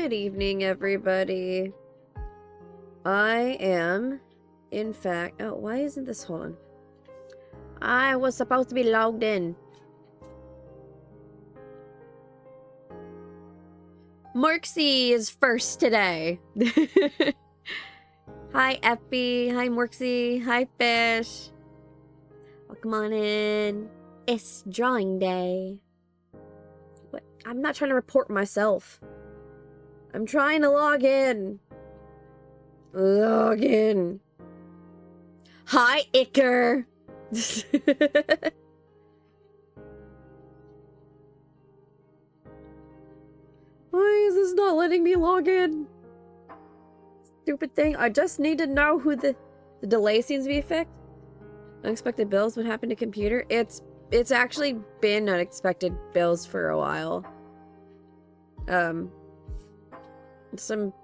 Good evening, everybody. I am, in fact... Oh, why isn't this... Hold on. I was supposed to be logged in. Morksy is first today. Hi, Eppy. Hi, Morksy. Hi, Fish. Welcome on in. It's drawing day. What? I'm not trying to report myself. I'm trying to log in. Log in. Hi, Icker. Why is this not letting me log in? Stupid thing. I just need to know who the delay seems to be fixed. Unexpected bills. What happened to computer? It's actually been unexpected bills for a while. Some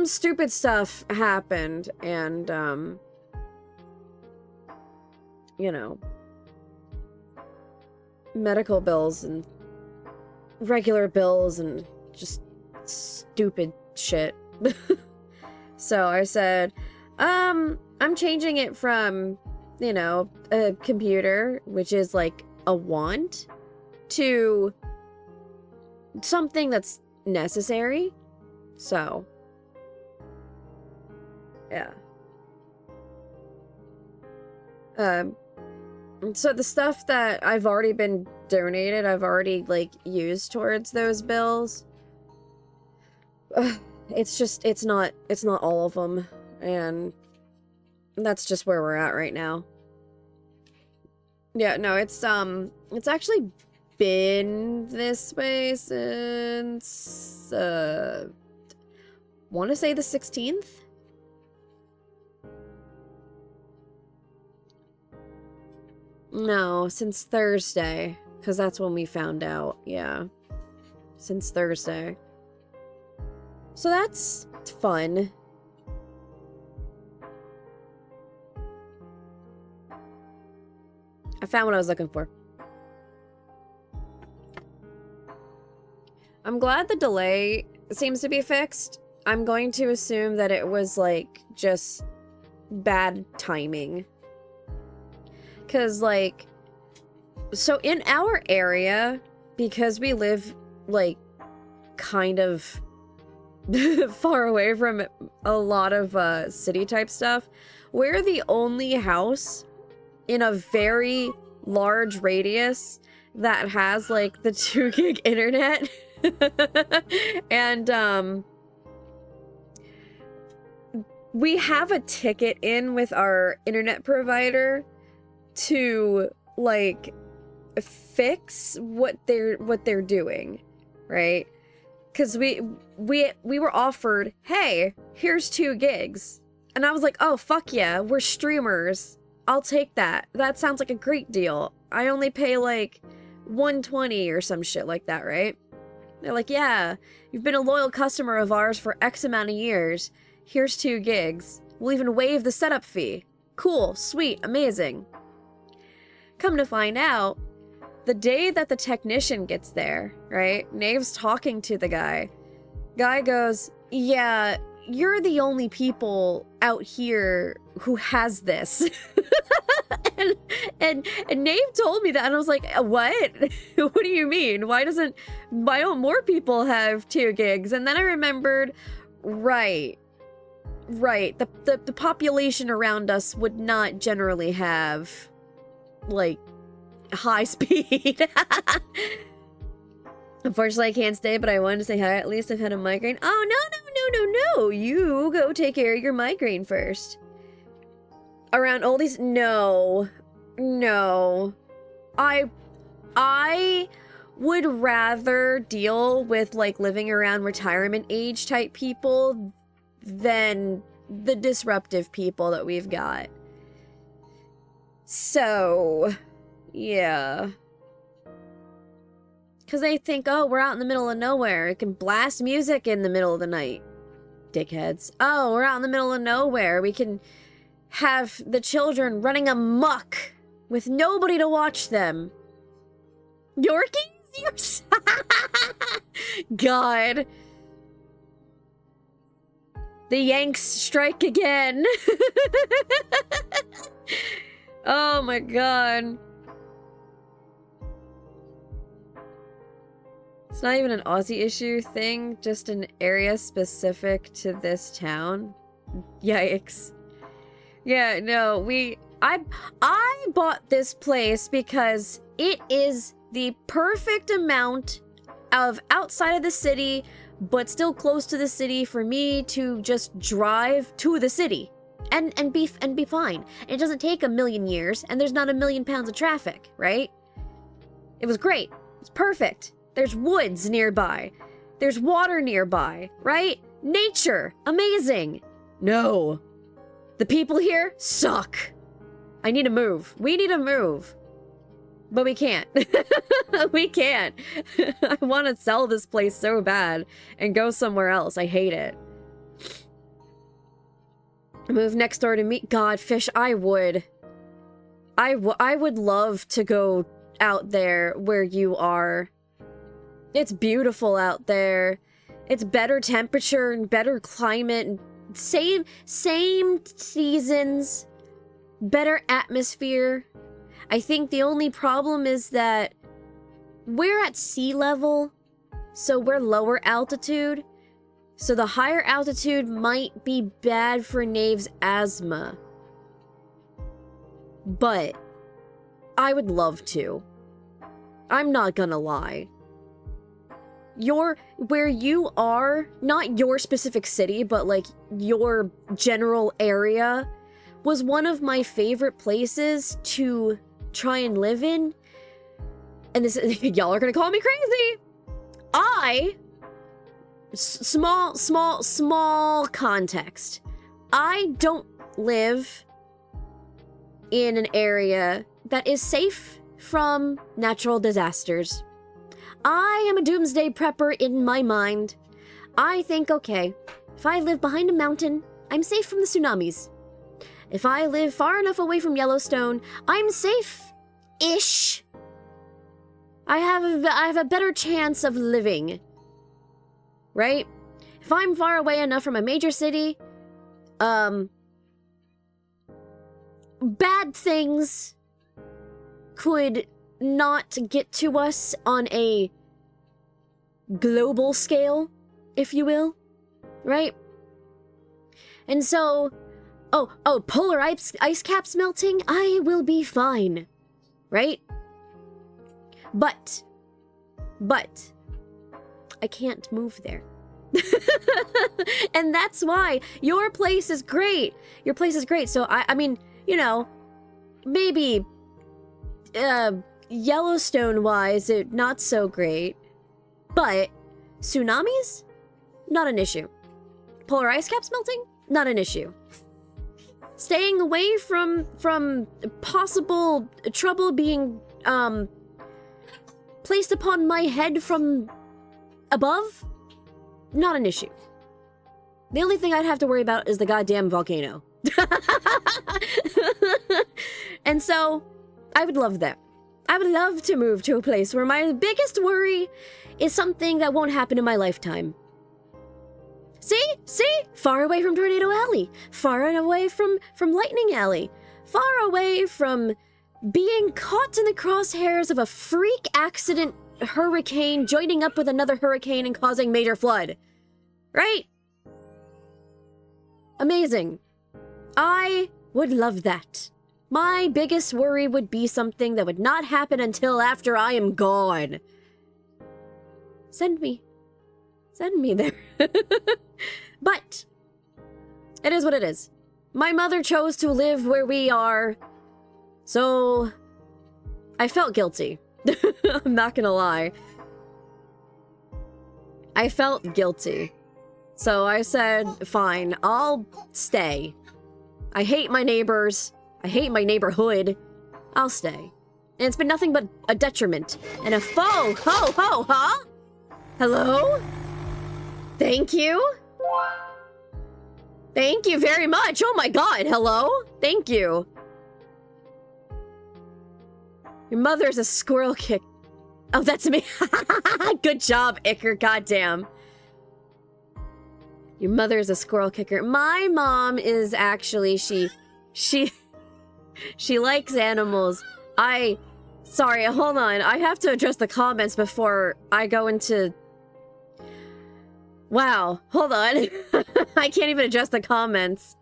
stupid stuff happened, and you know, medical bills and regular bills and just stupid shit. So I said, I'm changing it from, you know, a computer, which is like a want, to something that's necessary. So, yeah. So the stuff that I've already been donated, I've already, like, used towards those bills. It's not all of them, and that's just where we're at right now. Yeah, no, it's actually been this way since, want to say the 16th? No, since Thursday, because that's when we found out, yeah. Since Thursday. So that's fun. I found what I was looking for. I'm glad the delay seems to be fixed. I'm going to assume that it was, like, just bad timing. Because, like, so in our area, because we live, like, kind of far away from a lot of city-type stuff, we're the only house in a very large radius that has, like, the 2 gig internet. And, we have a ticket in with our internet provider to, like, fix what they're doing, right? Because we were offered, hey, here's 2 gigs. And I was like, oh, fuck yeah, we're streamers. I'll take that. That sounds like a great deal. I only pay, like, $120 or some shit like that, right? They're like, yeah, you've been a loyal customer of ours for X amount of years. Here's 2 gigs. We'll even waive the setup fee. Cool, sweet, amazing. Come to find out, the day that the technician gets there, right? Nave's talking to the guy. Guy goes, yeah, you're the only people out here who has this. and Nave told me that, and I was like, what? What do you mean? Why don't more people have 2 gigs? And then I remembered, right, the population around us would not generally have, like, high speed. Unfortunately, I can't stay, but I wanted to say hi. At least I've had a migraine. Oh, no. You go take care of your migraine first. Around oldies? No. I would rather deal with, like, living around retirement age type people than the disruptive people that we've got. So, yeah. Because they think, oh, we're out in the middle of nowhere. It can blast music in the middle of the night. Dickheads. Oh, we're out in the middle of nowhere. We can have the children running amok with nobody to watch them. Yorkies? god. The Yanks strike again. Oh my god. It's not even an Aussie issue thing, just an area specific to this town. Yikes. Yeah, no, I bought this place because it is the perfect amount of outside of the city, but still close to the city for me to just drive to the city and be fine. It doesn't take a million years, and there's not a million pounds of traffic, right? It was great. It's perfect. There's woods nearby. There's water nearby, right? Nature. Amazing. No. The people here suck. I need to move. We need to move. But we can't. We can't. I want to sell this place so bad and go somewhere else. I hate it. Move next door to me. God, Fish, I would. I would love to go out there where you are. It's beautiful out there. It's better temperature and better climate. And same seasons. Better atmosphere. I think the only problem is that we're at sea level, so we're lower altitude. So the higher altitude might be bad for Knave's asthma. But I would love to. I'm not gonna lie. Where you are, not your specific city, but like your general area, was one of my favorite places to try and live in. And this, y'all are gonna call me crazy. Small context. I don't live in an area that is safe from natural disasters. I am a doomsday prepper in my mind. I think, okay, if I live behind a mountain, I'm safe from the tsunamis. If I live far enough away from Yellowstone, I'm safe-ish. I have a better chance of living. Right? If I'm far away enough from a major city, bad things could not get to us on a global scale, if you will, right? And so, polar ice caps melting, I will be fine, right? But, I can't move there. And that's why your place is great. Your place is great. So I mean, you know, maybe Yellowstone wise, not so great. But tsunamis, not an issue. Polar ice caps melting, not an issue. Staying away from possible trouble being placed upon my head from above, not an issue. The only thing I'd have to worry about is the goddamn volcano. And so, I would love that. I would love to move to a place where my biggest worry is something that won't happen in my lifetime. See? Far away from Tornado Alley. Far away from Lightning Alley. Far away from being caught in the crosshairs of a freak accident hurricane joining up with another hurricane and causing major flood. Right? Amazing. I would love that. My biggest worry would be something that would not happen until after I am gone. Send me there. But it is what it is. My mother chose to live where we are, so I felt guilty. I'm not gonna lie. I felt guilty. So I said, fine, I'll stay. I hate my neighbors. I hate my neighborhood. I'll stay. And it's been nothing but a detriment and a foe. Ho, huh? Hello? Thank you? Thank you very much. Oh my god, hello? Thank you. Your mother's a squirrel kick. Oh, that's me. Good job, Iker. Goddamn. Your mother is a squirrel kicker. My mom is actually, she likes animals. Sorry, hold on. I have to address the comments before I go into... Wow, hold on. I can't even address the comments.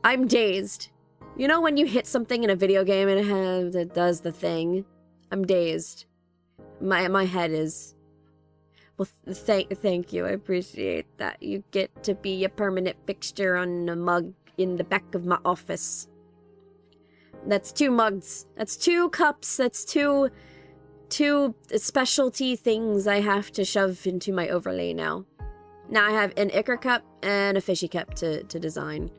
I'm dazed. You know when you hit something in a video game and it does the thing? I'm dazed. My head is... Well, thank you. I appreciate that. You get to be a permanent fixture on a mug in the back of my office. That's 2 mugs. That's 2 cups. That's two specialty things I have to shove into my overlay now. Now I have an Iker cup and a fishy cup to design.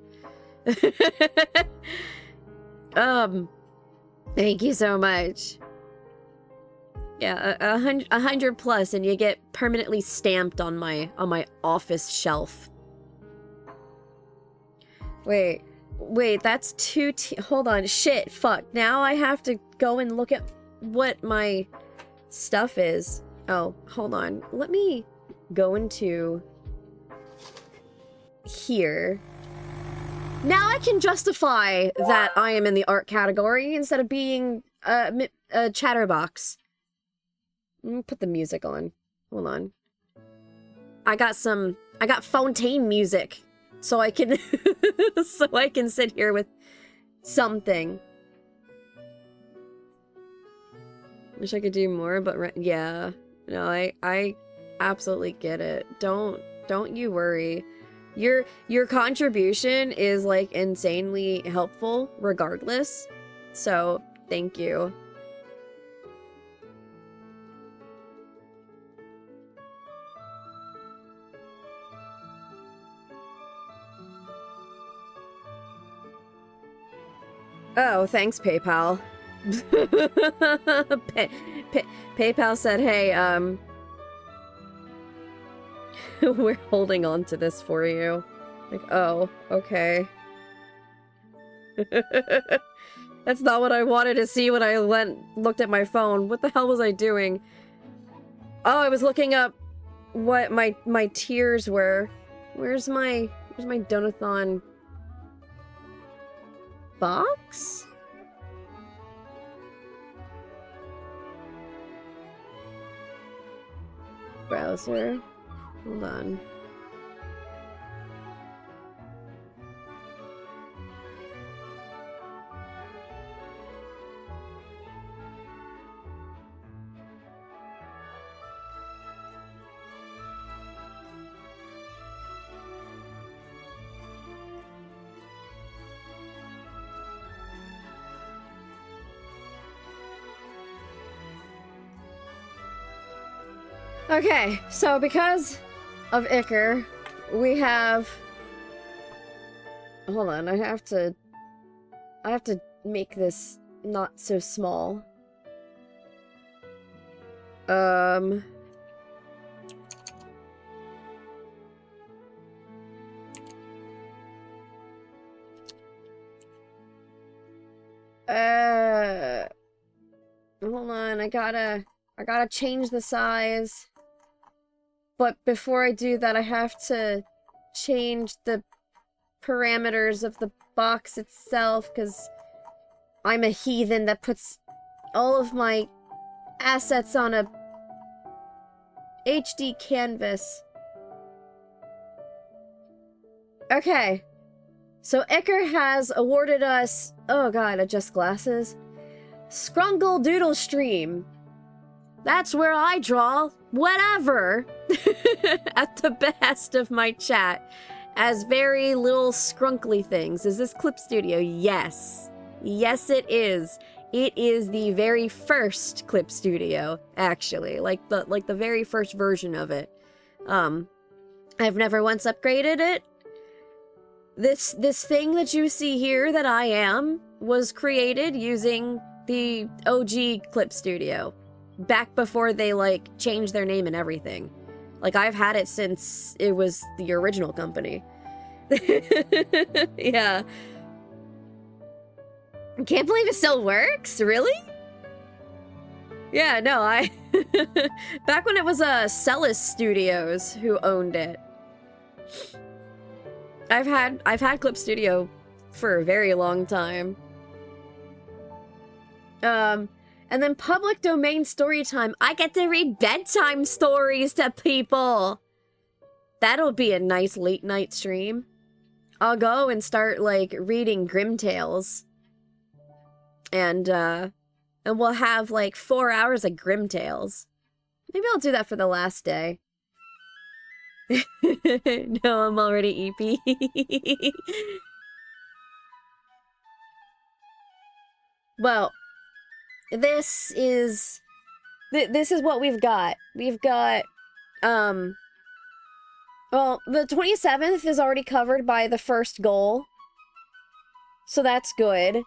Thank you so much. Yeah, 100 plus, and you get permanently stamped on my office shelf. Wait, that's 2 hold on, shit, fuck. Now I have to go and look at what my stuff is. Oh, hold on. Let me go into here. Now I can justify that I am in the art category instead of being a chatterbox. Let me put the music on. Hold on. I got Fontaine music, so I can sit here with something. Wish I could do more, but yeah. No, I absolutely get it. Don't you worry. Your contribution is like insanely helpful regardless. So, thank you. Oh, thanks, PayPal. PayPal said, hey, we're holding on to this for you. Like, oh, okay. That's not what I wanted to see when I looked at my phone. What the hell was I doing? Oh, I was looking up what my tiers were. Where's my Donothon box? Browser. Hold on. Okay, so because of Iker, we have... Hold on, I have to make this not so small. Hold on, I gotta change the size. But before I do that, I have to change the parameters of the box itself, because I'm a heathen that puts all of my assets on a HD canvas. Okay. So Iker has awarded us... Oh god, adjust glasses. Scrungle Doodle Stream. That's where I draw whatever at the behest of my chat as very little scrunkly things. Is this Clip Studio? Yes. Yes, it is. It is the very first Clip Studio, actually. Like the very first version of it. I've never once upgraded it. This thing that you see here that I am was created using the OG Clip Studio. Back before they, like, changed their name and everything. Like, I've had it since it was the original company. Yeah. I can't believe it still works? Really? Yeah, no, I... Back when it was Celis Studios who owned it. I've had Clip Studio for a very long time. And then public domain story time. I get to read bedtime stories to people. That'll be a nice late night stream. I'll go and start, like, reading Grim Tales. And we'll have, like, 4 hours of Grim Tales. Maybe I'll do that for the last day. No, I'm already EP. Well, this is what we've got. We've got, well, the 27th is already covered by the first goal. So that's good.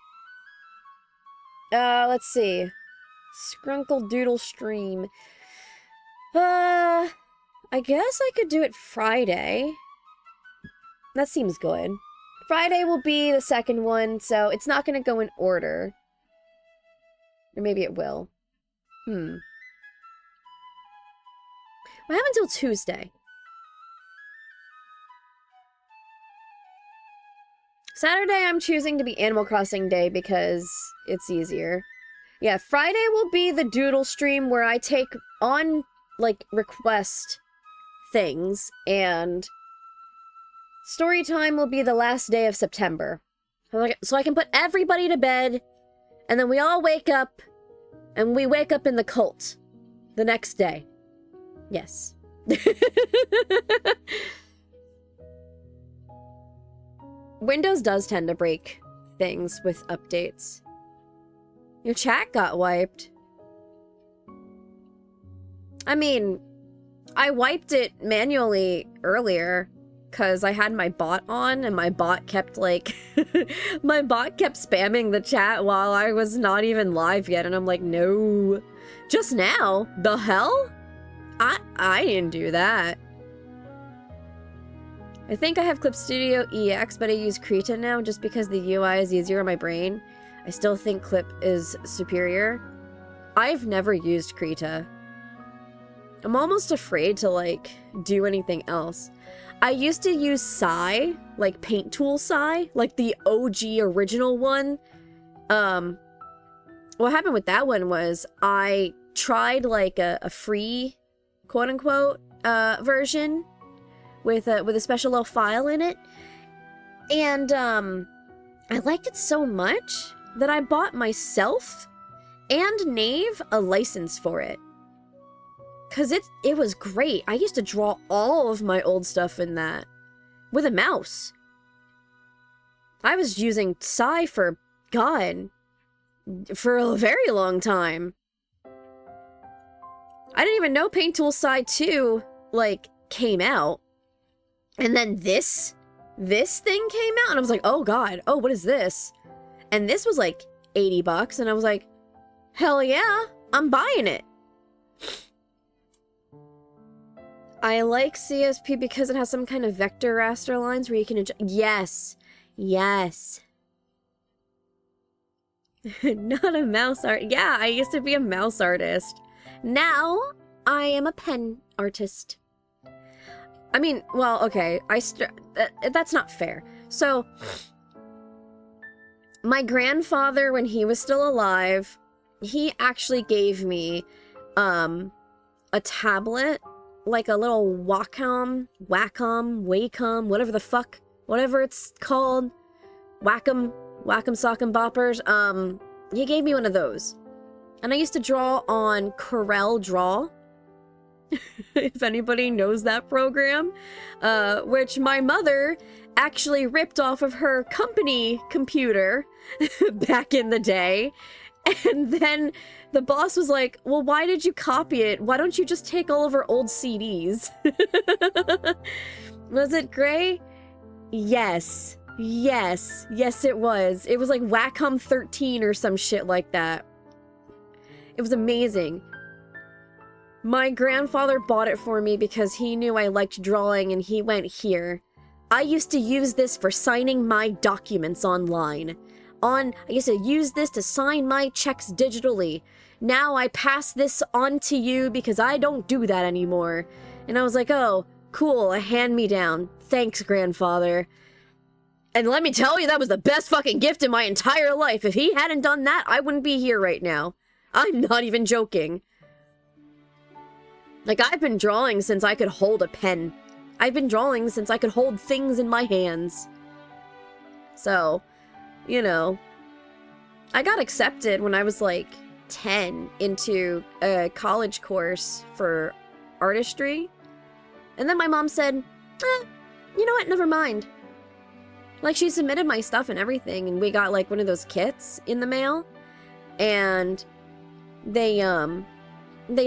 Let's see. Scrunkle Doodle stream. I guess I could do it Friday. That seems good. Friday will be the second one, so it's not gonna go in order. Or maybe it will. I have until Tuesday. Saturday I'm choosing to be Animal Crossing Day because it's easier. Yeah, Friday will be the doodle stream where I take on, like, request things, and story time will be the last day of September. So I can put everybody to bed, and then we all wake up, and we wake up in the cult the next day. Yes. Windows does tend to break things with updates. Your chat got wiped. I mean, I wiped it manually earlier because I had my bot on and my bot kept, like, my bot kept spamming the chat while I was not even live yet, and I'm like, no. Just now? The hell? I didn't do that. I think I have Clip Studio EX, but I use Krita now just because the UI is easier on my brain. I still think Clip is superior. I've never used Krita. I'm almost afraid to, like, do anything else. I used to use Psy, like Paint Tool Psy, like the OG original one. What happened with that one was I tried, like, a free, quote-unquote, version with a special little file in it, and I liked it so much that I bought myself and Nave a license for it. Cause it was great. I used to draw all of my old stuff in that with a mouse. I was using Psy for, God, for a very long time. I didn't even know Paint Tool Psy 2, like, came out. And then this thing came out, and I was like, oh God, oh, what is this? And this was like $80, and I was like, hell yeah, I'm buying it. I like CSP because it has some kind of vector raster lines where you can adjust. Yes, yes. Not a mouse art. Yeah, I used to be a mouse artist. Now I am a pen artist. I mean, well, okay, that's not fair. So, my grandfather, when he was still alive, he actually gave me, a tablet, like a little Wacom, whatever it's called, Whack'em Sock'em Boppers, he gave me one of those. And I used to draw on Corel Draw, if anybody knows that program, which my mother actually ripped off of her company computer back in the day. And then the boss was like, well, why did you copy it? Why don't you just take all of our old CDs? Was it gray? Yes. Yes. Yes, it was. It was like Wacom 13 or some shit like that. It was amazing. My grandfather bought it for me because he knew I liked drawing, and he went, here. I used to use this for signing my documents online. I used to use this to sign my checks digitally. Now I pass this on to you because I don't do that anymore. And I was like, oh, cool, a hand-me-down. Thanks, grandfather. And let me tell you, that was the best fucking gift in my entire life. If he hadn't done that, I wouldn't be here right now. I'm not even joking. Like, I've been drawing since I could hold a pen. I've been drawing since I could hold things in my hands. So, you know, I got accepted when I was like 10 into a college course for artistry. And then my mom said, you know what, never mind. Like, she submitted my stuff and everything, and we got like one of those kits in the mail. And they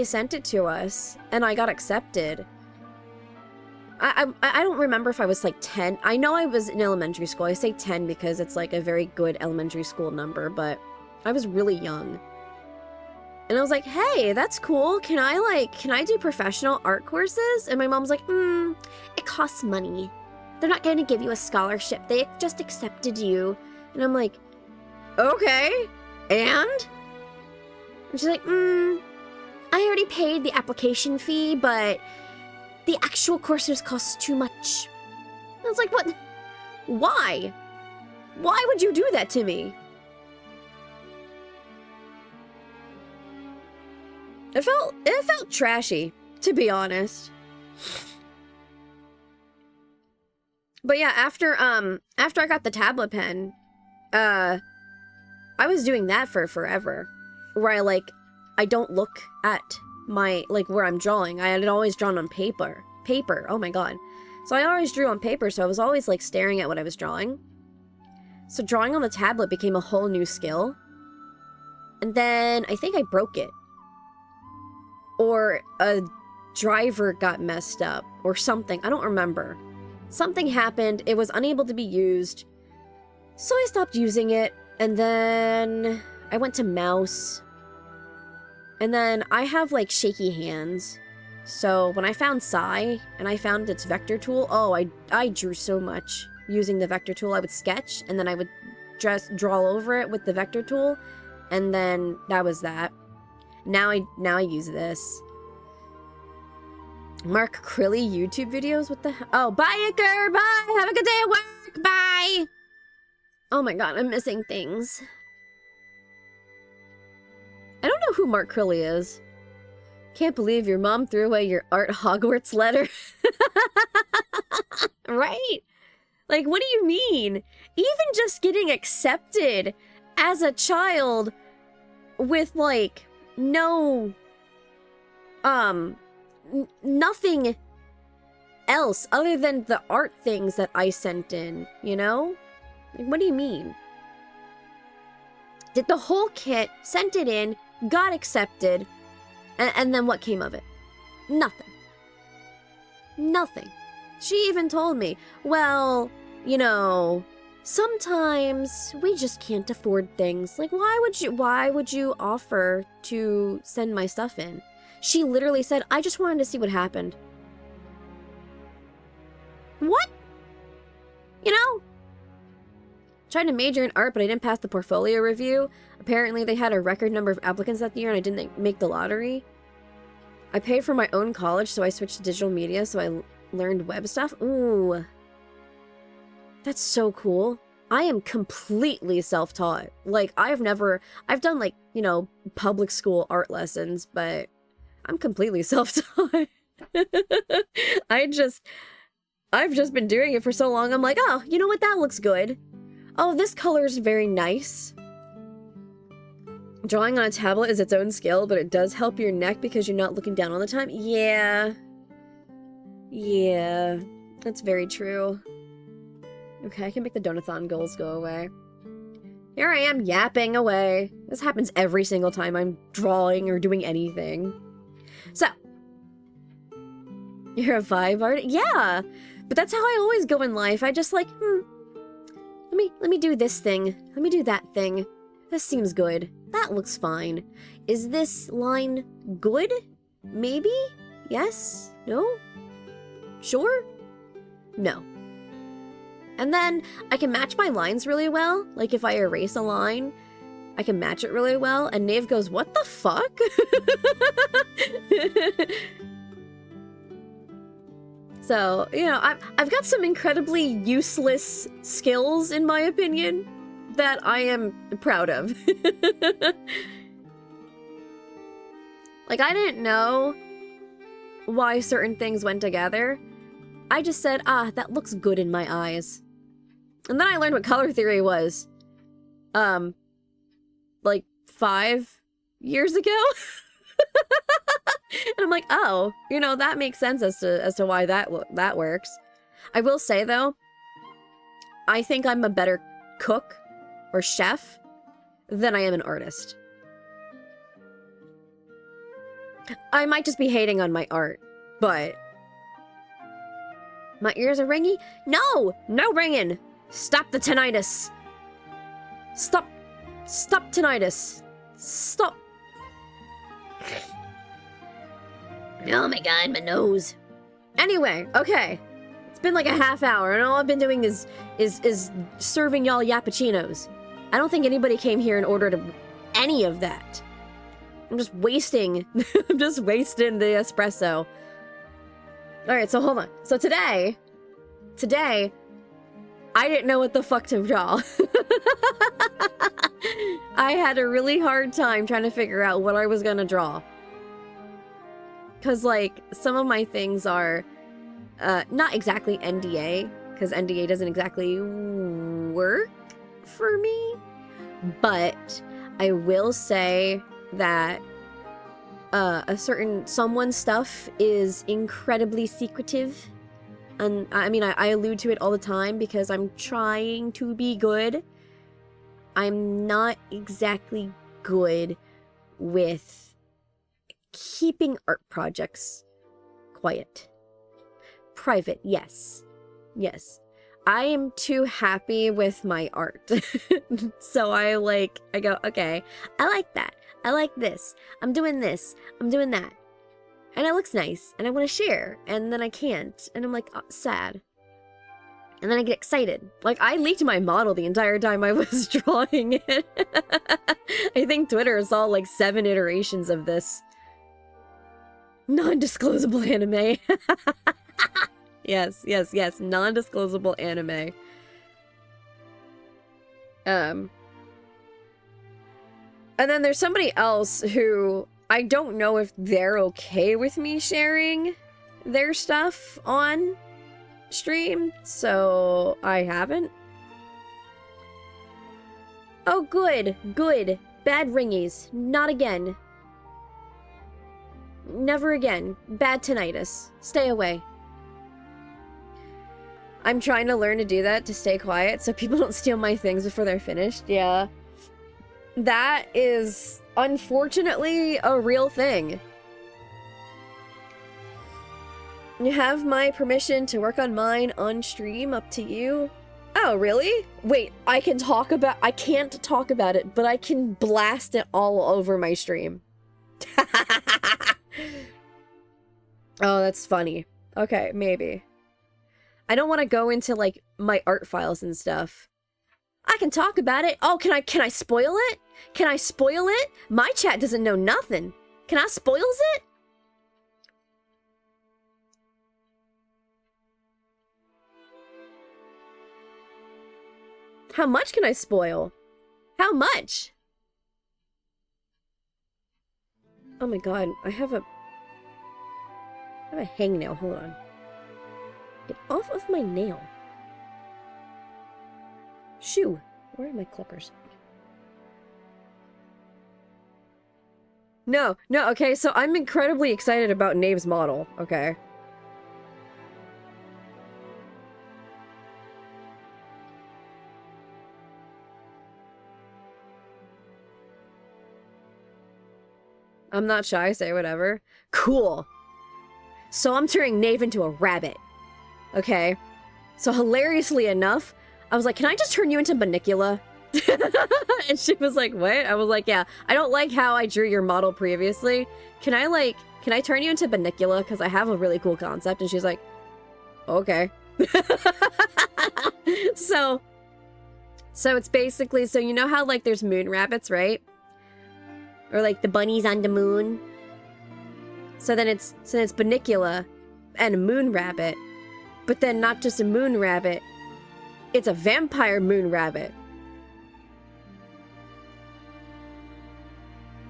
sent it to us, and I got accepted. I don't remember if I was like 10. I know I was in elementary school. I say 10 because it's like a very good elementary school number, but I was really young. And I was like, hey, that's cool. Can I do professional art courses? And my mom's like, it costs money. They're not going to give you a scholarship. They just accepted you. And I'm like, okay, and she's like, I already paid the application fee, but the actual courses cost too much. I was like, what? Why? Why would you do that to me? It felt trashy, to be honest. But yeah, after I got the tablet pen, I was doing that for forever. Where I don't look at my, where I'm drawing. I had always drawn on paper. Oh my god. So I always drew on paper, so I was always, staring at what I was drawing. So drawing on the tablet became a whole new skill. And then I think I broke it. Or a driver got messed up, or something. I don't remember. Something happened, it was unable to be used. So I stopped using it, and then I went to mouse. And then I have, shaky hands. So when I found Psy, and I found its vector tool, oh, I drew so much using the vector tool. I would sketch, and then I would just draw over it with the vector tool, and then that was that. Now I use this. Mark Crilly YouTube videos? What the hell? Oh, bye, Iker! Bye! Have a good day at work! Bye! Oh my god, I'm missing things. I don't know who Mark Crilly is. Can't believe your mom threw away your Art Hogwarts letter. Right? What do you mean? Even just getting accepted as a child with, no... nothing else other than the art things that I sent in, you know? What do you mean? Did the whole kit, sent it in, got accepted, and then what came of it? Nothing. Nothing. She even told me, well, you know, sometimes we just can't afford things. Why would you offer to send my stuff in? She literally said, I just wanted to see what happened. What? You know? Tried to major in art, but I didn't pass the portfolio review. Apparently, they had a record number of applicants that year, and I didn't make the lottery. I paid for my own college, so I switched to digital media, so I learned web stuff. Ooh. That's so cool. I am completely self-taught. I've done, public school art lessons, but I'm completely self-taught. I've just been doing it for so long, I'm like, oh, you know what, that looks good. Oh, this color is very nice. Drawing on a tablet is its own skill, but it does help your neck because you're not looking down all the time. Yeah. Yeah, that's very true. Okay, I can make the Donothon goals go away. Here I am yapping away. This happens every single time I'm drawing or doing anything. So, you're a vibe artist? Yeah, but that's how I always go in life. I just let me do this thing. Let me do that thing. This seems good. That looks fine. Is this line good? Maybe? Yes? No? Sure? No. And then I can match my lines really well. Like if I erase a line, I can match it really well. And Nave goes, what the fuck? So, you know, I've got some incredibly useless skills, in my opinion, that I am proud of. Like, I didn't know why certain things went together. I just said, ah, that looks good in my eyes. And then I learned what color theory was. Like 5 years ago? And I'm like, oh, you know, that makes sense as to why that works. I will say, though, I think I'm a better cook or chef than I am an artist. I might just be hating on my art, but... My ears are ringing? No! No ringing! Stop the tinnitus! Stop! Stop tinnitus! Stop! Oh my god, my nose. Anyway, okay. It's been like a half hour, and all I've been doing is serving y'all yappuccinos. I don't think anybody came here and ordered any of that. I'm just wasting... I'm just wasting the espresso. Alright, so hold on. So today, I didn't know what the fuck to draw. I had a really hard time trying to figure out what I was gonna draw. Because, like, some of my things are not exactly NDA, because NDA doesn't exactly work for me. But I will say that a certain someone's stuff is incredibly secretive. And I mean, I allude to it all the time because I'm trying to be good. I'm not exactly good with keeping art projects quiet. Private, yes. Yes. I am too happy with my art. So I go, okay, I like that. I like this. I'm doing this. I'm doing that. And it looks nice. And I want to share. And then I can't. And I'm like, oh, sad. And then I get excited. Like, I leaked my model the entire time I was drawing it. I think Twitter saw like 7 iterations of this. Non-disclosable anime. Yes, yes, yes. Non-disclosable anime. And then there's somebody else who I don't know if they're okay with me sharing their stuff on stream, so I haven't. Oh, good, good. Bad ringies. Not again. Never again. Bad tinnitus. Stay away. I'm trying to learn to do that, to stay quiet, so people don't steal my things before they're finished. Yeah. That is, unfortunately, a real thing. You have my permission to work on mine on stream, up to you. Oh, really? Wait, I can't talk about it, but I can blast it all over my stream. Oh, that's funny. Okay, maybe. I don't want to go into, like, my art files and stuff. I can talk about it. Oh, can I spoil it? Can I spoil it? My chat doesn't know nothing. Can I spoils it? How much can I spoil? How much? Oh my god, I have a hangnail. Hold on. Get off of my nail. Shoo. Where are my clippers? No, okay, so I'm incredibly excited about Nave's model, okay? I'm not shy, say whatever. Cool. So I'm turning Nave into a rabbit. Okay? So hilariously enough, I was like, can I just turn you into Manicula? And she was like, what? I was like, yeah, I don't like how I drew your model previously. Can I turn you into Manicula? Because I have a really cool concept. And she's like, okay. So it's basically, so you know how like there's moon rabbits, right? Or like the bunnies on the moon. So then it's Bunnicula and a moon rabbit. But then not just a moon rabbit, it's a vampire moon rabbit.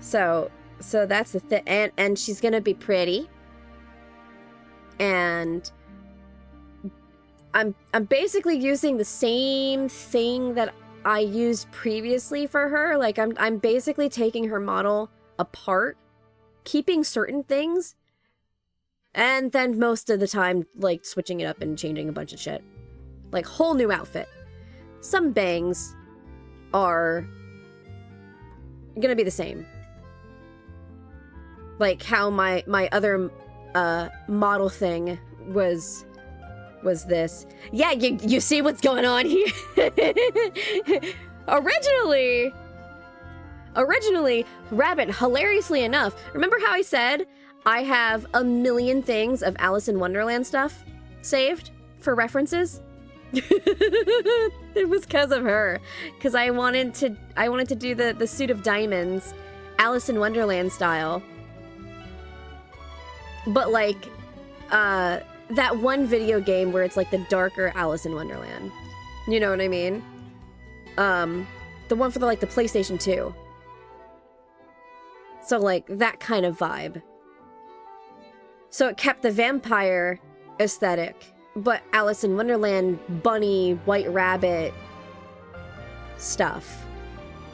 So that's the thing, and she's gonna be pretty. And I'm basically using the same thing that I used previously for her. Like I'm basically taking her model apart, keeping certain things, and then most of the time like switching it up and changing a bunch of shit. Like whole new outfit. Some bangs are gonna be the same. Like how my other model thing was this. Yeah, you see what's going on here? Originally, Rabbit, hilariously enough, remember how I said I have a million things of Alice in Wonderland stuff saved for references? It was because of her. Because I wanted to do the suit of diamonds, Alice in Wonderland style. But like, that one video game where it's like the darker Alice in Wonderland. You know what I mean? The one for the PlayStation 2. So like that kind of vibe. So it kept the vampire aesthetic, but Alice in Wonderland bunny, white rabbit stuff.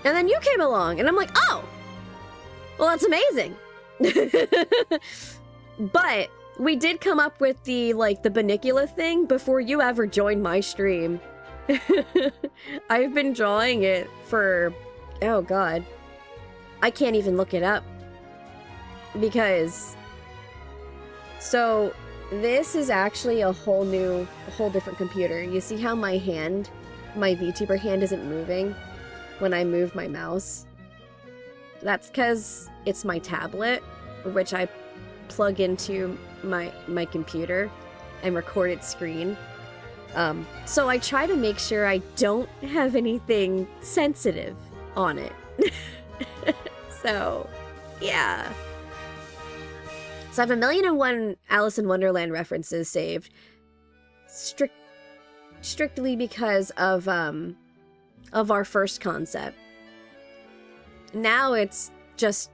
And then you came along and I'm like, oh, well, that's amazing. But we did come up with the Bunnicula thing before you ever joined my stream. I've been drawing it for, oh god, I can't even look it up. Because, so this is actually a whole different computer. You see how my VTuber hand isn't moving when I move my mouse? That's because it's my tablet, which I plug into my computer and record its screen. So I try to make sure I don't have anything sensitive on it. So, yeah. So I have 1,000,001 Alice in Wonderland references saved. Strictly because of our first concept. Now it's just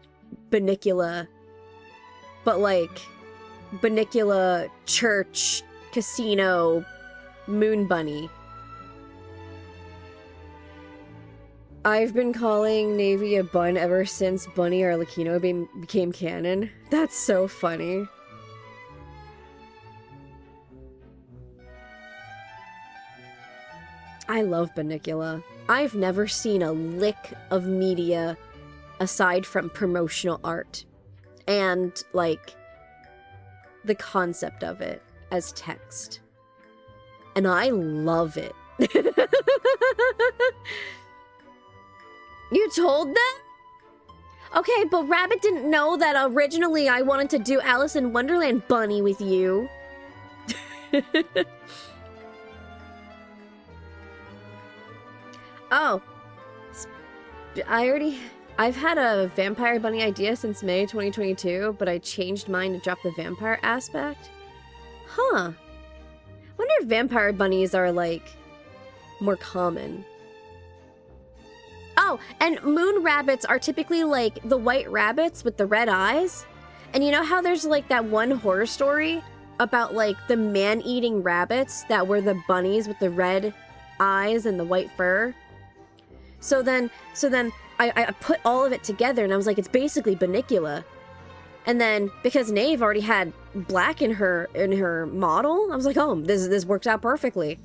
Bunnicula, but like Bunnicula church casino moon bunny. I've been calling Navy a bun ever since Bunny Arlecchino became canon. That's so funny. I love Bunnicula. I've never seen a lick of media aside from promotional art and like the concept of it as text. And I love it. You told them? Okay, but Rabbit didn't know that originally I wanted to do Alice in Wonderland Bunny with you. Oh. I've had a vampire bunny idea since May 2022, but I changed mine to drop the vampire aspect. Huh. Wonder if vampire bunnies are, like, more common. Oh, and moon rabbits are typically, like, the white rabbits with the red eyes. And you know how there's, like, that one horror story about, like, the man-eating rabbits that were the bunnies with the red eyes and the white fur? So then I put all of it together and I was like, it's basically Bunnicula. And then because Nave already had black in her model, I was like, oh, this works out perfectly.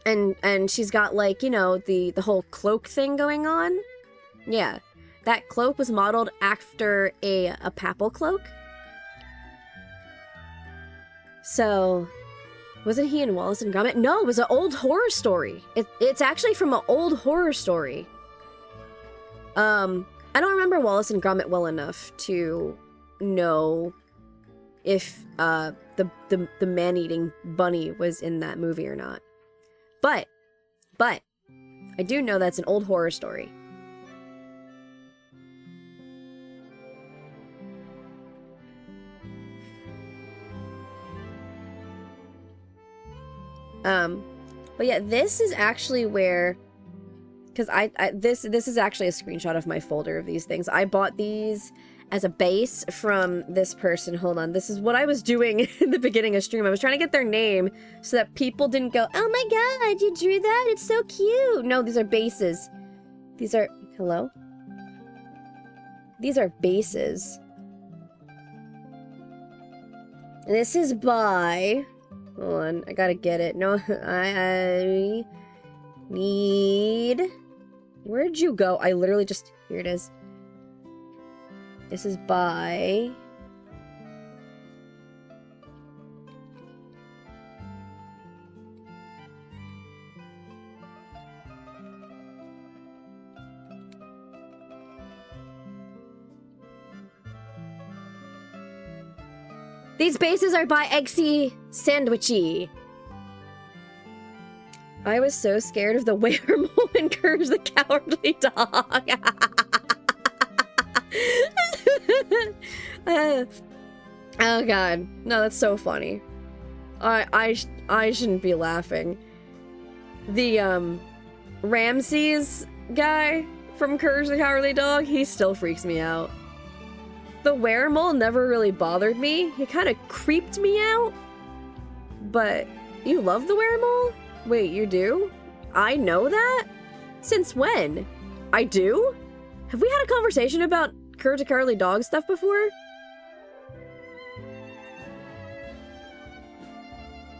And she's got, like, you know, the whole cloak thing going on. Yeah, that cloak was modeled after a papal cloak. So, wasn't he in Wallace and Gromit? No, it was an old horror story. It's actually from an old horror story. I don't remember Wallace and Gromit well enough to know if the man-eating bunny was in that movie or not. But, I do know that's an old horror story. But yeah, this is actually where, because this is actually a screenshot of my folder of these things. I bought these as a base from this person. Hold on, this is what I was doing in the beginning of stream. I was trying to get their name so that people didn't go, oh my god, you drew that? It's so cute. No, these are bases. These are, hello? These are bases. And this is by, hold on, I gotta get it. No, I need, where'd you go? I literally just, here it is. This is by... These bases are by Eggsy Sandwichy. I was so scared of the werewolf and Courage the Cowardly Dog. Oh god. No, that's so funny. I shouldn't be laughing. The, Ramses guy from Courage the Cowardly Dog, he still freaks me out. The weremole never really bothered me. He kind of creeped me out. But you love the weremole? Wait, you do? I know that? Since when? I do? Have we had a conversation about Courage the Cowardly Dog stuff before?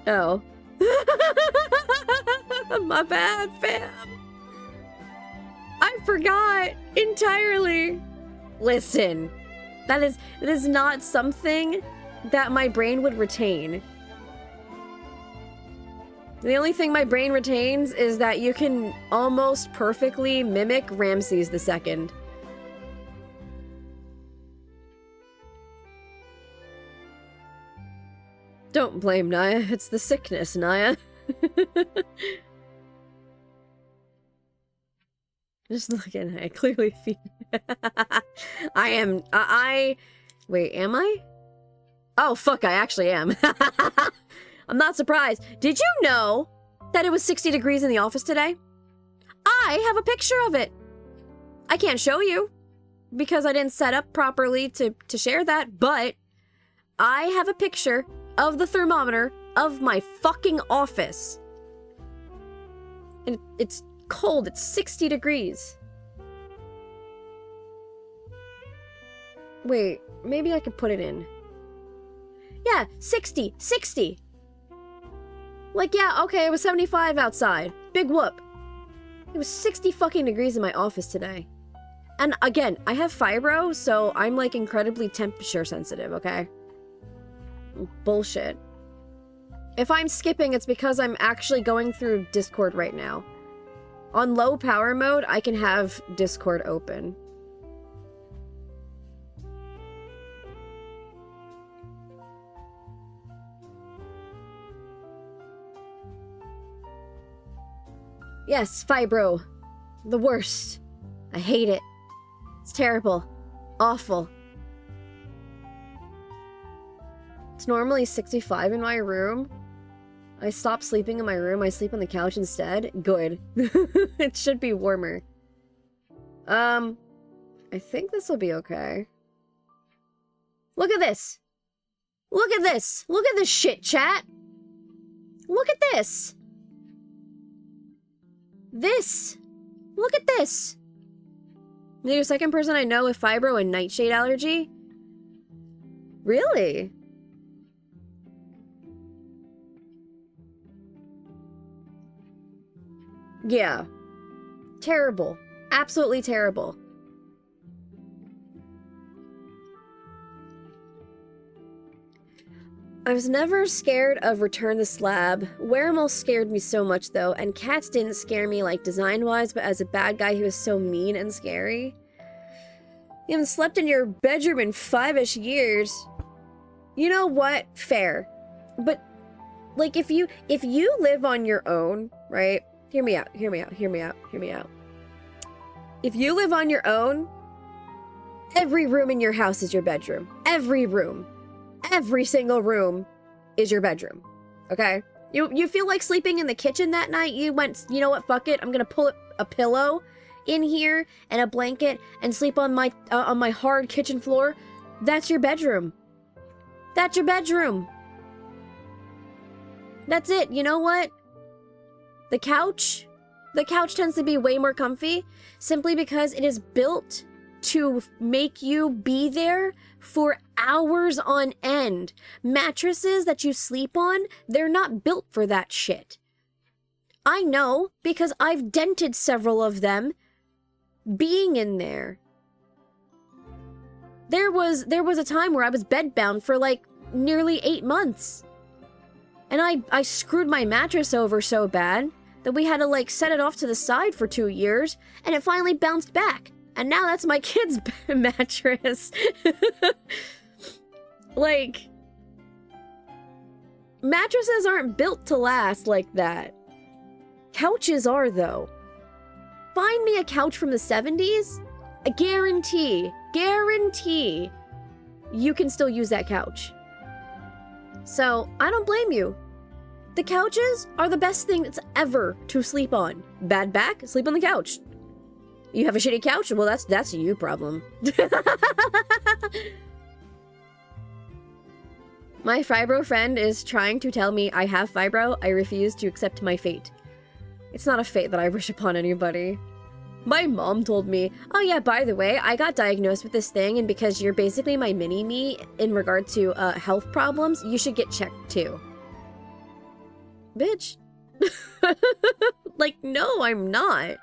Oh. My bad, fam. I forgot entirely. Listen, that is not something that my brain would retain. The only thing my brain retains is that you can almost perfectly mimic Ramses II. Don't blame Nya, it's the sickness, Nya. Just looking, I clearly feel... Wait, am I? Oh, fuck, I actually am. I'm not surprised. Did you know that it was 60 degrees in the office today? I have a picture of it. I can't show you because I didn't set up properly to share that, but I have a picture of the thermometer of my fucking office. And it's cold. It's 60 degrees. Wait, maybe I could put it in. Yeah, 60. Like, yeah, okay, it was 75 outside. Big whoop. It was 60 fucking degrees in my office today. And again, I have fibro, so I'm like incredibly temperature sensitive, okay? Bullshit. If I'm skipping, it's because I'm actually going through Discord right now. On low power mode, I can have Discord open. Yes, fibro. The worst. I hate it. It's terrible. Awful. It's normally 65 in my room. I stopped sleeping in my room. I sleep on the couch instead. Good. It should be warmer. I think this will be okay. Look at this. Look at this. Look at this shit, chat. Look at this. This. Look at this. You're the second person I know with fibro and nightshade allergy. Really? Yeah. Terrible. Absolutely terrible. I was never scared of Return the Slab. Weremole scared me so much though, and cats didn't scare me like design-wise, but as a bad guy he was so mean and scary. You haven't slept in your bedroom in 5-ish years. You know what? Fair. But, like, if you live on your own, right? Hear me out, hear me out, hear me out, hear me out. If you live on your own, every room in your house is your bedroom. Every room. Every single room is your bedroom. Okay? You feel like sleeping in the kitchen that night, you went, you know what, fuck it, I'm gonna pull a pillow in here and a blanket and sleep on my hard kitchen floor. That's your bedroom. That's your bedroom. That's it. You know what? The couch tends to be way more comfy simply because it is built to make you be there for hours on end. Mattresses that you sleep on, they're not built for that shit. I know because I've dented several of them being in there. There was a time where I was bedbound for like nearly 8 months. And I screwed my mattress over so bad that we had to like set it off to the side for 2 years, and it finally bounced back. And now that's my kid's mattress. Like, mattresses aren't built to last like that. Couches are, though. Find me a couch from the 70s, I guarantee you can still use that couch. So, I don't blame you. The couches are the best thing that's ever to sleep on. Bad back? Sleep on the couch. You have a shitty couch? Well, that's a you problem. My fibro friend is trying to tell me I have fibro. I refuse to accept my fate. It's not a fate that I wish upon anybody. My mom told me, oh yeah, by the way, I got diagnosed with this thing, and because you're basically my mini-me in regard to health problems, you should get checked too. Bitch. Like, no, I'm not.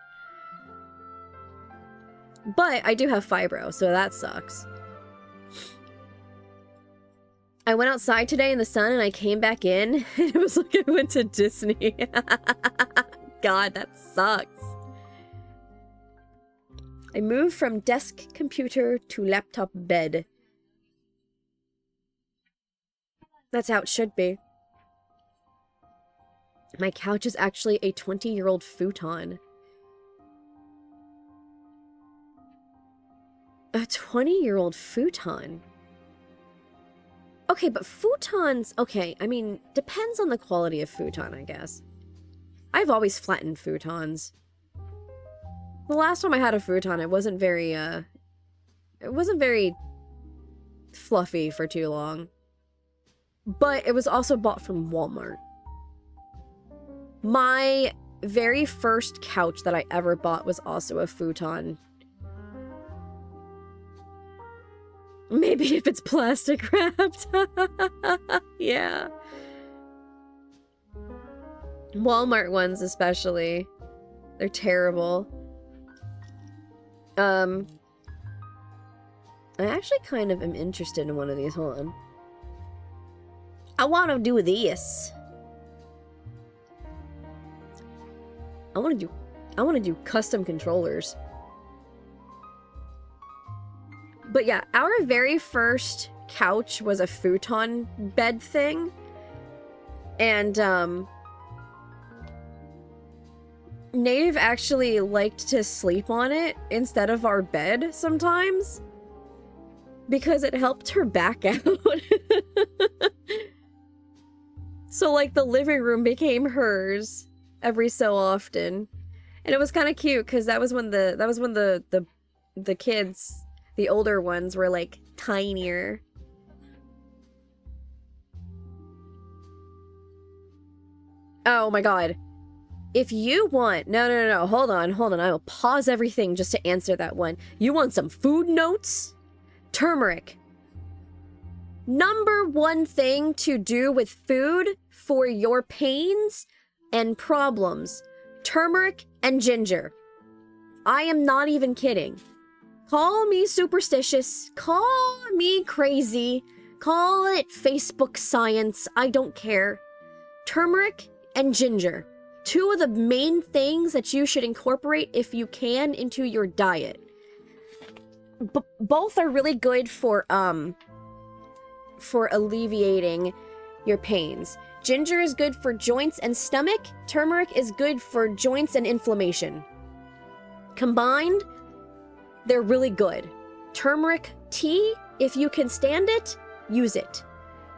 But I do have fibro, so that sucks. I went outside today in the sun and I came back in and it was like I went to Disney. God, that sucks. I moved from desk computer to laptop bed. That's how it should be. My couch is actually a 20-year-old futon. A 20-year-old futon? Okay, but futons... Okay, I mean, depends on the quality of futon, I guess. I've always flattened futons. The last time I had a futon, it wasn't very fluffy for too long. But it was also bought from Walmart. My very first couch that I ever bought was also a futon. Maybe if it's plastic wrapped. Yeah. Walmart ones especially. They're terrible. I actually kind of am interested in one of these. Hold on. I want to do this. I want to do custom controllers. But yeah, our very first couch was a futon bed thing. And, Native actually liked to sleep on it instead of our bed sometimes. Because it helped her back out. So, like, the living room became hers every so often. And it was kind of cute, because that was when the kids... The older ones were, like, tinier. Oh my god. If you want... No. Hold on. I will pause everything just to answer that one. You want some food notes? Turmeric. Number one thing to do with food for your pains and problems. Turmeric and ginger. I am not even kidding. Call me superstitious, call me crazy, call it Facebook science, I don't care. Turmeric and ginger. Two of the main things that you should incorporate if you can into your diet. Both are really good for alleviating your pains. Ginger is good for joints and stomach. Turmeric is good for joints and inflammation. Combined, they're really good. Turmeric tea, if you can stand it, use it.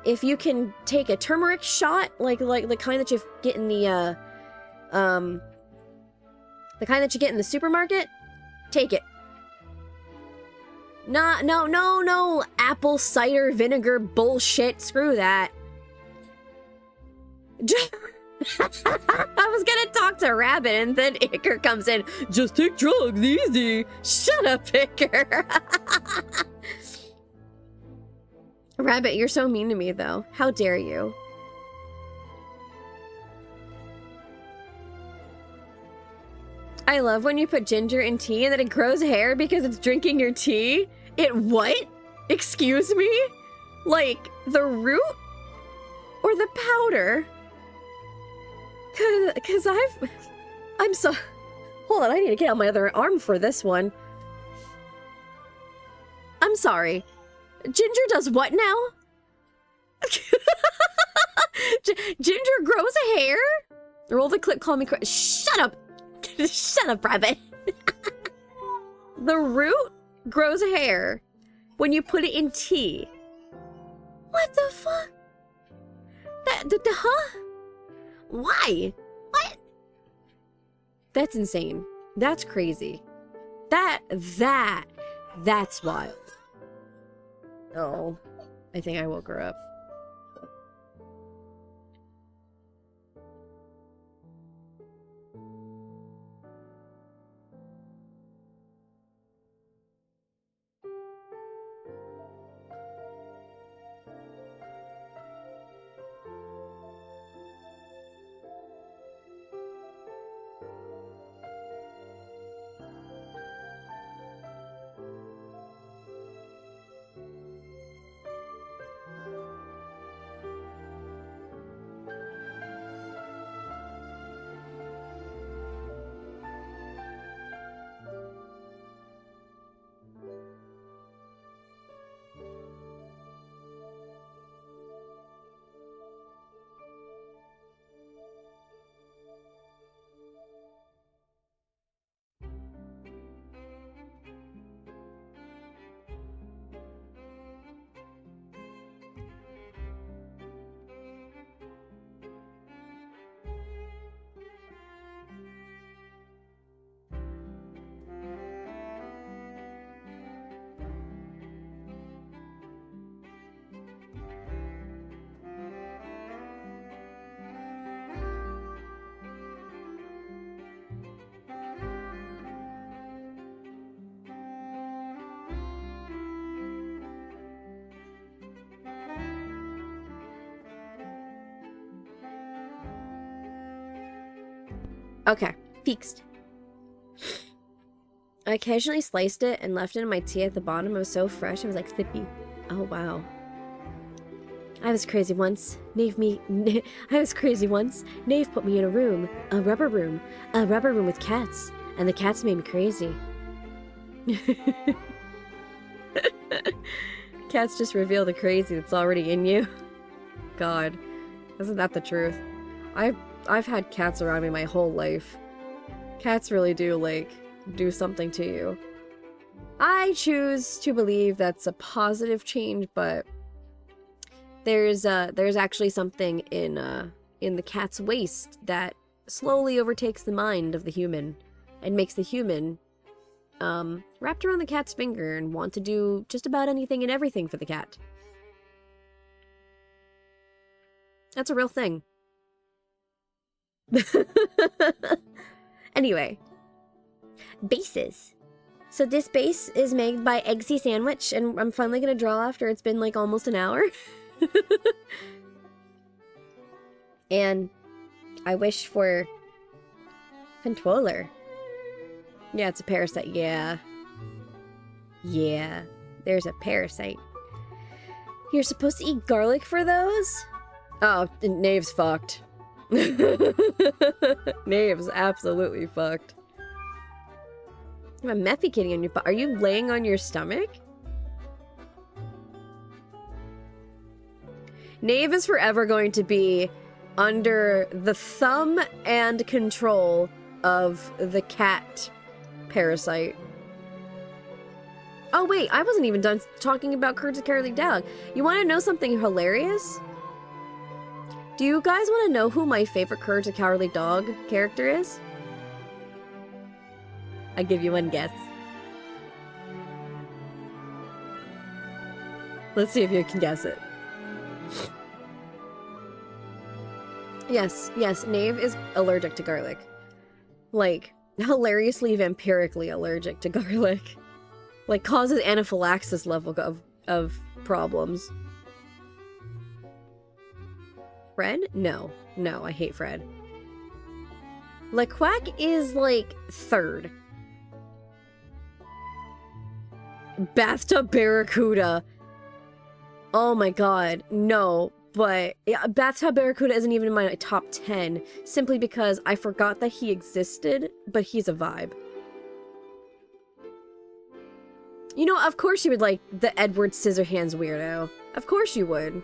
If you can take a turmeric shot, like the kind that you get in the kind that you get in the supermarket, take it. No, apple cider vinegar bullshit. Screw that. I was gonna talk to Rabbit and then Icker comes in. Just take drugs, easy. Shut up, Icker. Rabbit, you're so mean to me though. How dare you? I love when you put ginger in tea and then it grows hair because it's drinking your tea. It what? Excuse me? Like, the root? Or the powder? Cause I'm so... Hold on, I need to get out my other arm for this one. I'm sorry. Ginger does what now? Ginger grows a hair? Roll the clip, call me shut up! Shut up, Rabbit. The root grows hair when you put it in tea. What the fuck? Huh? Why? What? That's insane. That's crazy. That's wild. Oh, I think I woke her up. Okay, fixed. I casually sliced it and left it in my tea at the bottom. It was so fresh, it was like flippy. Oh, wow. I was crazy once. I was crazy once. Nave put me in a rubber room with cats. And the cats made me crazy. Cats just reveal the crazy that's already in you. God, isn't that the truth? I've had cats around me my whole life. Cats really do, like, do something to you. I choose to believe that's a positive change, but there's actually something in the cat's waist that slowly overtakes the mind of the human and makes the human wrapped around the cat's finger and want to do just about anything and everything for the cat. That's a real thing. Anyway, bases. So this base is made by Eggsy Sandwich, and I'm finally gonna draw after it's been like almost an hour. And I wish for controller. Yeah, it's a parasite. Yeah, there's a parasite. You're supposed to eat garlic for those? Oh, Knave's fucked. Knave's absolutely fucked. You have a Mephi kitty on your butt. Are you laying on your stomach? Knave is forever going to be under the thumb and control of the cat parasite. Oh wait, I wasn't even done talking about Courage the Cowardly Dog. You want to know something hilarious? Do you guys want to know who my favorite Courage the Cowardly Dog character is? I'll give you one guess. Let's see if you can guess it. Yes, Knave is allergic to garlic. Like, hilariously vampirically allergic to garlic. Like, causes anaphylaxis level of problems. Fred? No, I hate Fred. LeQuack is, like, third. Bathtub Barracuda. Oh my god, no. But yeah, Bathtub Barracuda isn't even in my top 10, simply because I forgot that he existed, but he's a vibe. You know, of course you would like the Edward Scissorhands weirdo. Of course you would.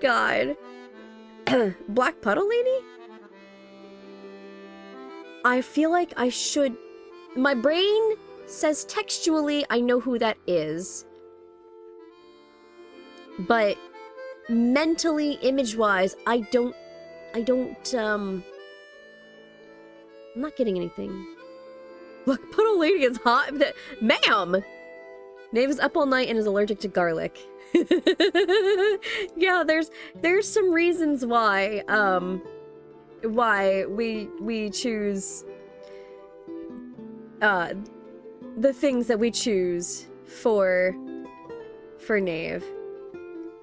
God. Black Puddle Lady? I feel like I should... My brain says textually I know who that is. But mentally, image-wise, I'm not getting anything. Black Puddle Lady is hot. Ma'am! Knave is up all night and is allergic to garlic. Yeah, there's some reasons why we choose the things that we choose for Knave.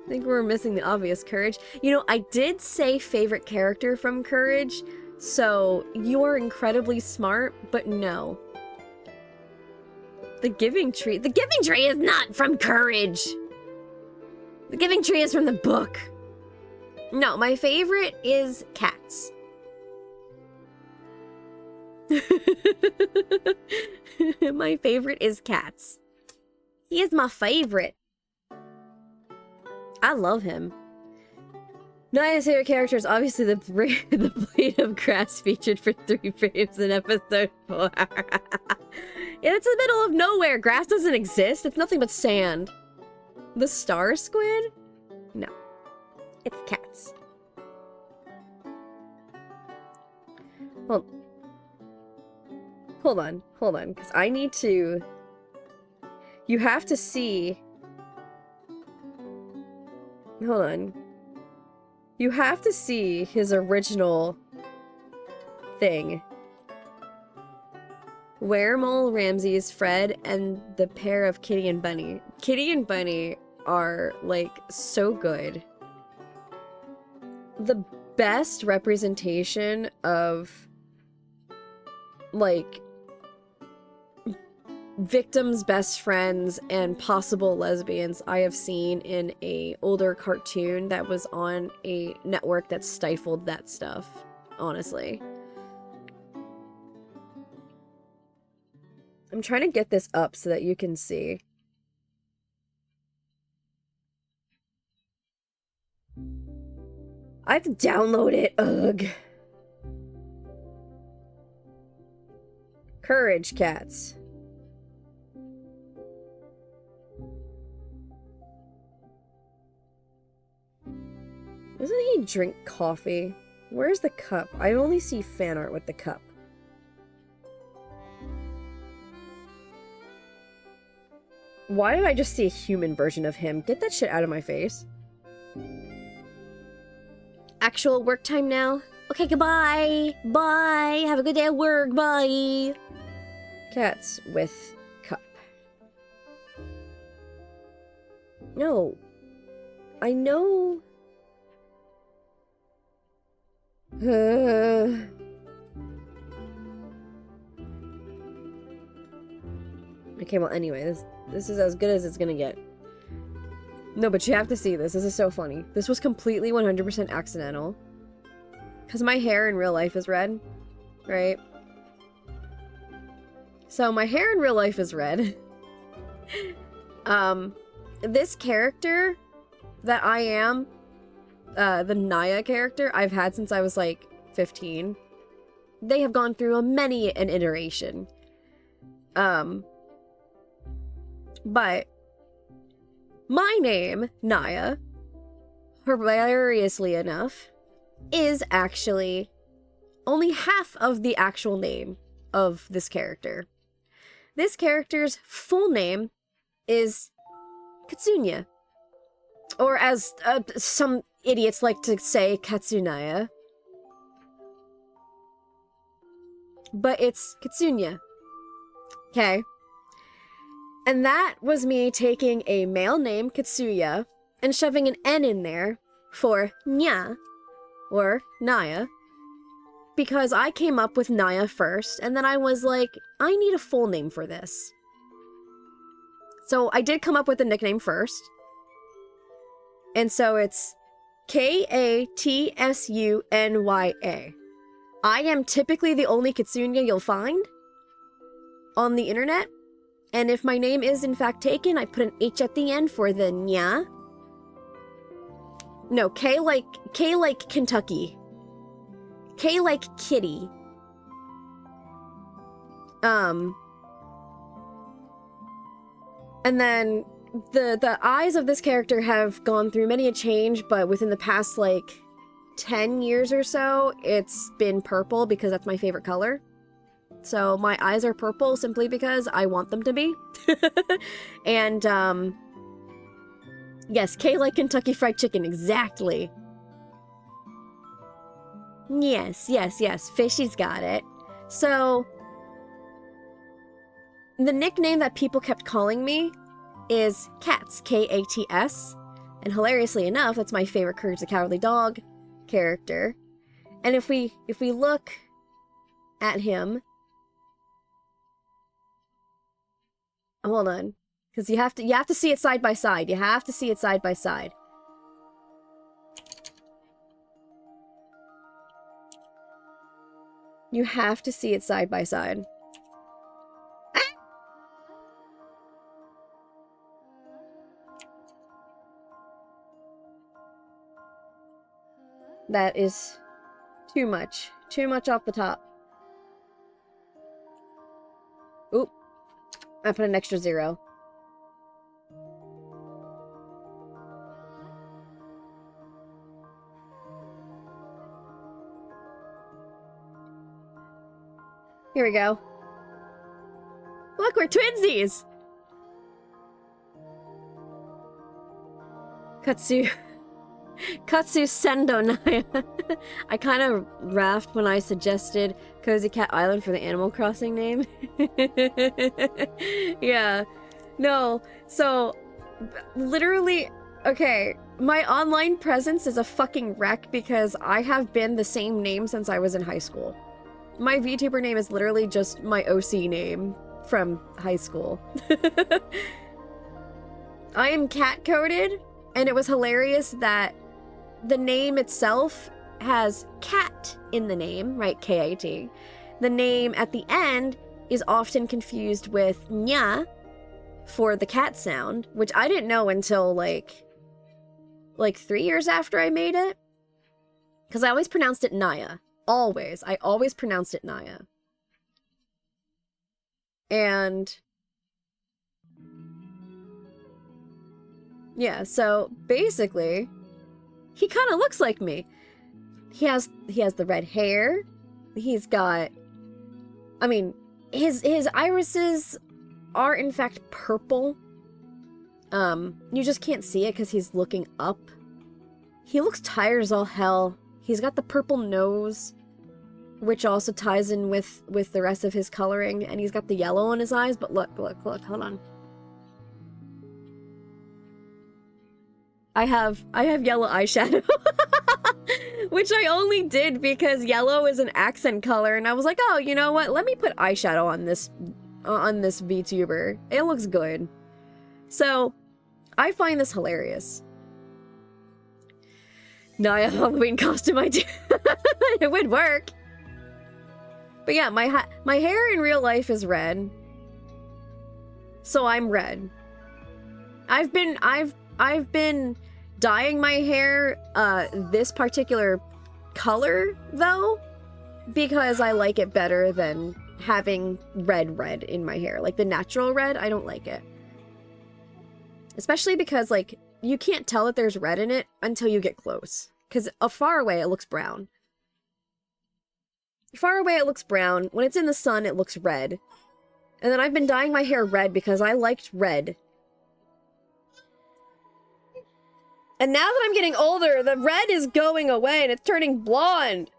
I think we're missing the obvious Courage. You know, I did say favorite character from Courage, so you're incredibly smart, but no. The Giving Tree. The Giving Tree is not from Courage! The Giving Tree is from the book. No, my favorite is Cats. My favorite is Cats. He is my favorite. I love him. Nya's favorite character is obviously the blade of grass featured for 3 frames in episode 4. Yeah, it's the middle of nowhere. Grass doesn't exist. It's nothing but sand. The star squid? No. It's cats. Well, hold on, because I need to... You have to see... Hold on. You have to see his original thing. Weremole, Ramses, Fred, and the pair of Kitty and Bunny. Kitty and Bunny are, like, so good. The best representation of, like, victims, best friends, and possible lesbians I have seen in a older cartoon that was on a network that stifled that stuff, honestly. I'm trying to get this up so that you can see. I have to download it, ugh. Courage Cats. Doesn't he drink coffee? Where's the cup? I only see fan art with the cup. Why did I just see a human version of him? Get that shit out of my face. Actual work time now? Okay, goodbye! Bye! Have a good day at work, bye! Cats with cup. No. I know... Okay, well, anyway, this is as good as it's gonna get. No, but you have to see this. This is so funny. This was completely 100% accidental. Because my hair in real life is red, right? So my hair in real life is red. This character that I am the Nya character I've had since I was like 15. They have gone through many an iteration. But my name, Nya, hilariously enough, is actually only half of the actual name of this character. This character's full name is Katsunya. Or as some idiots like to say, Katsunaya. But it's Katsunya. Okay. And that was me taking a male name, Katsuya, and shoving an N in there for Nya, or Nya, because I came up with Nya first, and then I was like, I need a full name for this. So I did come up with a nickname first. And so it's Katsunya. I am typically the only Katsunya you'll find on the internet. And if my name is in fact taken, I put an H at the end for the Nya. No, K like Kentucky. K like kitty. And then the eyes of this character have gone through many a change, but within the past like 10 years or so, it's been purple because that's my favorite color. So my eyes are purple simply because I want them to be. And yes, K like Kentucky Fried Chicken, exactly. Yes, Fishy's got it. So the nickname that people kept calling me is Cats, K-A-T-S. And hilariously enough, that's my favorite Courage the Cowardly Dog character. And if we look at him, hold on, because you have to see it side by side. You have to see it side by side. You have to see it side by side. That is too much. Too much off the top. Oop. I put an extra 0. Here we go. Look, we're twinsies! Katsu Sendo Nya. I kind of laughed when I suggested Cozy Cat Island for the Animal Crossing name. Yeah. No. So, literally, okay, my online presence is a fucking wreck because I have been the same name since I was in high school. My VTuber name is literally just my OC name from high school. I am cat-coded, and it was hilarious that the name itself has cat in the name, right? K-A-T. The name at the end is often confused with nya for the cat sound, which I didn't know until like 3 years after I made it. Because I always pronounced it Nya. Always. I always pronounced it Nya. And yeah, so basically, he kind of looks like me. He has the red hair. He's got, I mean, his irises are in fact purple. You just can't see it because he's looking up. He looks tired as all hell. He's got the purple nose, which also ties in with the rest of his coloring, and he's got the yellow on his eyes, but look, hold on. I have yellow eyeshadow, which I only did because yellow is an accent color, and I was like, oh, you know what? Let me put eyeshadow on this VTuber. It looks good. So, I find this hilarious. Nya Halloween costume idea. It would work. But yeah, my hair in real life is red. So I'm red. I've been dyeing my hair this particular color, though, because I like it better than having red in my hair. Like, the natural red, I don't like it. Especially because, like, you can't tell that there's red in it until you get close. Because far away, it looks brown. Far away, it looks brown. When it's in the sun, it looks red. And then I've been dyeing my hair red because I liked red. And now that I'm getting older, the red is going away and it's turning blonde.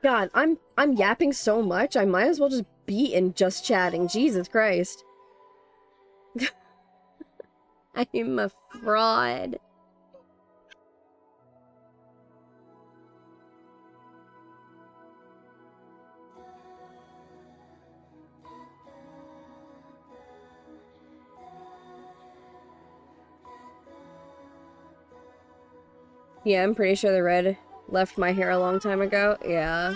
God, I'm yapping so much, I might as well just be in just chatting. Jesus Christ. I'm a fraud. Yeah, I'm pretty sure the red left my hair a long time ago. Yeah.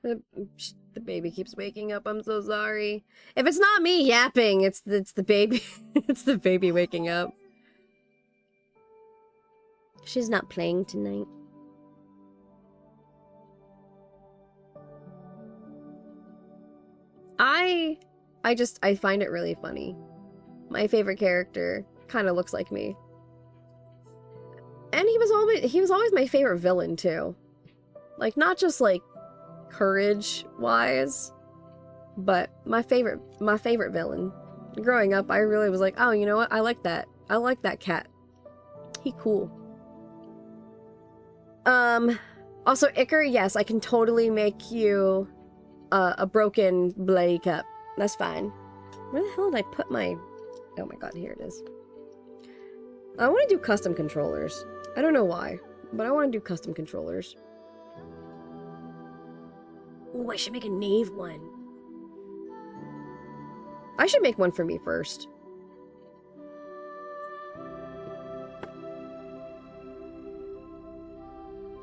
The baby keeps waking up. I'm so sorry. If it's not me yapping, it's the baby. It's the baby waking up. She's not playing tonight. I find it really funny. My favorite character kind of looks like me. And he was always my favorite villain too. Like, not just like courage wise, but my favorite villain. Growing up, I really was like, oh, you know what? I like that cat. He cool. Also, Iker, yes, I can totally make you a broken bloody cup. That's fine. Where the hell did I put my... Oh my god, here it is. I want to do custom controllers. I don't know why, but I want to do custom controllers. Ooh, I should make a Knave one. I should make one for me first.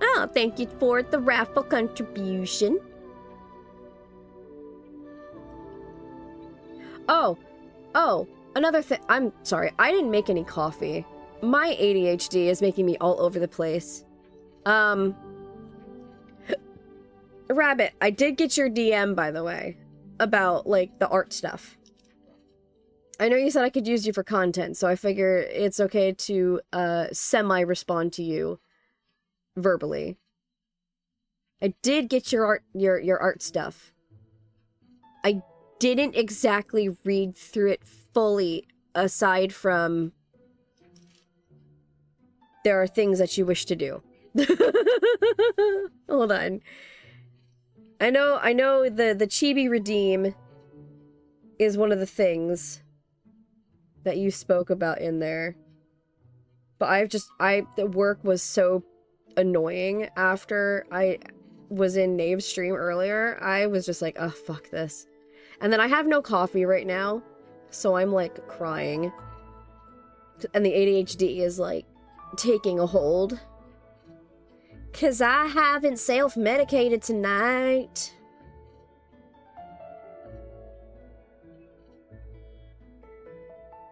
Oh, thank you for the raffle contribution. Oh, another thing. I'm sorry, I didn't make any coffee. My ADHD is making me all over the place. Rabbit, I did get your DM, by the way, about, like, the art stuff. I know you said I could use you for content, so I figure it's okay to, semi-respond to you verbally. I did get your art stuff. I didn't exactly read through it fully, aside from there are things that you wish to do. Hold on. I know the Chibi Redeem is one of the things that you spoke about in there. But the work was so annoying after I was in Knave's stream earlier. I was just like, oh, fuck this. And then I have no coffee right now, so I'm like crying. And the ADHD is like taking a hold. 'Cause I haven't self-medicated tonight.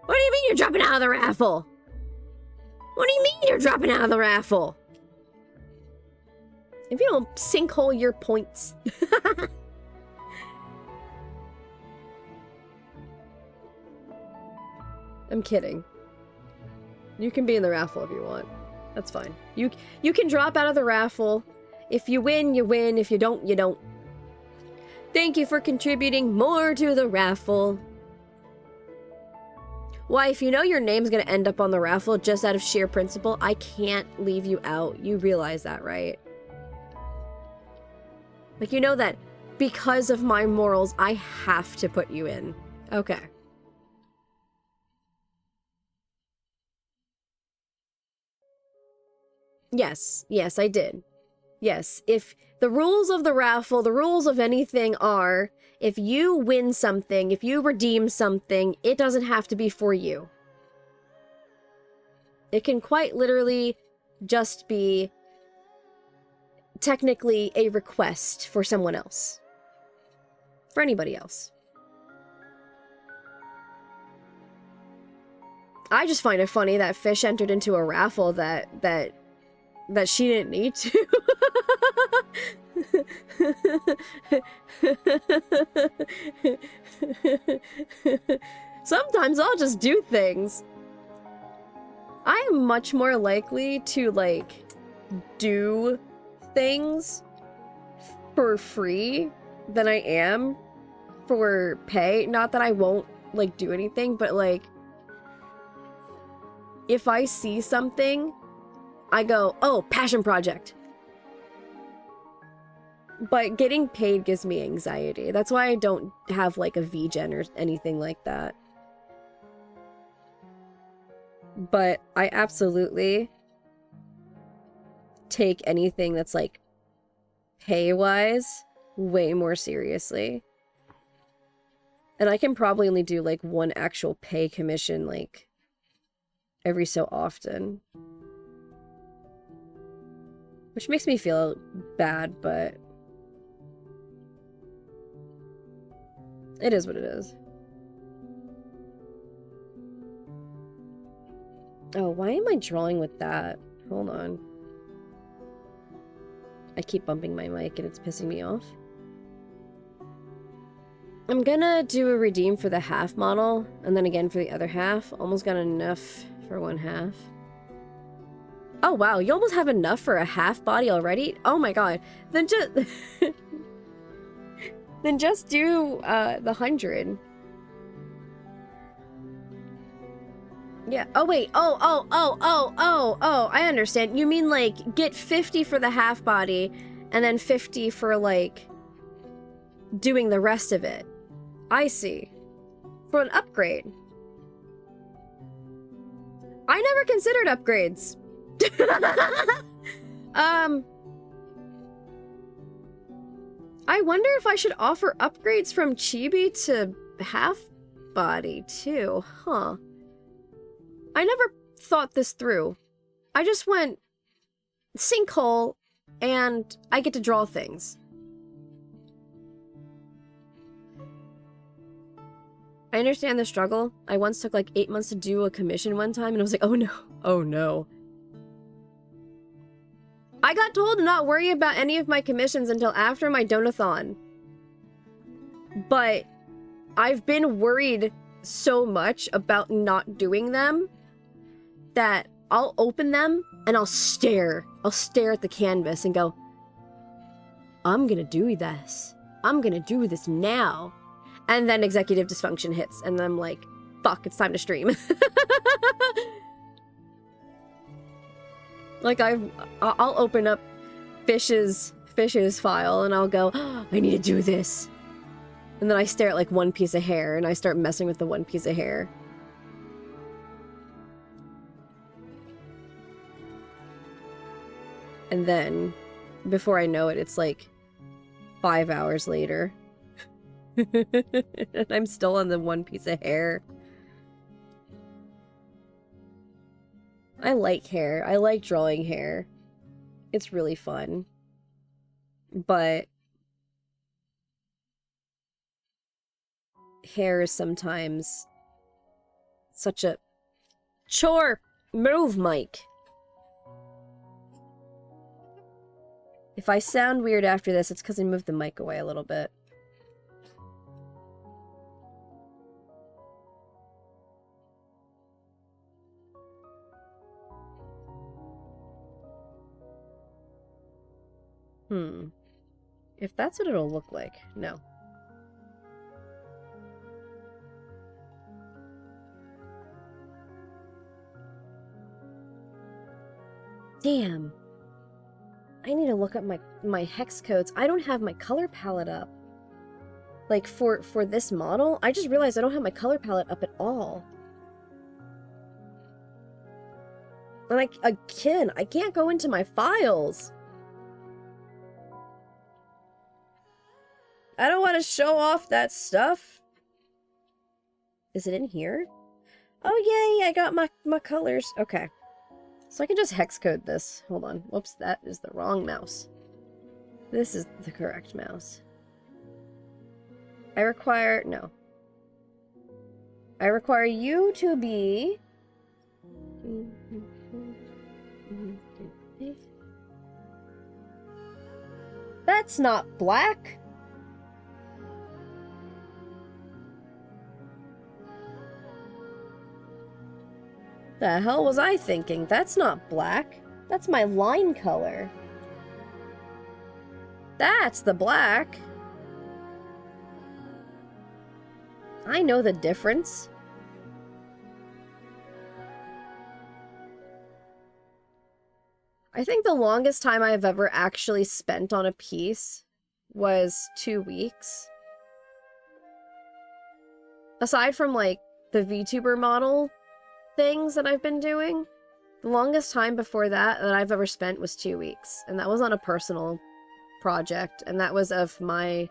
What do you mean you're dropping out of the raffle? What do you mean you're dropping out of the raffle? If you don't sinkhole your points. I'm kidding. You can be in the raffle if you want. That's fine. You can drop out of the raffle. If you win, you win. If you don't, you don't. Thank you for contributing more to the raffle. Wife, you know your name's gonna end up on the raffle just out of sheer principle. I can't leave you out. You realize that, right? Like, you know that because of my morals, I have to put you in. Okay. Yes, yes, I did. Yes, if the rules of the raffle, the rules of anything are, if you win something, if you redeem something, it doesn't have to be for you. It can quite literally just be technically a request for someone else. For anybody else. I just find it funny that Fish entered into a raffle that she didn't need to. Sometimes I'll just do things. I am much more likely to, like, do things for free than I am for pay. Not that I won't, like, do anything, but, like, if I see something, I go, oh, passion project. But getting paid gives me anxiety. That's why I don't have, like, a VGen or anything like that. But I absolutely take anything that's, like, pay-wise way more seriously. And I can probably only do, like, one actual pay commission, like, every so often. Which makes me feel bad, but it is what it is. Oh, why am I drawing with that? Hold on. I keep bumping my mic and it's pissing me off. I'm gonna do a redeem for the half model, and then again for the other half. Almost got enough for one half. Oh wow, you almost have enough for a half body already? Oh my god. Then just... then just do, the 100. Yeah. Oh wait. Oh, I understand. You mean, like, get 50 for the half body, and then 50 for, like, doing the rest of it. I see. For an upgrade. I never considered upgrades. I wonder if I should offer upgrades from chibi to half body too, huh? I never thought this through. I just went sinkhole and I get to draw things. I understand the struggle. I once took like 8 months to do a commission one time and I was like, oh no, oh no. I got told to not worry about any of my commissions until after my Donothon. But I've been worried so much about not doing them that I'll open them and I'll stare. I'll stare at the canvas and go, I'm gonna do this. I'm gonna do this now. And then executive dysfunction hits and I'm like, fuck, it's time to stream. Like, I'll open up Fish's file and I'll go, oh, I need to do this. And then I stare at like one piece of hair and I start messing with the one piece of hair. And then, before I know it, it's like 5 hours later. And I'm still on the one piece of hair. I like hair. I like drawing hair. It's really fun. But hair is sometimes such a chore. Move, Mike. If I sound weird after this, it's because I moved the mic away a little bit. If that's what it'll look like. No. Damn. I need to look up my hex codes. I don't have my color palette up. Like, for this model, I just realized I don't have my color palette up at all. And I can't go into my files. I don't want to show off that stuff. Is it in here? Oh, yay, I got my colors. Okay. So I can just hex code this. Hold on. Whoops, that is the wrong mouse. This is the correct mouse. I require you to be... That's not black. The hell was I thinking? That's not black. That's my line color. That's the black. I know the difference. I think the longest time I've ever actually spent on a piece was 2 weeks. Aside from, like, the VTuber model things that I've been doing, the longest time before that I've ever spent was 2 weeks. And that was on a personal project. And that was of my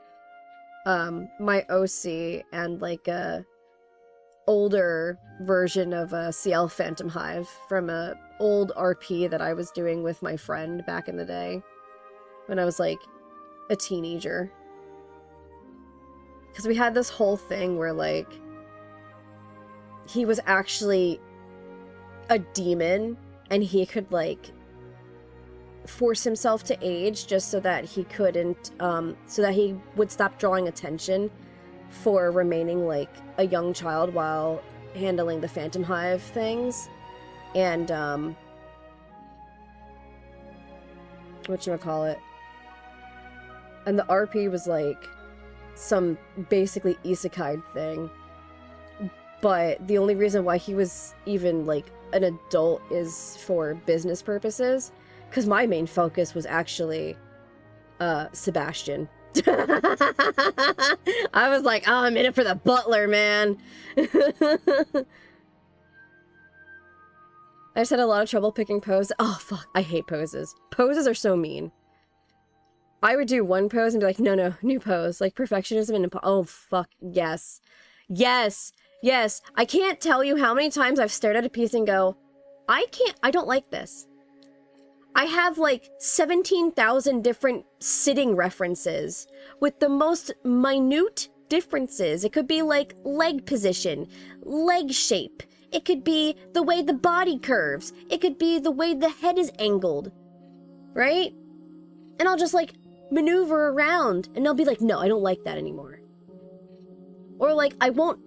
OC and, like, a older version of a CL Phantom Hive from a old RP that I was doing with my friend back in the day when I was like a teenager. Because we had this whole thing where like he was actually a demon and he could like force himself to age just so that he couldn't so that he would stop drawing attention for remaining like a young child while handling the Phantom Hive things. And whatchamacallit, and the RP was like some basically isekai thing, but the only reason why he was even like an adult is for business purposes, because my main focus was actually Sebastian. I was like, oh, I'm in it for the butler, man. I just had a lot of trouble picking pose. Oh, fuck. I hate poses. Poses are so mean. I would do one pose and be like, no, new pose. Like, perfectionism and... Oh, fuck. Yes. Yes. Yes. I can't tell you how many times I've stared at a piece and go, I don't like this. I have, like, 17,000 different sitting references with the most minute differences. It could be, like, leg position, leg shape. It could be the way the body curves. It could be the way the head is angled. Right? And I'll just, like, maneuver around. And they'll be like, no, I don't like that anymore. Or, like, I won't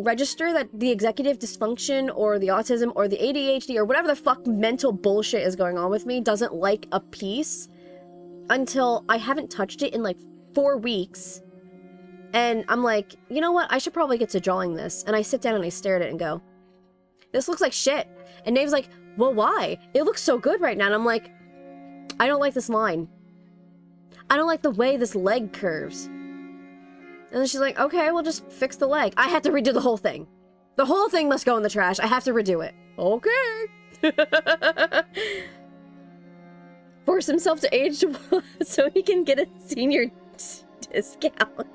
register that the executive dysfunction or the autism or the ADHD or whatever the fuck mental bullshit is going on with me doesn't like a piece until I haven't touched it in, like, 4 weeks. And I'm like, you know what? I should probably get to drawing this. And I sit down and I stare at it and go, this looks like shit. And Dave's like, well, why? It looks so good right now. And I'm like, I don't like this line. I don't like the way this leg curves. And then she's like, okay, we'll just fix the leg. I have to redo the whole thing. The whole thing must go in the trash. I have to redo it. Okay. Force himself to age so he can get a senior discount.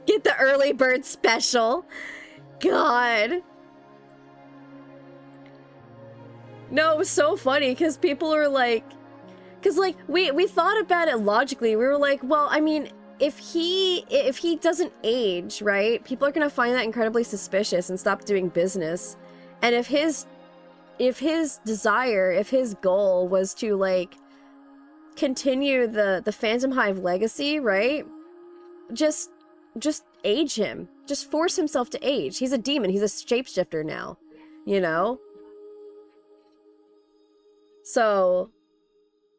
Get the early bird special. God. No, it was so funny because people are like, because like we thought about it logically. We were like, well, I mean, if he doesn't age, right, people are gonna find that incredibly suspicious and stop doing business. And if his desire, if his goal was to like continue the Phantom Hive legacy, right, just age him. Just force himself to age. He's a demon. He's a shapeshifter now, you know? So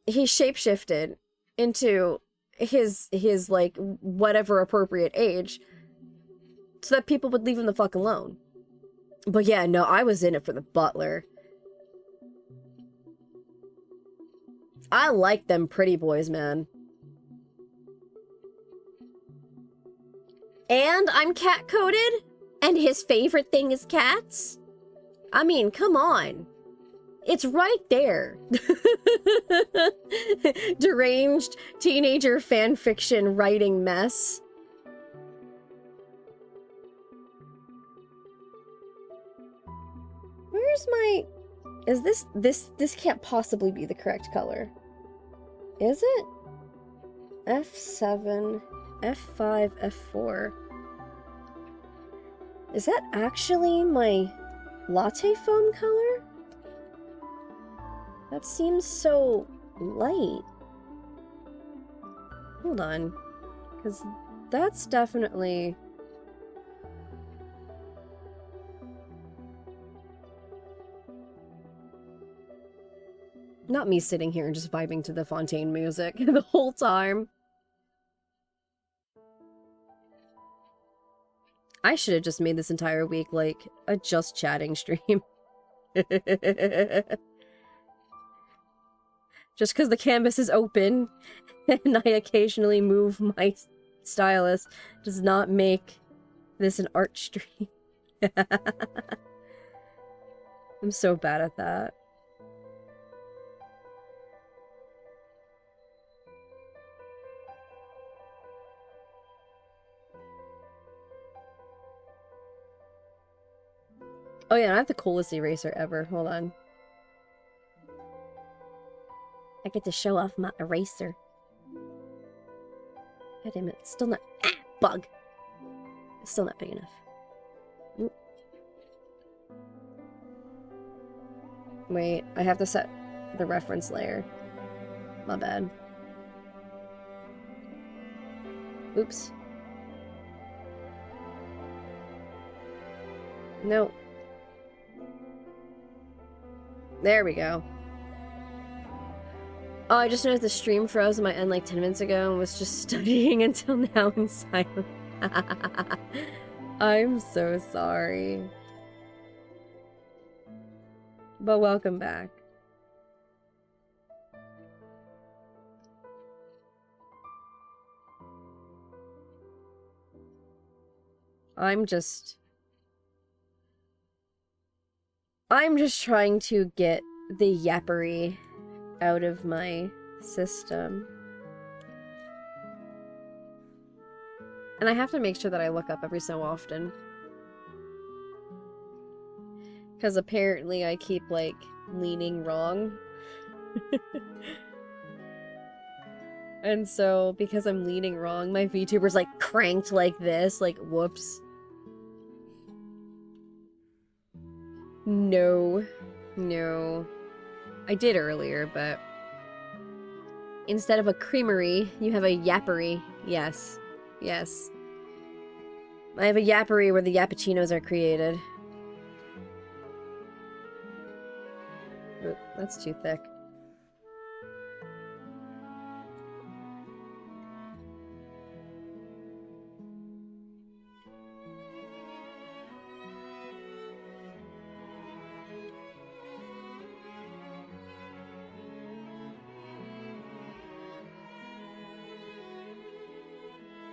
he shapeshifted into his like whatever appropriate age so that people would leave him the fuck alone. But yeah, no, I was in it for the butler. I like them pretty boys, man. And I'm cat-coded? And his favorite thing is cats? I mean, come on. It's right there. Deranged teenager fanfiction writing mess. Where's my... Is this can't possibly be the correct color. Is it? F7, F5, F4. Is that actually my latte foam color? That seems so light. Hold on. Because that's definitely... Not me sitting here and just vibing to the Fontaine music the whole time. I should have just made this entire week, like, a just chatting stream. Just because the canvas is open and I occasionally move my stylus does not make this an art stream. I'm so bad at that. Oh yeah, I have the coolest eraser ever. Hold on. I get to show off my eraser. God damn it, it's still not... Ah! Bug! It's still not big enough. Oop. Wait, I have to set the reference layer. My bad. Oops. No. There we go. Oh, I just noticed the stream froze on my end like 10 minutes ago and was just studying until now in silence. I'm so sorry. But welcome back. I'm just trying to get the yappery out of my system. And I have to make sure that I look up every so often. Because apparently I keep, like, leaning wrong. And so, because I'm leaning wrong, my VTuber's, like, cranked like this. Like, whoops. No. No. I did earlier, but... Instead of a creamery, you have a yappery. Yes. Yes. I have a yappery where the yappuccinos are created. Oop, that's too thick.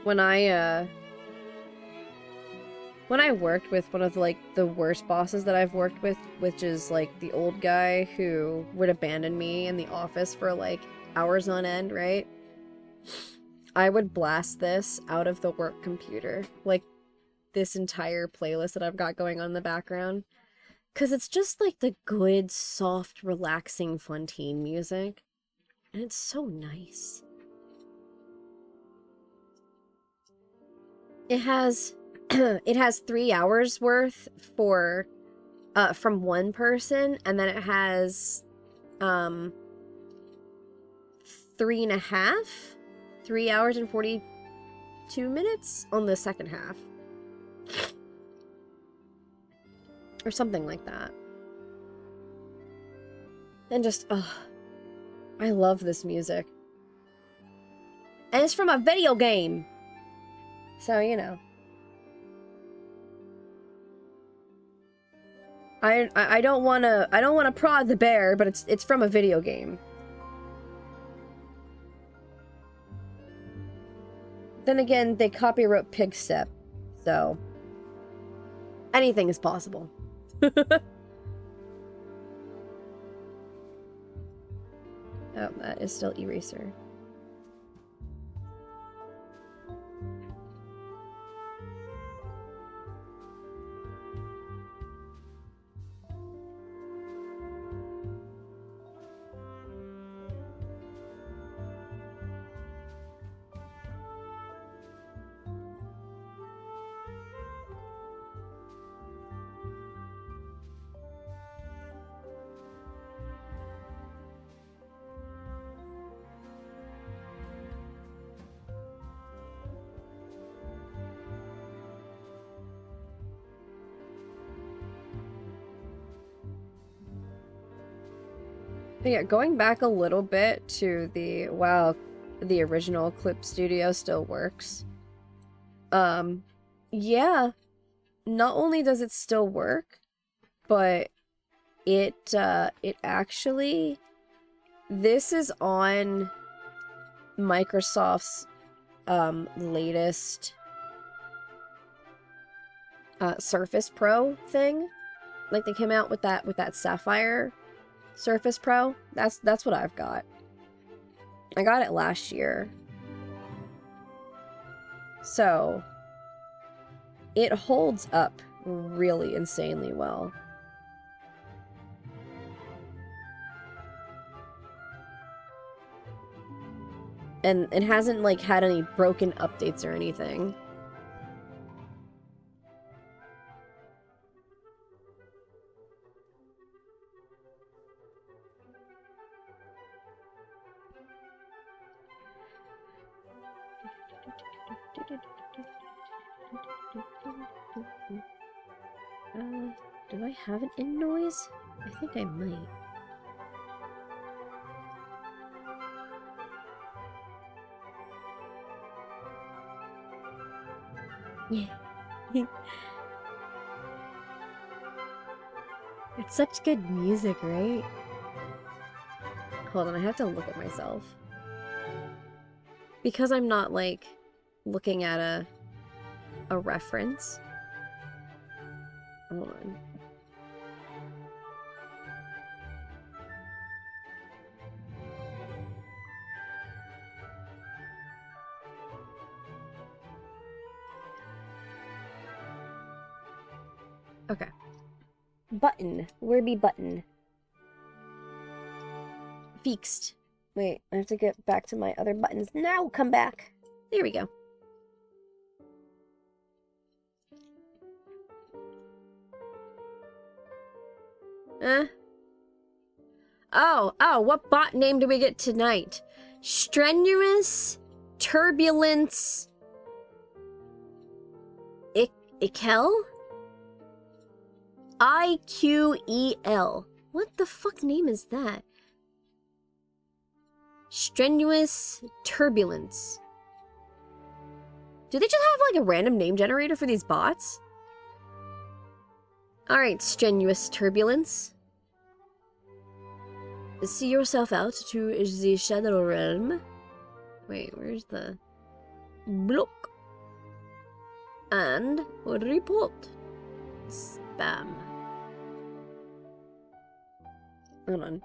When I worked with one of the, like, the worst bosses that I've worked with, which is, like, the old guy who would abandon me in the office for, like, hours on end, right? I would blast this out of the work computer. Like, this entire playlist that I've got going on in the background. Because it's just, like, the good, soft, relaxing Fontaine music. And it's so nice. It has 3 hours worth for from one person, and then it has 3.5, 3 hours and 42 minutes on the second half. Or something like that. And just, I love this music. And it's from a video game. So, you know. I don't wanna prod the bear, but it's from a video game. Then again, they copywrote Pig Step, so anything is possible. Oh, that is still Eraser. But yeah, going back a little bit to the, wow, the original Clip Studio still works. Yeah, not only does it still work, but it actually, this is on Microsoft's, latest, Surface Pro thing. Like, they came out with that Sapphire Surface Pro. That's what I've got. I got it last year. So it holds up really insanely well. And it hasn't like had any broken updates or anything. Do I have an in noise? I think I might. Yeah. It's such good music, right? Hold on, I have to look at myself. Because I'm not, like, looking at a reference. Hold on. Okay. Button. Where be button? Fixed. Wait, I have to get back to my other buttons. Now come back. There we go. Oh, what bot name do we get tonight? Strenuous Turbulence Iquel? IQEL. What the fuck name is that? Strenuous Turbulence. Do they just have like a random name generator for these bots? Alright, Strenuous Turbulence. See yourself out to the Shadow Realm. Wait, where's the... Block. And report. Spam. Hold on.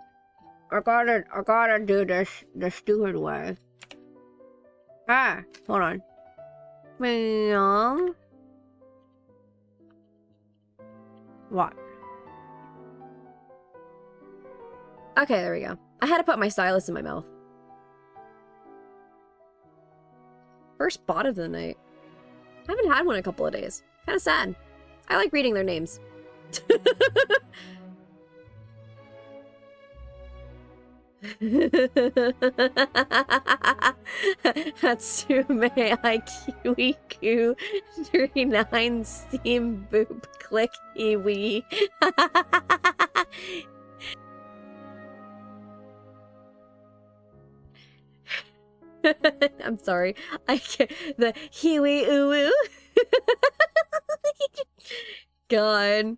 I gotta do this the stupid way. Ah, hold on. Meow. What? Okay, there we go. I had to put my stylus in my mouth. First bot of the night. I haven't had one in a couple of days. Kind of sad. I like reading their names. Hatsume IQEQ 39 Steam Boop Click Iwi. I'm sorry. I can't. The Hiwi Uwu. God.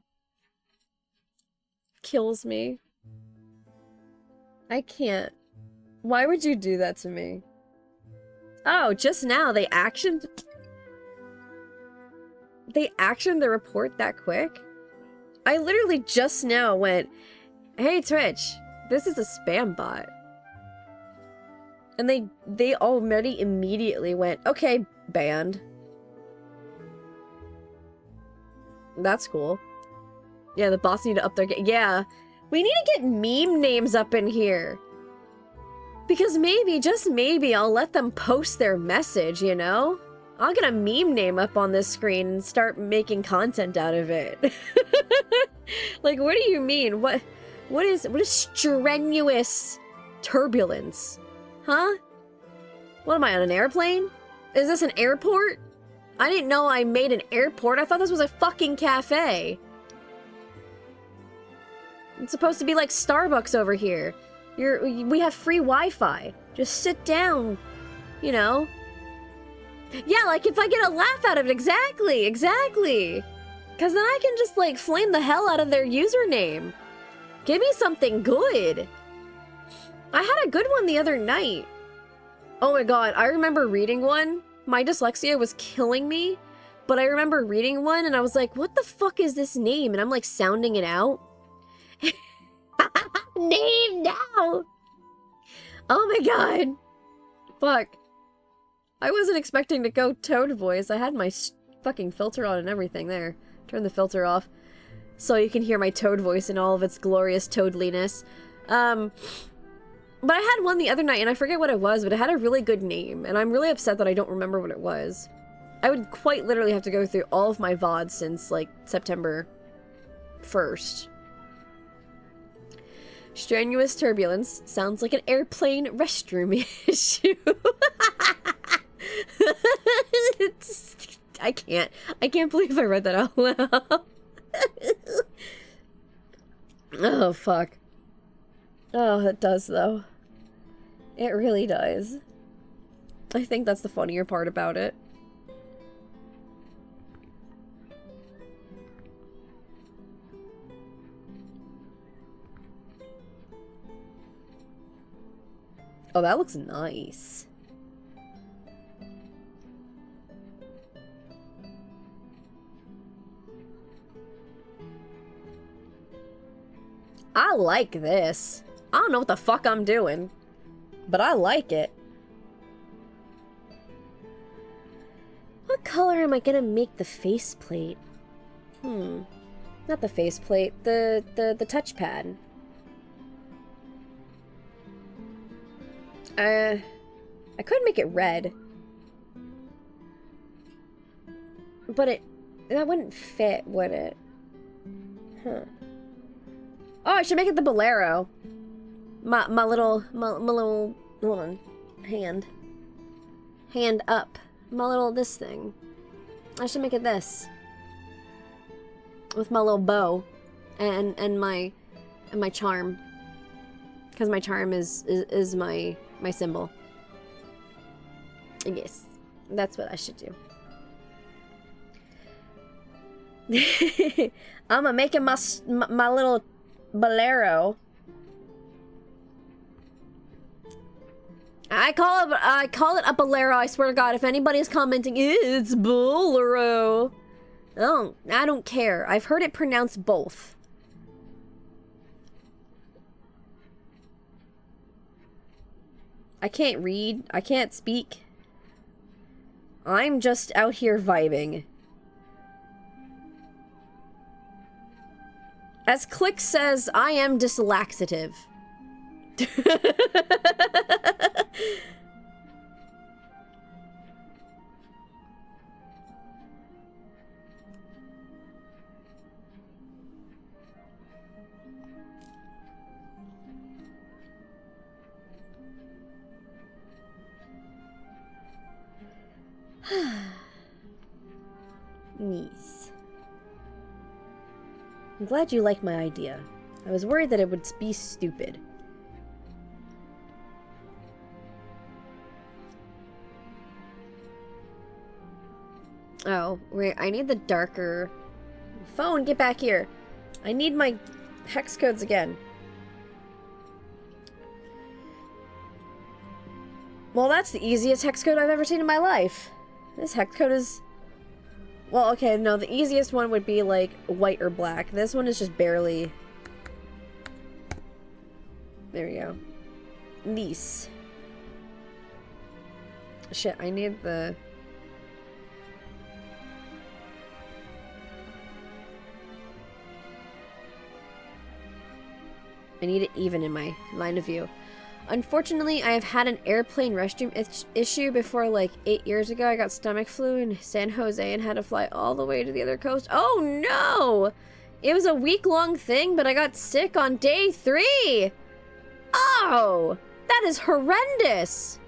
Kills me. I can't. Why would you do that to me? Oh, just now they actioned the report that quick? I literally just now went, "Hey Twitch, this is a spam bot." And they already immediately went, "Okay, banned." That's cool. Yeah, the bots need to up their game. Yeah, we need to get meme names up in here. Because maybe, just maybe, I'll let them post their message, you know? I'll get a meme name up on this screen and start making content out of it. Like, what do you mean? What is strenuous turbulence? Huh? What am I, on an airplane? Is this an airport? I didn't know I made an airport. I thought this was a fucking cafe. It's supposed to be like Starbucks over here. We have free Wi-Fi. Just sit down, you know? Yeah, like if I get a laugh out of it, exactly. Because then I can just like flame the hell out of their username. Give me something good. I had a good one the other night. Oh my god, I remember reading one. My dyslexia was killing me, but I remember reading one and I was like, what the fuck is this name? And I'm like sounding it out. Name now! Oh my god. Fuck. I wasn't expecting to go Toad voice. I had my fucking filter on and everything there. Turn the filter off so you can hear my Toad voice in all of its glorious toadliness. But I had one the other night and I forget what it was, but it had a really good name and I'm really upset that I don't remember what it was. I would quite literally have to go through all of my VODs since like September 1st. Strenuous turbulence sounds like an airplane restroom issue. I can't believe I read that out loud. Oh, fuck. Oh, it does, though. It really does. I think that's the funnier part about it. Oh, that looks nice. I like this. I don't know what the fuck I'm doing, but I like it. What color am I gonna make the faceplate? Not the faceplate, the touchpad. I could make it red. But that wouldn't fit, would it? Huh. Oh, I should make it the bolero. My little, hold on. Hand up. My little, this thing. I should make it this. With my little bow. And my charm. Because my charm is my symbol. Yes, that's what I should do. I'm making my little bolero. I call it a bolero. I swear to God, if anybody's commenting, it's bolero. Oh, I don't care. I've heard it pronounced both. I can't read. I can't speak. I'm just out here vibing. As Click says, I am dyslaxative. Nice. I'm glad you like my idea. I was worried that it would be stupid. Oh, wait, I need the darker... Phone, get back here. I need my hex codes again. Well, that's the easiest hex code I've ever seen in my life. This hex code is... Well, okay, no, the easiest one would be, like, white or black. This one is just barely... There we go. Nice. Shit, I need the... I need it even in my line of view. Unfortunately, I have had an airplane restroom issue before, like 8 years ago. I got stomach flu in San Jose and had to fly all the way to the other coast. Oh no! It was a week-long thing, but I got sick on day 3! Oh! That is horrendous!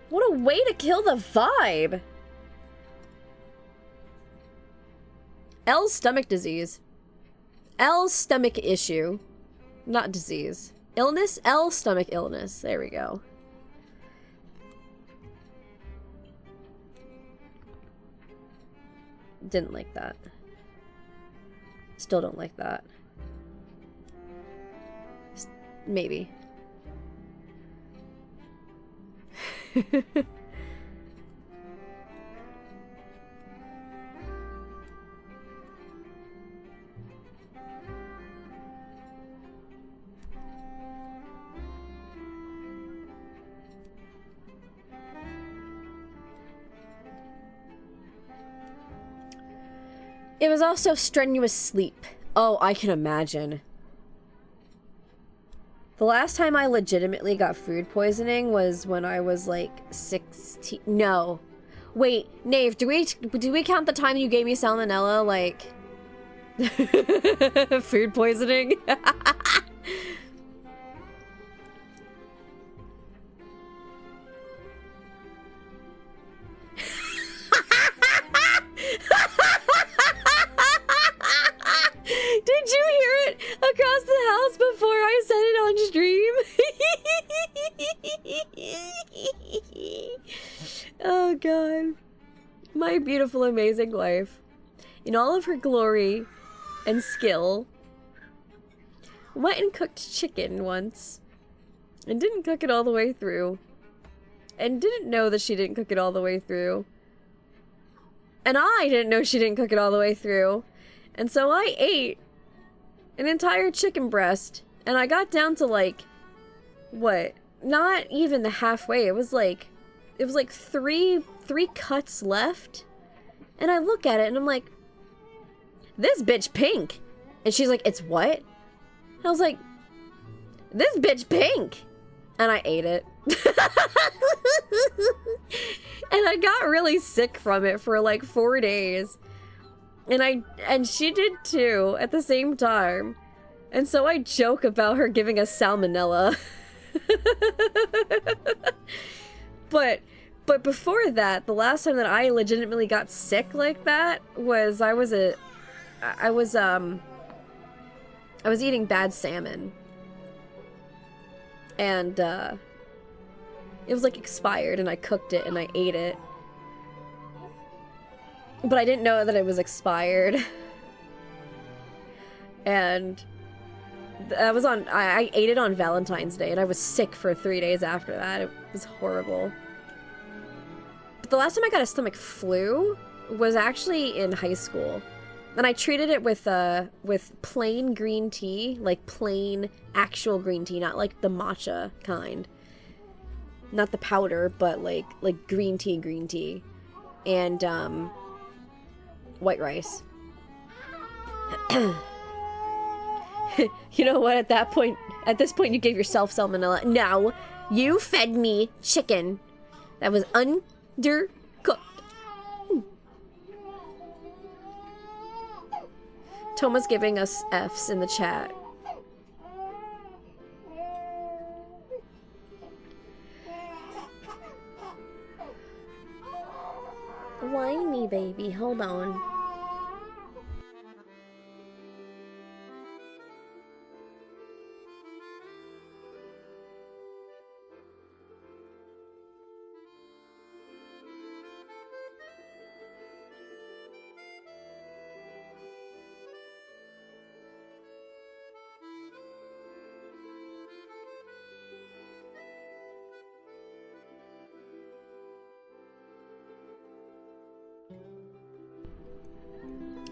What a way to kill the vibe! L's stomach disease. L's stomach issue. Not disease. Illness? L stomach illness. There we go. Didn't like that. Still don't like that. Maybe. It was also strenuous sleep. Oh, I can imagine. The last time I legitimately got food poisoning was when I was like 16. No. Wait, Nave, do we count the time you gave me salmonella like food poisoning? Did you hear it across the house before I said it on stream? Oh god. My beautiful, amazing wife, in all of her glory and skill, went and cooked chicken once and didn't cook it all the way through. And didn't know that she didn't cook it all the way through. And I didn't know she didn't cook it all the way through. And so I ate an entire chicken breast, and I got down to like, what? Not even the halfway. It was like three cuts left. And I look at it and I'm like, this bitch pink. And she's like, it's what? And I was like, this bitch pink. And I ate it. And I got really sick from it for like 4 days. And she did too at the same time. And so I joke about her giving us salmonella. But before that, the last time that I legitimately got sick like that was I was eating bad salmon. And it was like expired and I cooked it and I ate it. But I didn't know that it was expired. And that was on, I ate it on Valentine's Day and I was sick for 3 days after that. It was horrible. But the last time I got a stomach flu was actually in high school. And I treated it with plain green tea, like plain actual green tea, not like the matcha kind. Not the powder, but like green tea. And white rice. You know what, at this point you gave yourself salmonella. No, you fed me chicken that was undercooked. Toma's giving us F's in the chat. Whiny baby, hold on.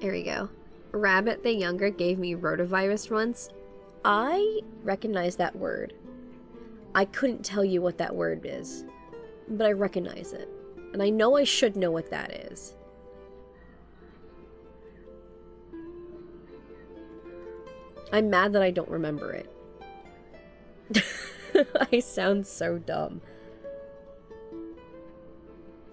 Here we go. Rabbit the Younger gave me rotavirus once. I recognize that word. I couldn't tell you what that word is, but I recognize it. And I know I should know what that is. I'm mad that I don't remember it. I sound so dumb.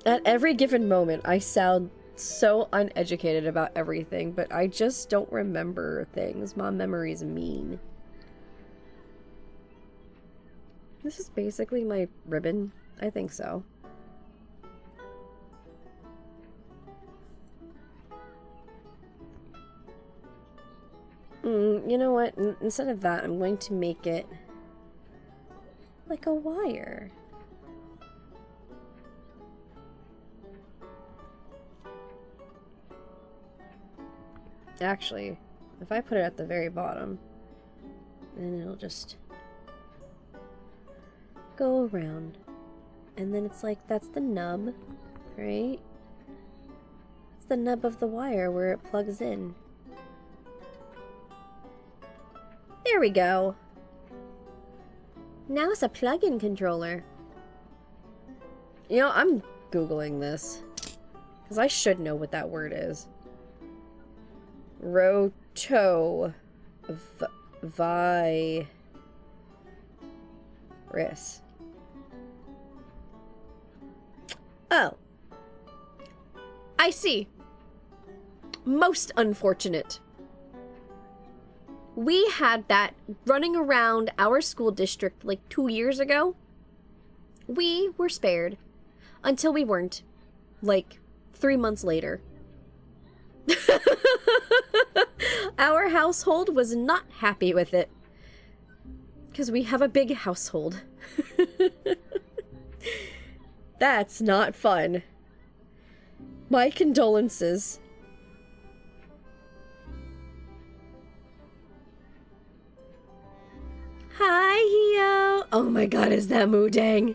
At every given moment, I sound so uneducated about everything, but I just don't remember things. My memory's mean. This is basically my ribbon. I think so. You know what? Instead of that, I'm going to make it like a wire. Actually, if I put it at the very bottom, then it'll just go around. And then it's like, that's the nub, right? It's the nub of the wire where it plugs in. There we go. Now it's a plug-in controller. You know, I'm Googling this. Because I should know what that word is. Roto... virus. Oh. I see. Most unfortunate. We had that running around our school district like 2 years ago. We were spared. Until we weren't. Like, 3 months later. Our household was not happy with it. Because we have a big household. That's not fun. My condolences. Hi, Hio! Oh my god, is that Moodang?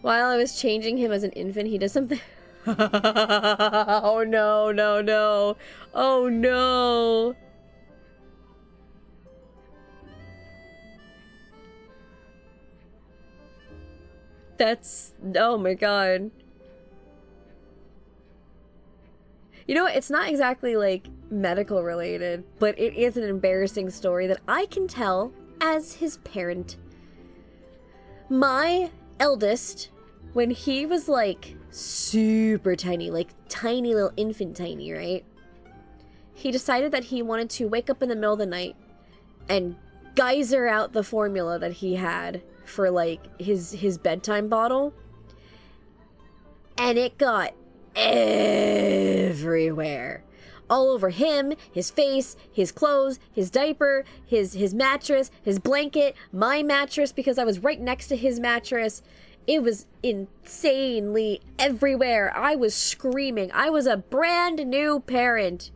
While I was changing him as an infant, he does something... Oh no, no, no. Oh no. That's... Oh my god. You know, it's not exactly, like, medical related, but it is an embarrassing story that I can tell as his parent. My eldest, when he was, like, super tiny, like, tiny little infant tiny, right? He decided that he wanted to wake up in the middle of the night and geyser out the formula that he had for, like, his bedtime bottle. And it got everywhere. All over him, his face, his clothes, his diaper, his mattress, his blanket, my mattress, because I was right next to his mattress. It was insanely everywhere. I was screaming. I was a brand new parent.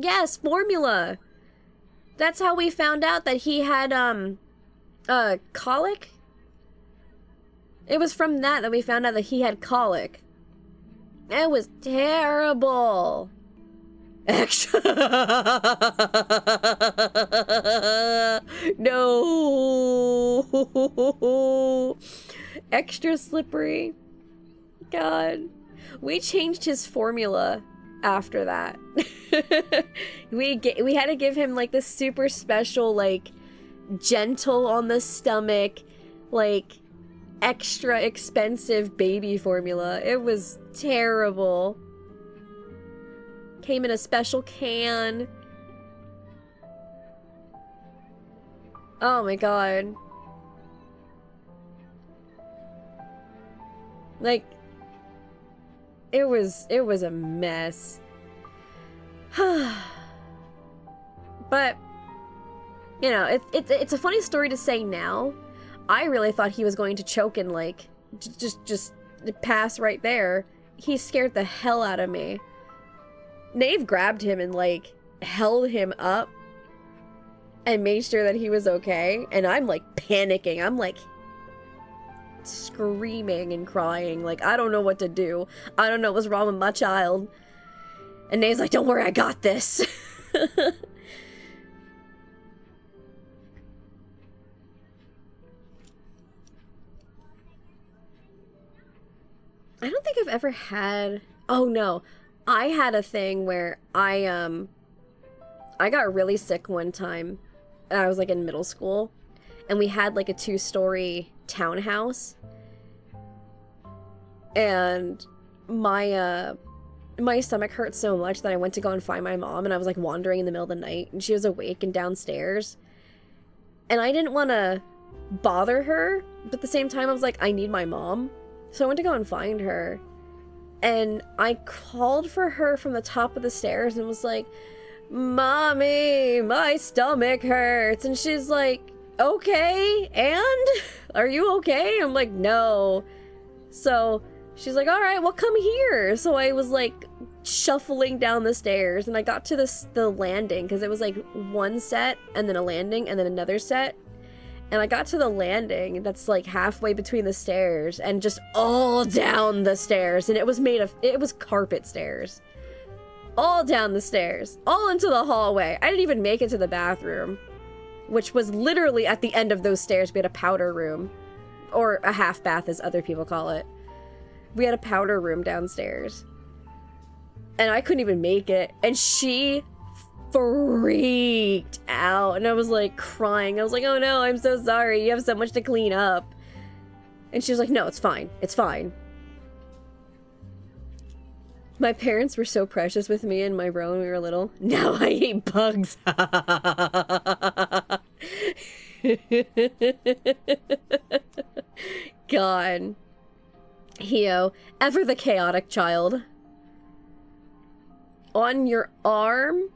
Yes, formula. That's how we found out that he had, colic? It was from that we found out that he had colic. It was terrible. Extra. No. Extra slippery. God. We changed his formula after that. We had to give him like this super special, like, gentle on the stomach, like, extra expensive baby formula. It was terrible. Came in a special can. Oh my god. Like, it was a mess. But, you know, it's a funny story to say now. I really thought he was going to choke and, like, just pass right there. He scared the hell out of me. Nave grabbed him and, like, held him up and made sure that he was okay. And I'm, like, panicking. I'm, like, screaming and crying. Like, I don't know what to do. I don't know what's wrong with my child. And Nate's like, don't worry, I got this. I don't think I've ever had... Oh, no. I had a thing where I got really sick one time. And I was, like, in middle school. And we had, like, a 2-story townhouse. And my stomach hurt so much that I went to go and find my mom. And I was, like, wandering in the middle of the night. And she was awake and downstairs. And I didn't want to bother her. But at the same time, I was like, I need my mom. So I went to go and find her, and I called for her from the top of the stairs and was like, Mommy, my stomach hurts. And she's like, okay, and? Are you okay? I'm like, no. So she's like, all right, well, come here. So I was like shuffling down the stairs, and I got to the landing, because it was like one set, and then a landing, and then another set. And I got to the landing that's like halfway between the stairs and just all down the stairs. And it was carpet stairs. All down the stairs. All into the hallway. I didn't even make it to the bathroom, which was literally at the end of those stairs. We had a powder room, or a half bath as other people call it. We had a powder room downstairs. And I couldn't even make it. And she freaked out, and I was like crying. I was like, oh no, I'm so sorry, you have so much to clean up. And she was like, no, it's fine, it's fine. My parents were so precious with me and my bro when we were little. Now I eat bugs. God. Hio, ever the chaotic child. On your arm?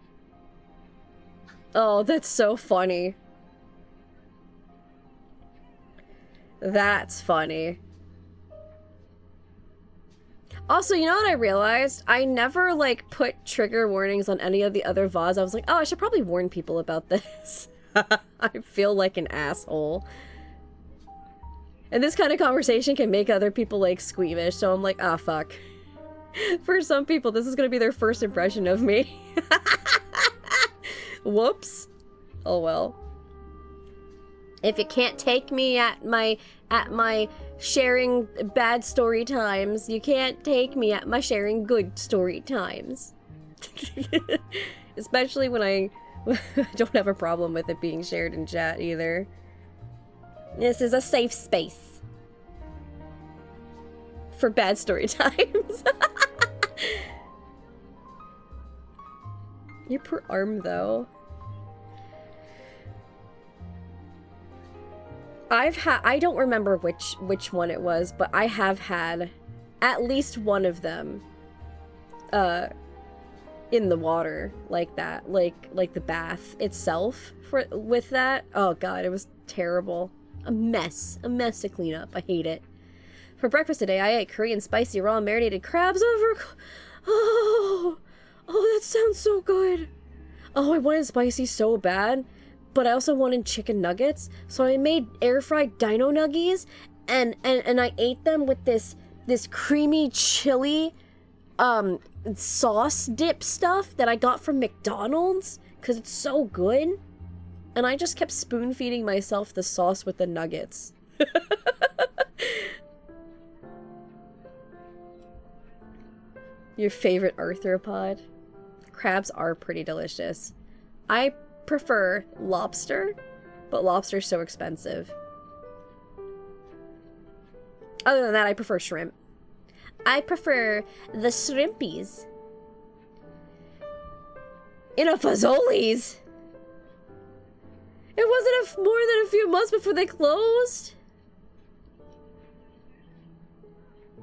Oh, that's so funny. That's funny. Also, you know what I realized? I never, like, put trigger warnings on any of the other VODs. I was like, oh, I should probably warn people about this. I feel like an asshole. And this kind of conversation can make other people, like, squeamish, so I'm like, ah, fuck. For some people, this is gonna be their first impression of me. Whoops. Oh well. If you can't take me at my sharing bad story times, you can't take me at my sharing good story times. Especially when I don't have a problem with it being shared in chat either. This is a safe space for bad story times. Your poor arm, though. I don't remember which one it was, but I have had at least one of them in the water like that, like the bath itself with that. Oh god, it was terrible. A mess to clean up. I hate it. For breakfast today, I ate Korean spicy raw marinated crabs over. Oh, that sounds so good. Oh, I wanted spicy so bad, but I also wanted chicken nuggets, so I made air-fried dino nuggies, and I ate them with this creamy chili sauce dip stuff that I got from McDonald's, because it's so good. And I just kept spoon-feeding myself the sauce with the nuggets. Your favorite arthropod? Crabs are pretty delicious. I prefer lobster, but lobster's so expensive. Other than that, I prefer shrimp. I prefer the shrimpies. In a Fazoli's? It wasn't more than a few months before they closed?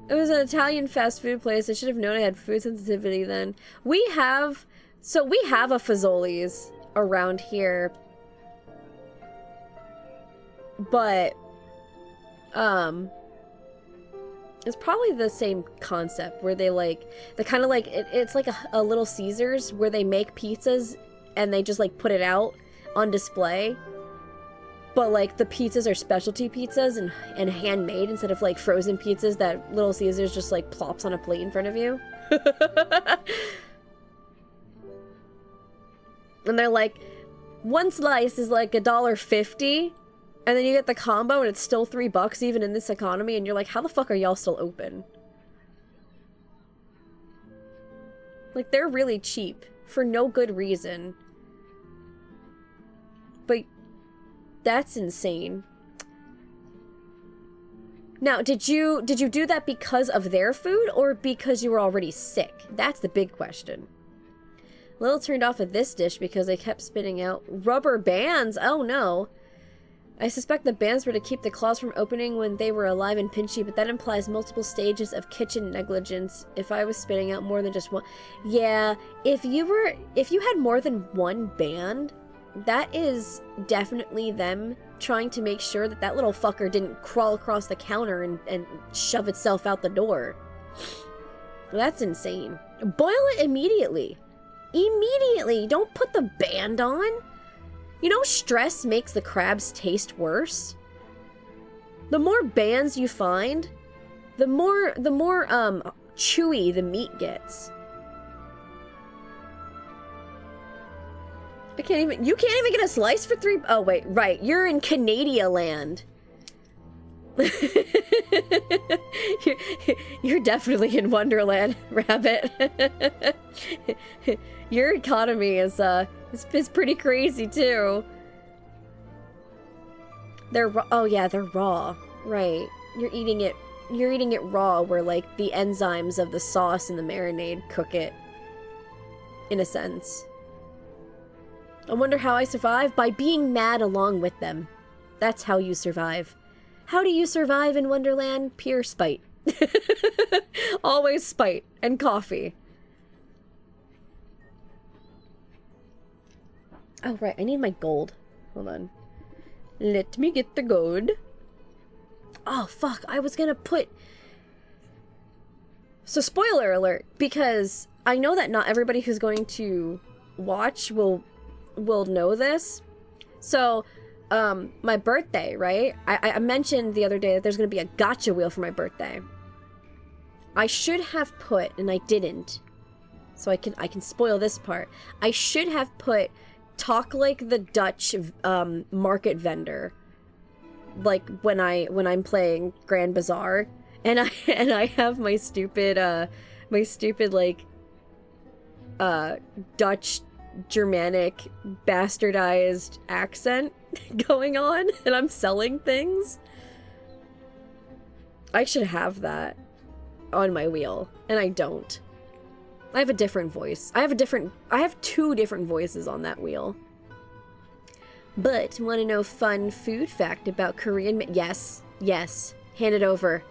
It was an Italian fast food place. I should have known I had food sensitivity then. We have a Fazoli's around here. But, it's probably the same concept where they kind of like, it's like a Little Caesars where they make pizzas and they just like put it out on display. But like the pizzas are specialty pizzas and handmade instead of like frozen pizzas that Little Caesars just like plops on a plate in front of you. And they're like, one slice is like $1.50, and then you get the combo and it's still $3 even in this economy, and you're like, how the fuck are y'all still open? Like, they're really cheap for no good reason. But that's insane. Now, did you do that because of their food or because you were already sick? That's the big question. A little turned off of this dish because they kept spitting out rubber bands. Oh no. I suspect the bands were to keep the claws from opening when they were alive and pinchy, but that implies multiple stages of kitchen negligence if I was spitting out more than just one. Yeah, if you had more than one band, that is definitely them trying to make sure that that little fucker didn't crawl across the counter and shove itself out the door. That's insane. Boil it immediately. Immediately! Don't put the band on! You know, stress makes the crabs taste worse. The more bands you find, the more chewy the meat gets. You can't even get a slice for $3. Oh wait, right. You're in Canada land. You're definitely in Wonderland, Rabbit. Your economy is pretty crazy too. They're raw. Oh yeah, they're raw. Right. You're eating it raw, where like the enzymes of the sauce and the marinade cook it. In a sense. I wonder how I survive? By being mad along with them. That's how you survive. How do you survive in Wonderland? Pure spite. Always spite. And coffee. Oh, right. I need my gold. Hold on. Let me get the gold. Oh, fuck. I was gonna put... So, spoiler alert. Because I know that not everybody who's going to watch will know this. So... my birthday, right? I mentioned the other day that there's gonna be a gacha wheel for my birthday. I should have put, and I didn't, so I can spoil this part. I should have put talk like the Dutch market vendor, like when I'm playing Grand Bazaar, and I have my stupid like Dutch Germanic bastardized accent going on, and I'm selling things. I should have that on my wheel, and I don't. I have a different voice. I have 2 different voices on that wheel. But, want to know fun food fact about Korean? Yes. Hand it over.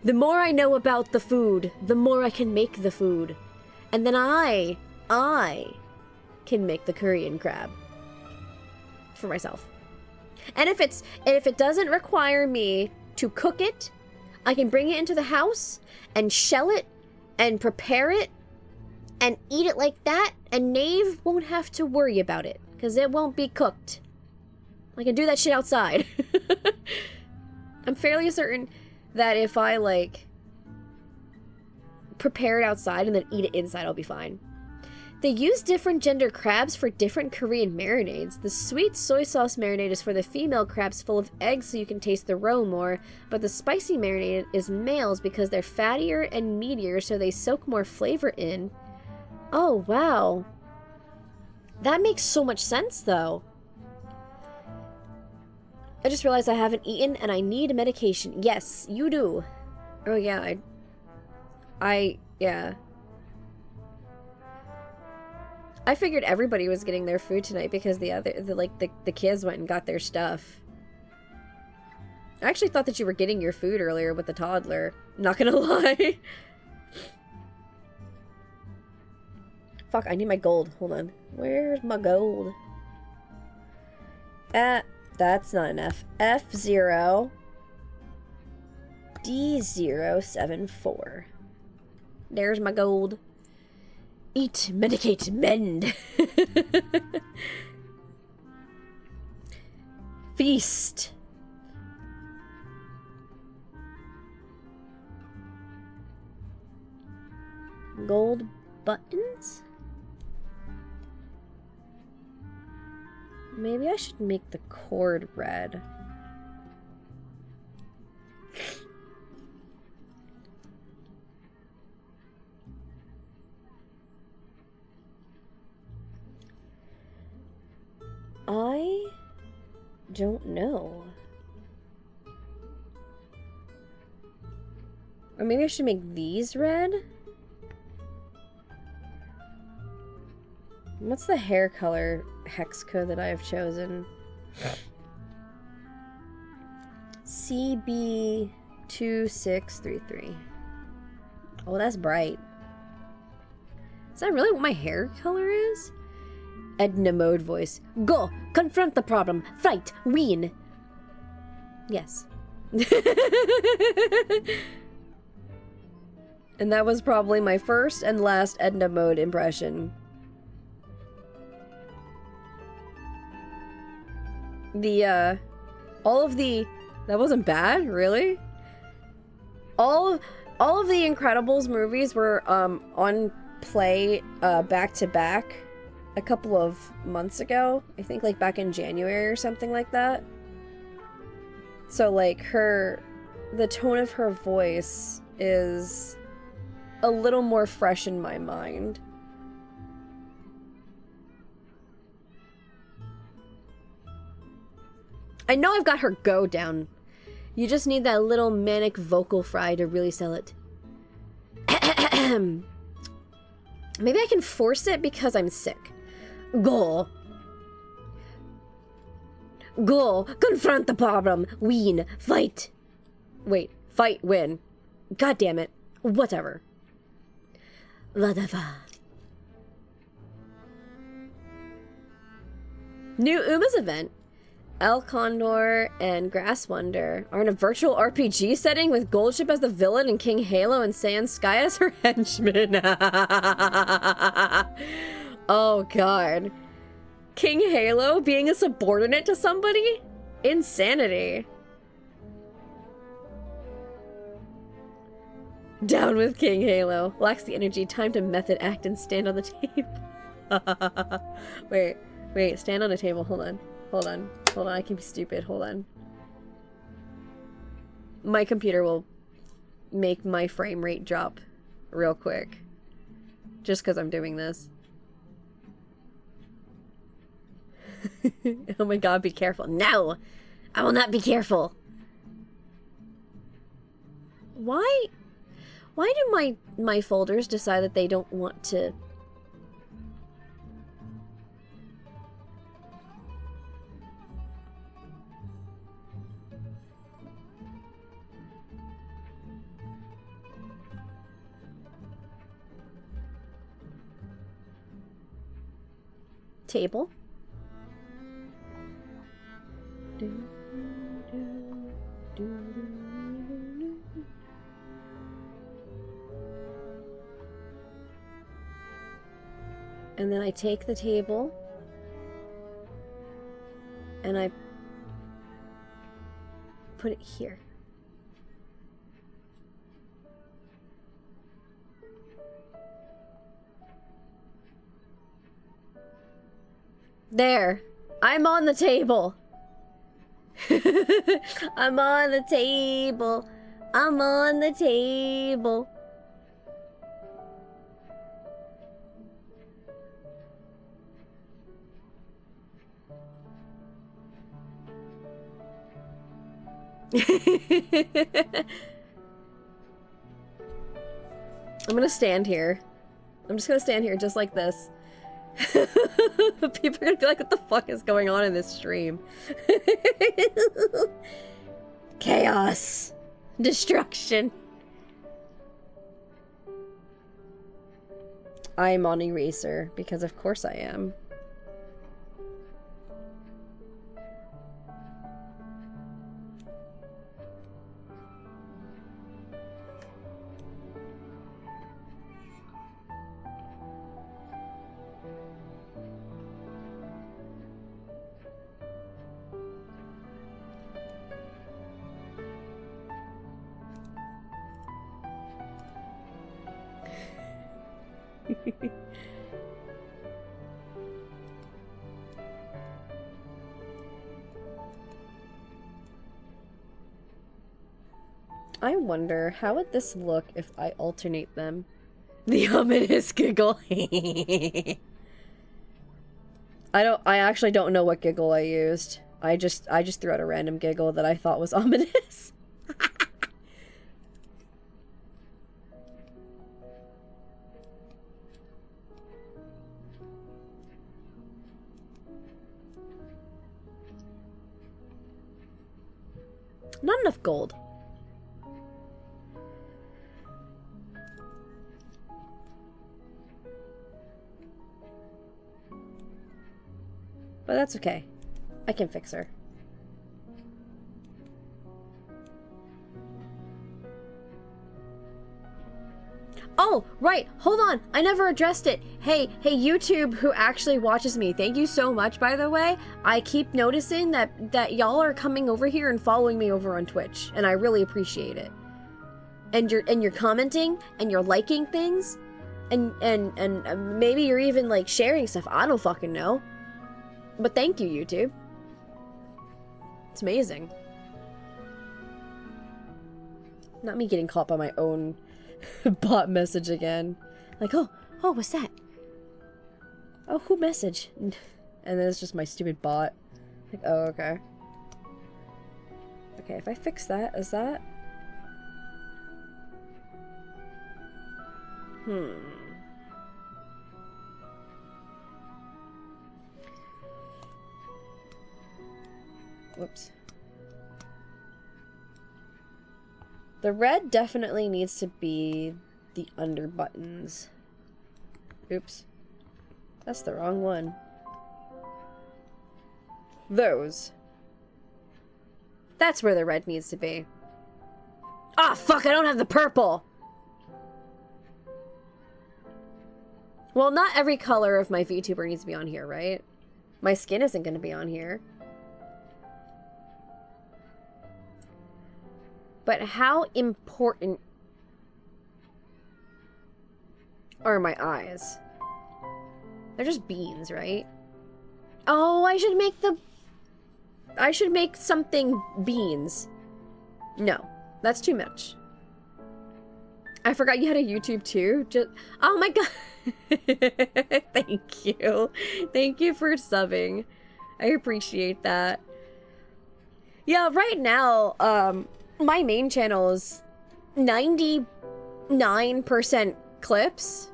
The more I know about the food, the more I can make the food. And then I can make the Korean crab for myself. And if it doesn't require me to cook it, I can bring it into the house and shell it and prepare it and eat it like that, and Nave won't have to worry about it because it won't be cooked. I can do that shit outside. I'm fairly certain that if I like prepare it outside and then eat it inside, I'll be fine. They use different gender crabs for different Korean marinades. The sweet soy sauce marinade is for the female crabs full of eggs so you can taste the roe more, but the spicy marinade is males because they're fattier and meatier so they soak more flavor in. Oh, wow. That makes so much sense, though. I just realized I haven't eaten and I need medication. Yes, you do. Oh, yeah, yeah. I figured everybody was getting their food tonight because the kids went and got their stuff. I actually thought that you were getting your food earlier with the toddler. Not gonna lie. Fuck, I need my gold. Hold on. Where's my gold? That's not enough. F0 D074. There's my gold. Eat, medicate, mend. Feast. Gold buttons? Maybe I should make the cord red. I don't know. Or maybe I should make these red? What's the hair color hex code that I have chosen? CB2633. Oh, that's bright. Is that really what my hair color is? Edna mode voice. Go! Confront the problem! Fight! Win! Yes. And that was probably my first and last Edna mode impression. That wasn't bad, really? All of the Incredibles movies were, on play, back to back a couple of months ago. I think, like, back in January or something like that. So, like, the tone of her voice is a little more fresh in my mind. I know I've got her go down. You just need that little manic vocal fry to really sell it. Maybe I can force it because I'm sick. Go. Go. Confront the problem. Win. Fight. Wait. Fight. Win. God damn it. Whatever. Whatever. New Uma's event. El Condor and Grass Wonder are in a virtual RPG setting with Goldship as the villain and King Halo and Sand Sky as her henchman. Oh god. King Halo being a subordinate to somebody? Insanity. Down with King Halo. Lacks the energy, time to method act and stand on the table. Wait, stand on a table, hold on, I can be stupid, hold on. My computer will make my frame rate drop real quick. Just because I'm doing this. Oh my god, be careful. No! I will not be careful! Why do my folders decide that they don't want to... Table. And then I take the table and I put it here. There. I'm on the table. I'm on the table. I'm on the table. I'm gonna stand here. I'm just gonna stand here just like this. People are gonna be like, what the fuck is going on in this stream? Chaos. Destruction. I'm on Eraser, because of course I am. I wonder, how would this look if I alternate them? The ominous giggle. I actually don't know what giggle I used. I just threw out a random giggle that I thought was ominous. Not enough gold. But that's okay. I can fix her. Oh, right. Hold on. I never addressed it. Hey, YouTube, who actually watches me. Thank you so much, by the way. I keep noticing that y'all are coming over here and following me over on Twitch, and I really appreciate it. And you're commenting and you're liking things, and maybe you're even like sharing stuff. I don't fucking know. But thank you, YouTube. It's amazing. Not me getting caught by my own bot message again. Like, oh, what's that? Oh, who message? And then it's just my stupid bot. Like, oh, okay. Okay, if I fix that, is that? Whoops. The red definitely needs to be the under buttons. Oops. That's the wrong one. Those. That's where the red needs to be. Ah, fuck, I don't have the purple! Well, not every color of my VTuber needs to be on here, right? My skin isn't going to be on here. But how important are my eyes? They're just beans, right? Oh, I should make something beans. No, that's too much. I forgot you had a YouTube too. Oh my god. Thank you. Thank you for subbing. I appreciate that. Yeah, right now, my main channel is 99% clips.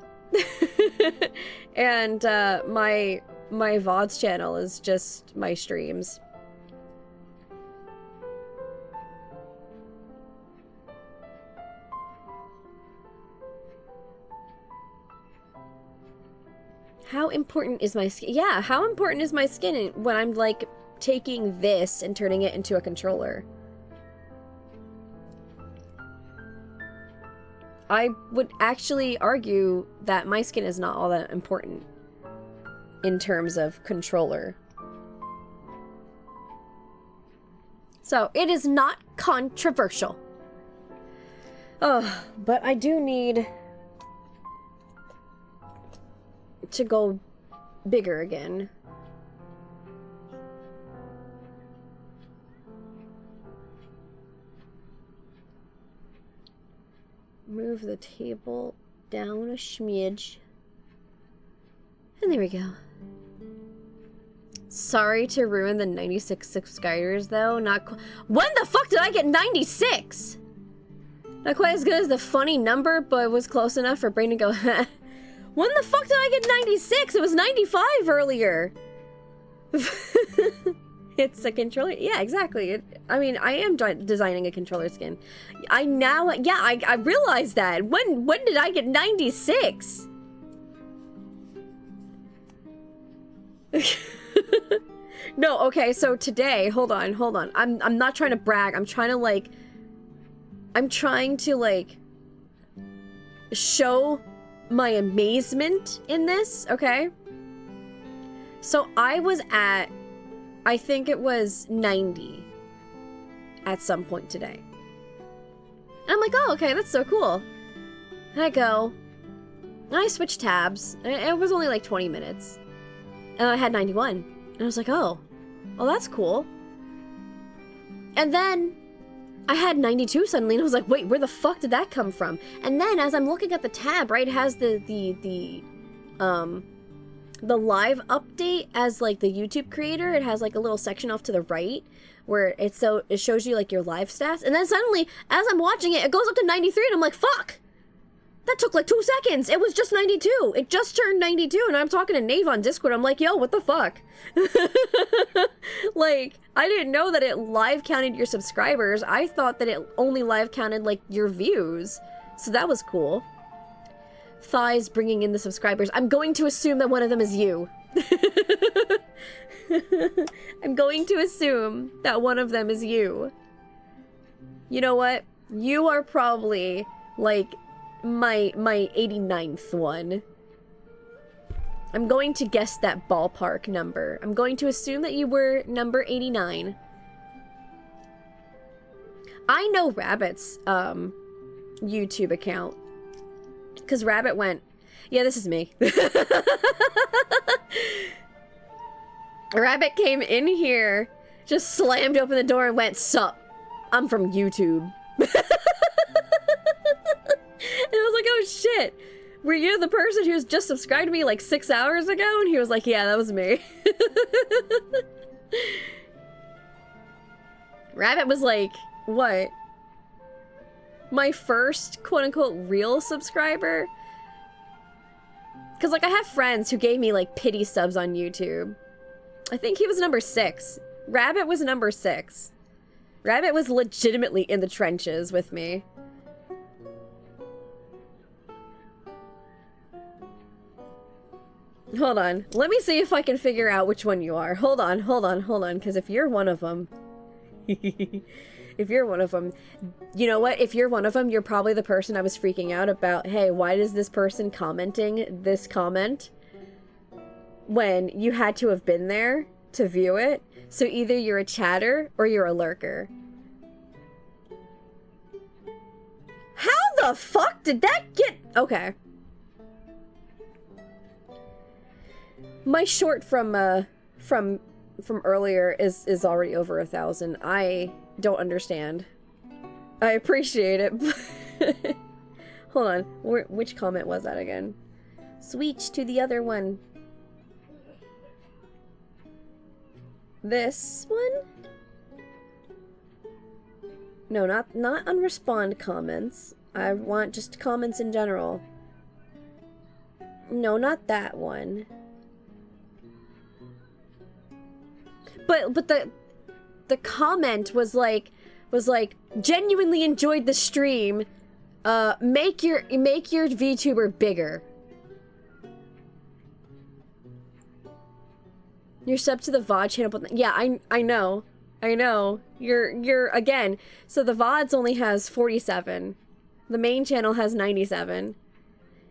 And my VODs channel is just my streams. How important is my skin? Yeah, how important is my skin when I'm like taking this and turning it into a controller? I would actually argue that my skin is not all that important in terms of controller. So, it is not controversial. Oh, but I do need to go bigger again. Move the table down a smidge. And there we go. Sorry to ruin the 96 subscribers, though. When the fuck did I get 96? Not quite as good as the funny number, but it was close enough for Brain to go, when the fuck did I get 96? It was 95 earlier. It's a controller. Yeah, exactly. I mean, I am designing a controller skin. I realized that. When did I get 96? No, okay, so today, hold on. I'm not trying to brag. I'm trying to show my amazement in this, okay? So I was at, I think it was 90 at some point today. And I'm like, oh, okay, that's so cool. And I go, and I switched tabs. And it was only like 20 minutes. And I had 91. And I was like, oh, that's cool. And then I had 92 suddenly, and I was like, wait, where the fuck did that come from? And then as I'm looking at the tab, right, it has the live update as like the YouTube creator. It has like a little section off to the right where it shows you like your live stats. And then suddenly, as I'm watching it, it goes up to 93, and I'm like, fuck! That took like 2 seconds. It was just 92. It just turned 92, and I'm talking to Nave on Discord. I'm like, yo, what the fuck? Like, I didn't know that it live counted your subscribers. I thought that it only live counted like your views. So that was cool. Thighs bringing in the subscribers. I'm going to assume that one of them is you. I'm going to assume that one of them is you. You know what? You are probably like my 89th one. I'm going to guess that ballpark number. I'm going to assume that you were number 89. I know Rabbit's YouTube account. Because Rabbit went, yeah, this is me. Rabbit came in here, just slammed open the door and went, sup, I'm from YouTube. And I was like, oh shit, were you the person who's just subscribed to me like 6 hours ago? And he was like, yeah, that was me. Rabbit was like, what? My first quote-unquote real subscriber? Because like I have friends who gave me like pity subs on YouTube. I think he was number 6. Rabbit was number 6. Rabbit was legitimately in the trenches with me. Hold on. Let me see if I can figure out which one you are. Hold on, because if you're one of them... if you're one of them... You know what? If you're one of them, you're probably the person I was freaking out about. Hey, why is this person commenting this comment? When you had to have been there to view it. So either you're a chatter or you're a lurker. How the fuck did that get... Okay. My short from earlier is already over 1,000. I don't understand. I appreciate it. Hold on. Which comment was that again? Switch to the other one. This one? No, not unrespond comments. I want just comments in general. No, not that one. But the comment was like genuinely enjoyed the stream. Make your VTuber bigger. You're sub to the VOD channel, but yeah, I know. You're again. So the VODs only has 47. The main channel has 97.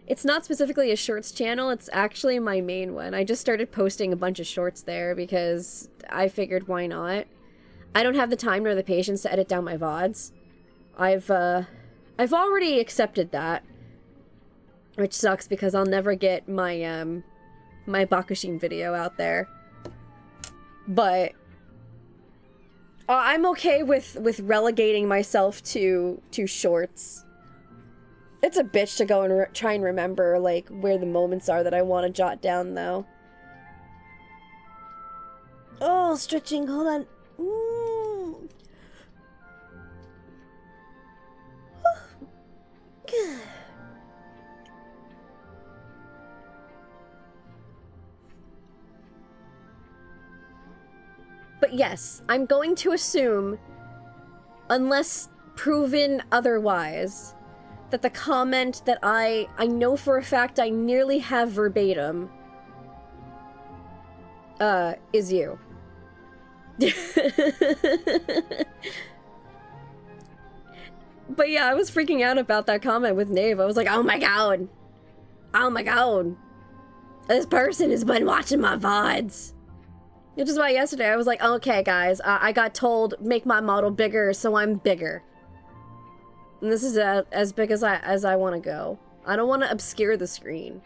It's not specifically a shorts channel, it's actually my main one. I just started posting a bunch of shorts there because I figured why not. I don't have the time nor the patience to edit down my VODs. I've already accepted that. Which sucks because I'll never get my my Bakushin video out there. But I'm okay with relegating myself to shorts. It's a bitch to go and try and remember, like, where the moments are that I want to jot down, though. Oh, stretching, hold on. But yes, I'm going to assume, unless proven otherwise, that the comment that I know for a fact I nearly have verbatim, is you. But yeah, I was freaking out about that comment with Nave. I was like, oh my god. Oh my god. This person has been watching my VODs. Which is why yesterday I was like, okay guys, I got told make my model bigger, so I'm bigger. And this is as big as I want to go. I don't want to obscure the screen.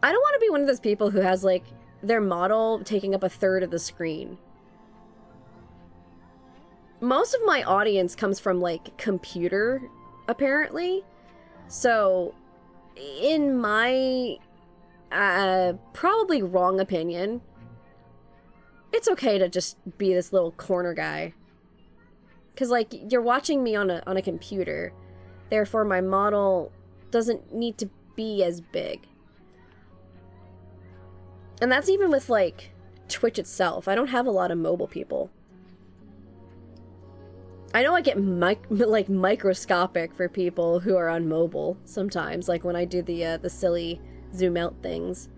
I don't want to be one of those people who has, like, their model taking up 1/3 of the screen. most of my audience comes from, like, computer, apparently. So, in my, probably wrong opinion, it's okay to just be this little corner guy. Because, like, you're watching me on a computer. Therefore, my model doesn't need to be as big. And that's even with, like, Twitch itself. I don't have a lot of mobile people. I know I get, like, microscopic for people who are on mobile sometimes. Like, when I do the silly zoom out things.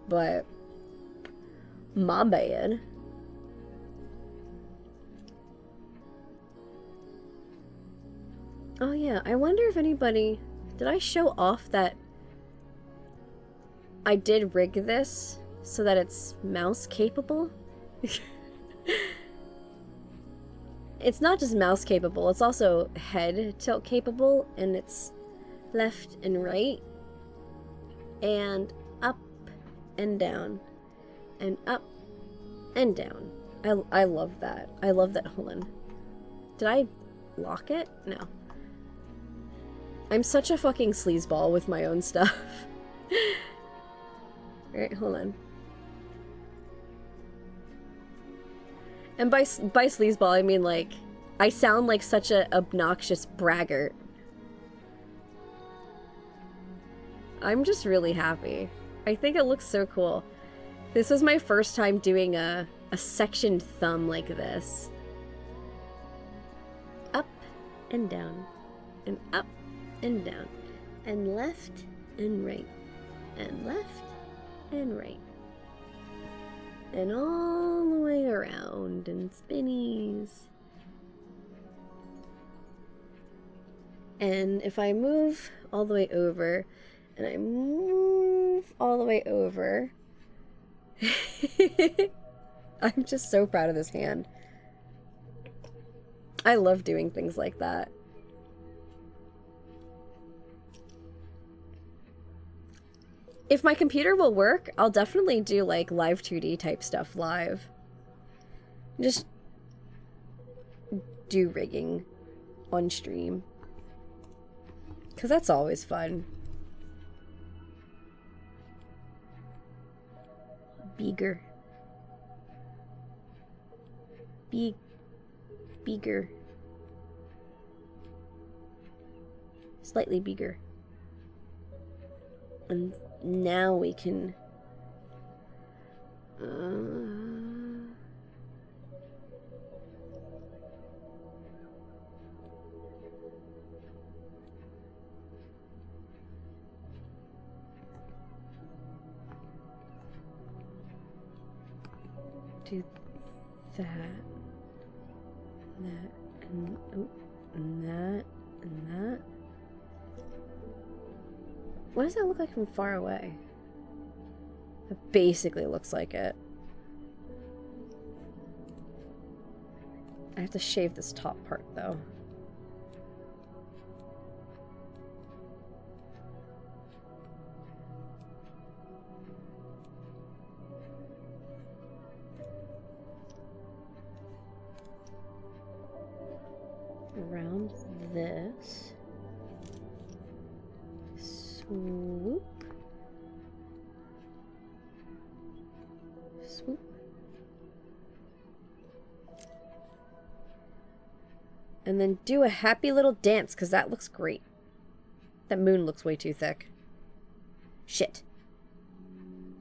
But my bad. Oh yeah, I wonder if anybody... Did I show off that I did rig this so that it's mouse capable? It's not just mouse capable, it's also head tilt capable, and it's left and right, and up and down, and up and down. I love that. I love that. Hold on. Did I lock it? No. I'm such a fucking sleazeball with my own stuff. Alright, hold on. And by sleazeball, I mean, like, I sound like such a obnoxious braggart. I'm just really happy. I think it looks so cool. This was my first time doing a sectioned thumb like this. Up and down, and up and down, and left and right, and left and right, and all the way around, and spinnies. And if I move all the way over, and I move all the way over, I'm just so proud of this hand. I love doing things like that. If my computer will work, I'll definitely do, like, live 2D type stuff live. Just do rigging on stream. Because that's always fun. Bigger. Bigger. Slightly bigger. And now we can... do that, and oh, and that, and that. What does that look like from far away? It basically looks like it. I have to shave this top part, though. Around this. Swoop. Swoop. And then do a happy little dance, because that looks great. That moon looks way too thick. Shit.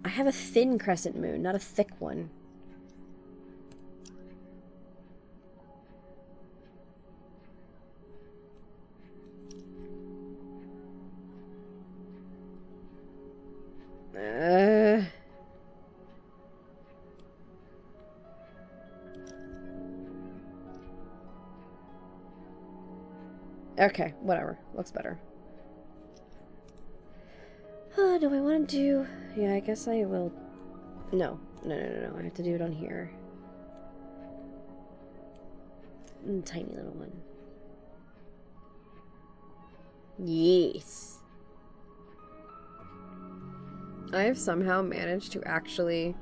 I have a thin crescent moon, not a thick one. Okay, whatever. Looks better. Do I want to do... Yeah, I guess I will... No. I have to do it on here. Tiny little one. Yes. I have somehow managed to actually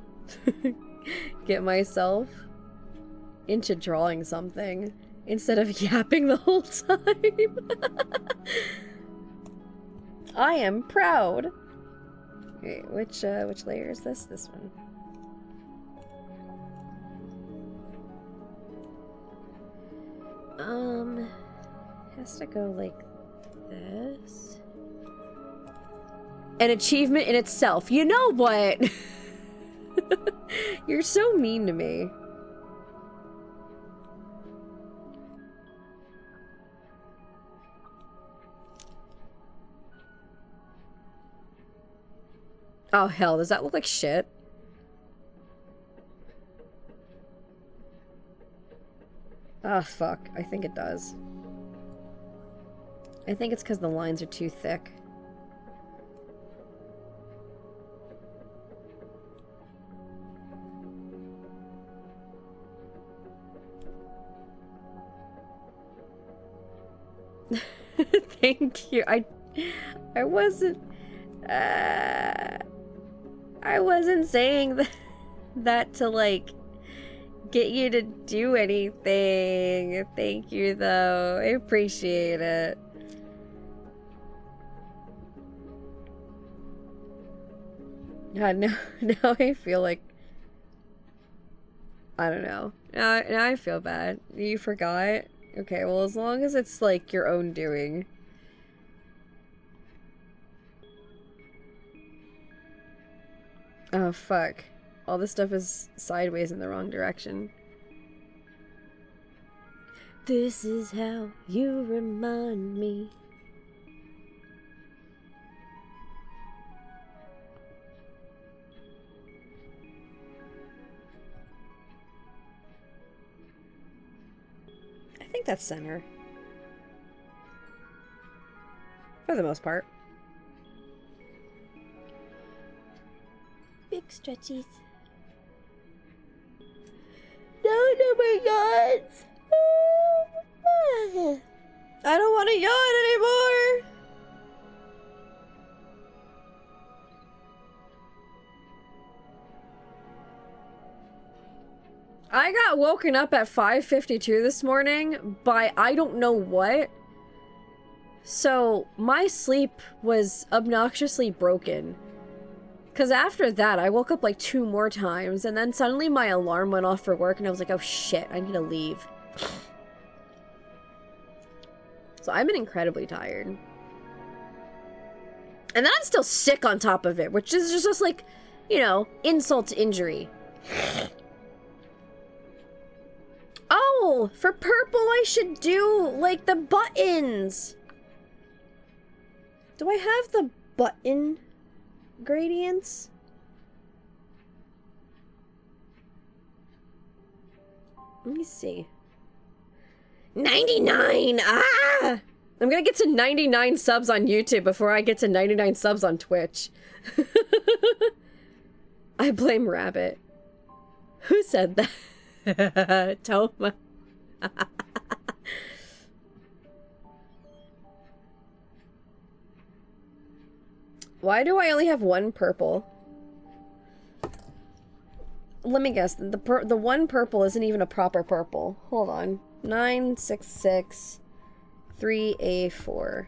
get myself into drawing something instead of yapping the whole time. I am proud. Wait, which layer is this? This one. Has to go like this. An achievement in itself. You know what? You're so mean to me. Oh hell, does that look like shit? Ah, fuck. I think it does. I think it's because the lines are too thick. Thank you. I wasn't saying that to like get you to do anything. Thank you though. I appreciate it. God, now I feel like I don't know. Now I feel bad. You forgot? Okay, well, as long as it's, like, your own doing. Oh, fuck. All this stuff is sideways in the wrong direction. This is how you remind me. I think that's center. For the most part. Big stretchies. No, my gods. I don't want to yawn anymore. I got woken up at 5:52 this morning by I don't know what. So my sleep was obnoxiously broken. Because after that, I woke up like 2 more times, and then suddenly my alarm went off for work, and I was like, oh shit, I need to leave. So I've been incredibly tired. And then I'm still sick on top of it, which is just like, you know, insult to injury. Oh, for purple I should do, like, the buttons. Do I have the button gradients? Let me see. 99! Ah! I'm gonna get to 99 subs on YouTube before I get to 99 subs on Twitch. I blame Rabbit. Who said that? Toma. Why do I only have 1 purple? Let me guess. The 1 purple isn't even a proper purple. Hold on. 966 3A4.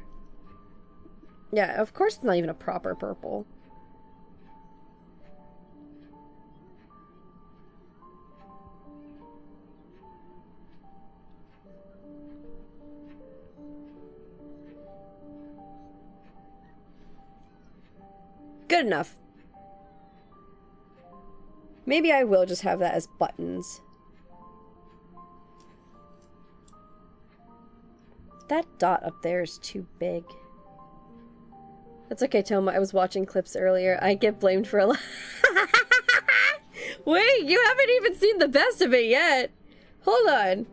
Yeah, of course it's not even a proper purple. Good enough. Maybe I will just have that as buttons. That dot up there is too big. That's okay, Toma. I was watching clips earlier. I get blamed for a lot. Wait, you haven't even seen the best of it yet. Hold on.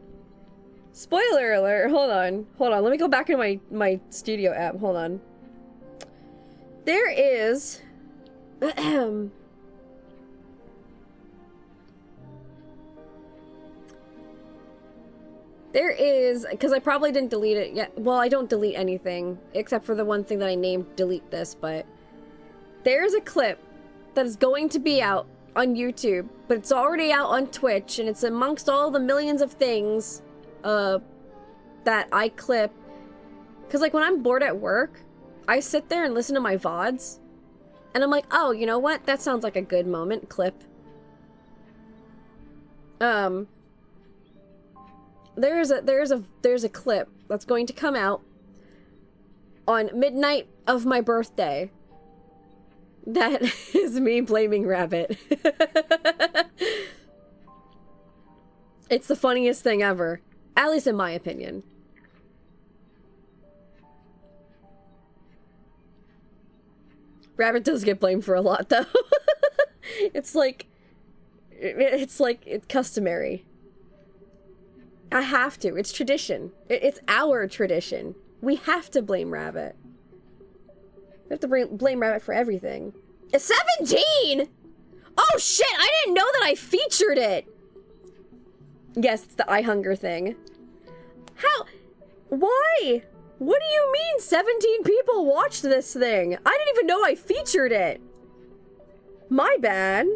Spoiler alert. Hold on. Hold on. Let me go back into my studio app. Hold on. There is... There is, because I probably didn't delete it yet. Well, I don't delete anything, except for the one thing that I named delete this, but there's a clip that is going to be out on YouTube, but it's already out on Twitch, and it's amongst all the millions of things that I clip. Because, like, when I'm bored at work, I sit there and listen to my VODs, and I'm like, oh, you know what? That sounds like a good moment. Clip. There's a clip that's going to come out on midnight of my birthday. That is me blaming Rabbit. It's the funniest thing ever. At least in my opinion. Rabbit does get blamed for a lot, though. It's customary. I have to. It's tradition. It's our tradition. We have to blame Rabbit. We have to blame Rabbit for everything. It's 17! Oh shit, I didn't know that I featured it! Yes, it's the eye hunger thing. How? Why? What do you mean 17 people watched this thing? I didn't even know I featured it. My bad.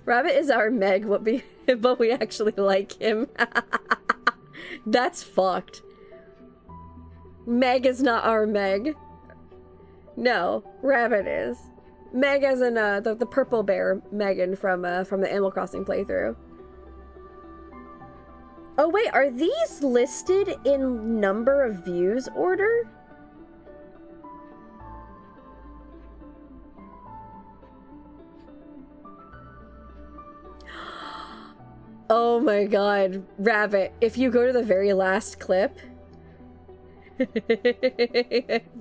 Rabbit is our Meg, but we actually like him. That's fucked. Meg is not our Meg. No, Rabbit is. Meg as in the purple bear Megan from the Animal Crossing playthrough. Oh wait, are these listed in number of views order? Oh my god, Rabbit, if you go to the very last clip,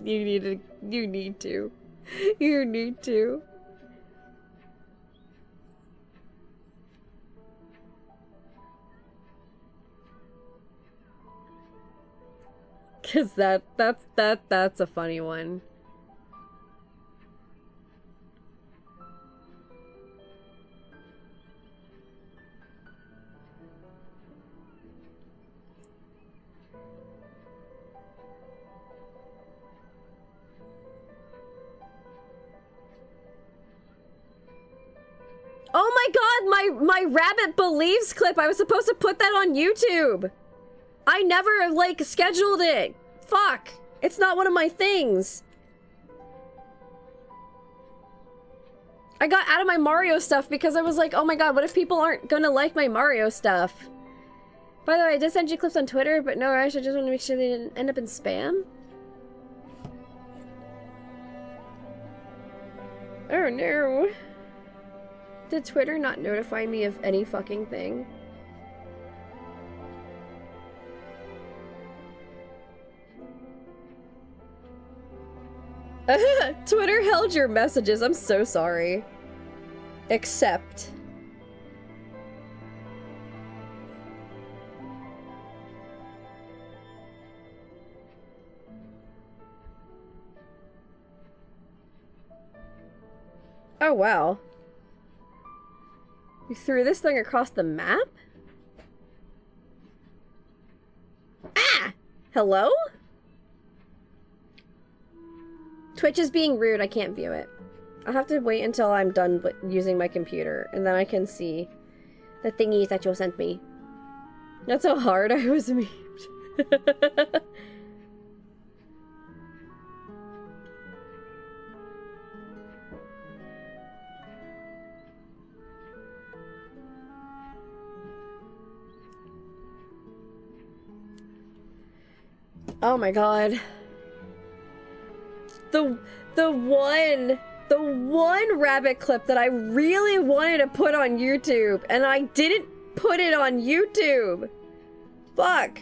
you need to. Cause that's a funny one. Oh my god, my Rabbit Believes clip, I was supposed to put that on YouTube. I never, like, scheduled it. Fuck. It's not one of my things. I got out of my Mario stuff because I was like, oh my god, what if people aren't gonna like my Mario stuff? By the way, I did send you clips on Twitter, but no rush, I just want to make sure they didn't end up in spam. Oh no. Did Twitter not notify me of any fucking thing? Twitter held your messages. I'm so sorry. Except. Oh, wow. You threw this thing across the map? Ah! Hello? Twitch is being rude. I can't view it. I'll have to wait until I'm done using my computer, and then I can see the thingies that you'll send me. That's how hard I was memed. Oh my god. The one Rabbit clip that I really wanted to put on YouTube, and I didn't put it on YouTube. Fuck.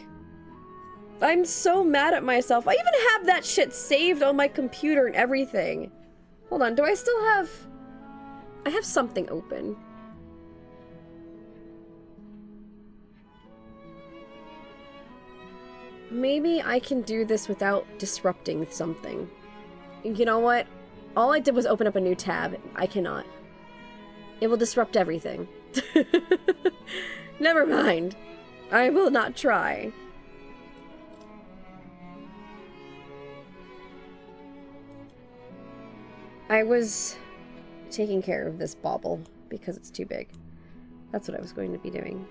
I'm so mad at myself. I even have that shit saved on my computer and everything. Hold on, do I still have... I have something open. Maybe I can do this without disrupting something. You know what? All I did was open up a new tab. I cannot. It will disrupt everything. Never mind. I will not try. taking care of this bauble because it's too big. That's what I was going to be doing.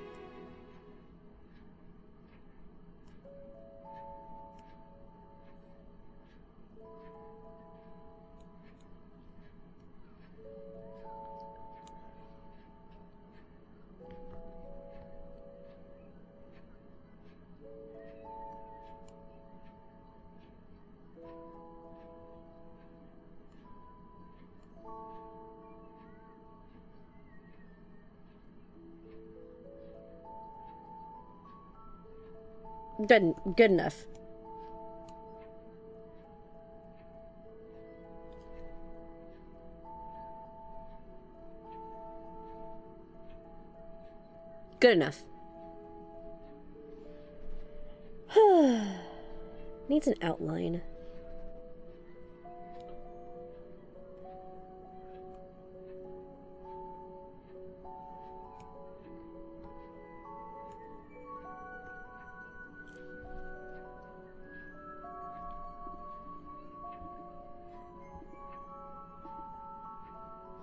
Good enough. Good enough. Needs an outline.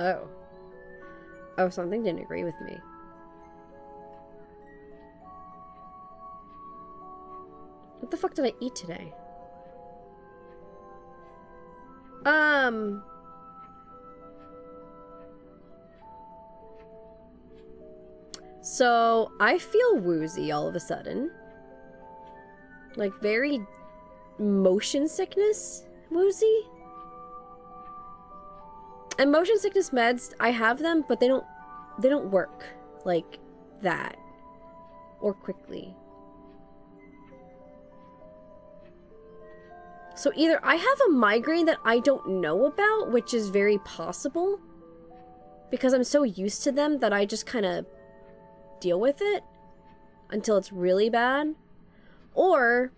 Oh. Oh, something didn't agree with me. What the fuck did I eat today? So, I feel woozy all of a sudden. Like, very motion sickness woozy. And motion sickness meds, I have them, but they don't work like that or quickly. So either I have a migraine that I don't know about, which is very possible, because I'm so used to them that I just kind of deal with it until it's really bad, or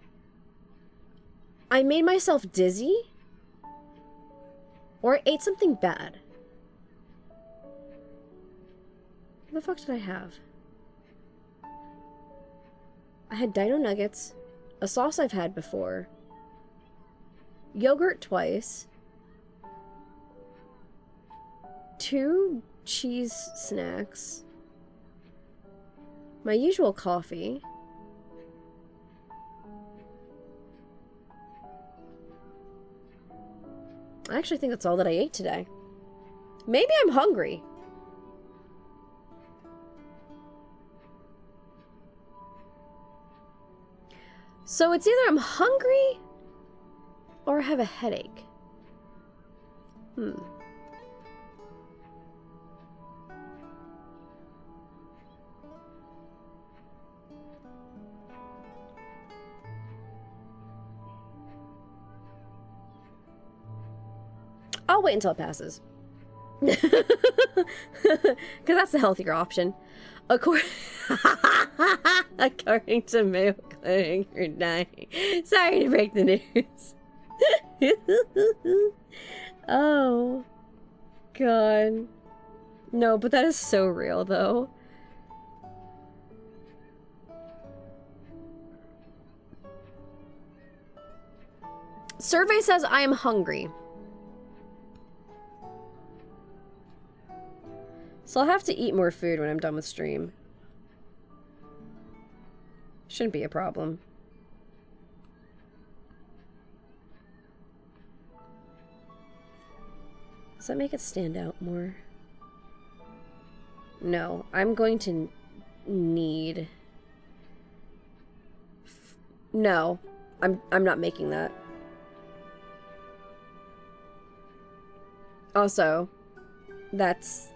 I made myself dizzy, or I ate something bad. What the fuck did I have? I had dino nuggets, a sauce I've had before, yogurt twice, 2 cheese snacks, my usual coffee, I actually think that's all that I ate today. Maybe I'm hungry. So it's either I'm hungry or I have a headache. I'll wait until it passes. Because that's the healthier option. According to Mayo Clinic, you're dying. Sorry to break the news. Oh. God. No, but that is so real, though. Survey says I am hungry. So I'll have to eat more food when I'm done with stream. Shouldn't be a problem. Does that make it stand out more? No, I'm going to need... No, I'm not making that. Also, that's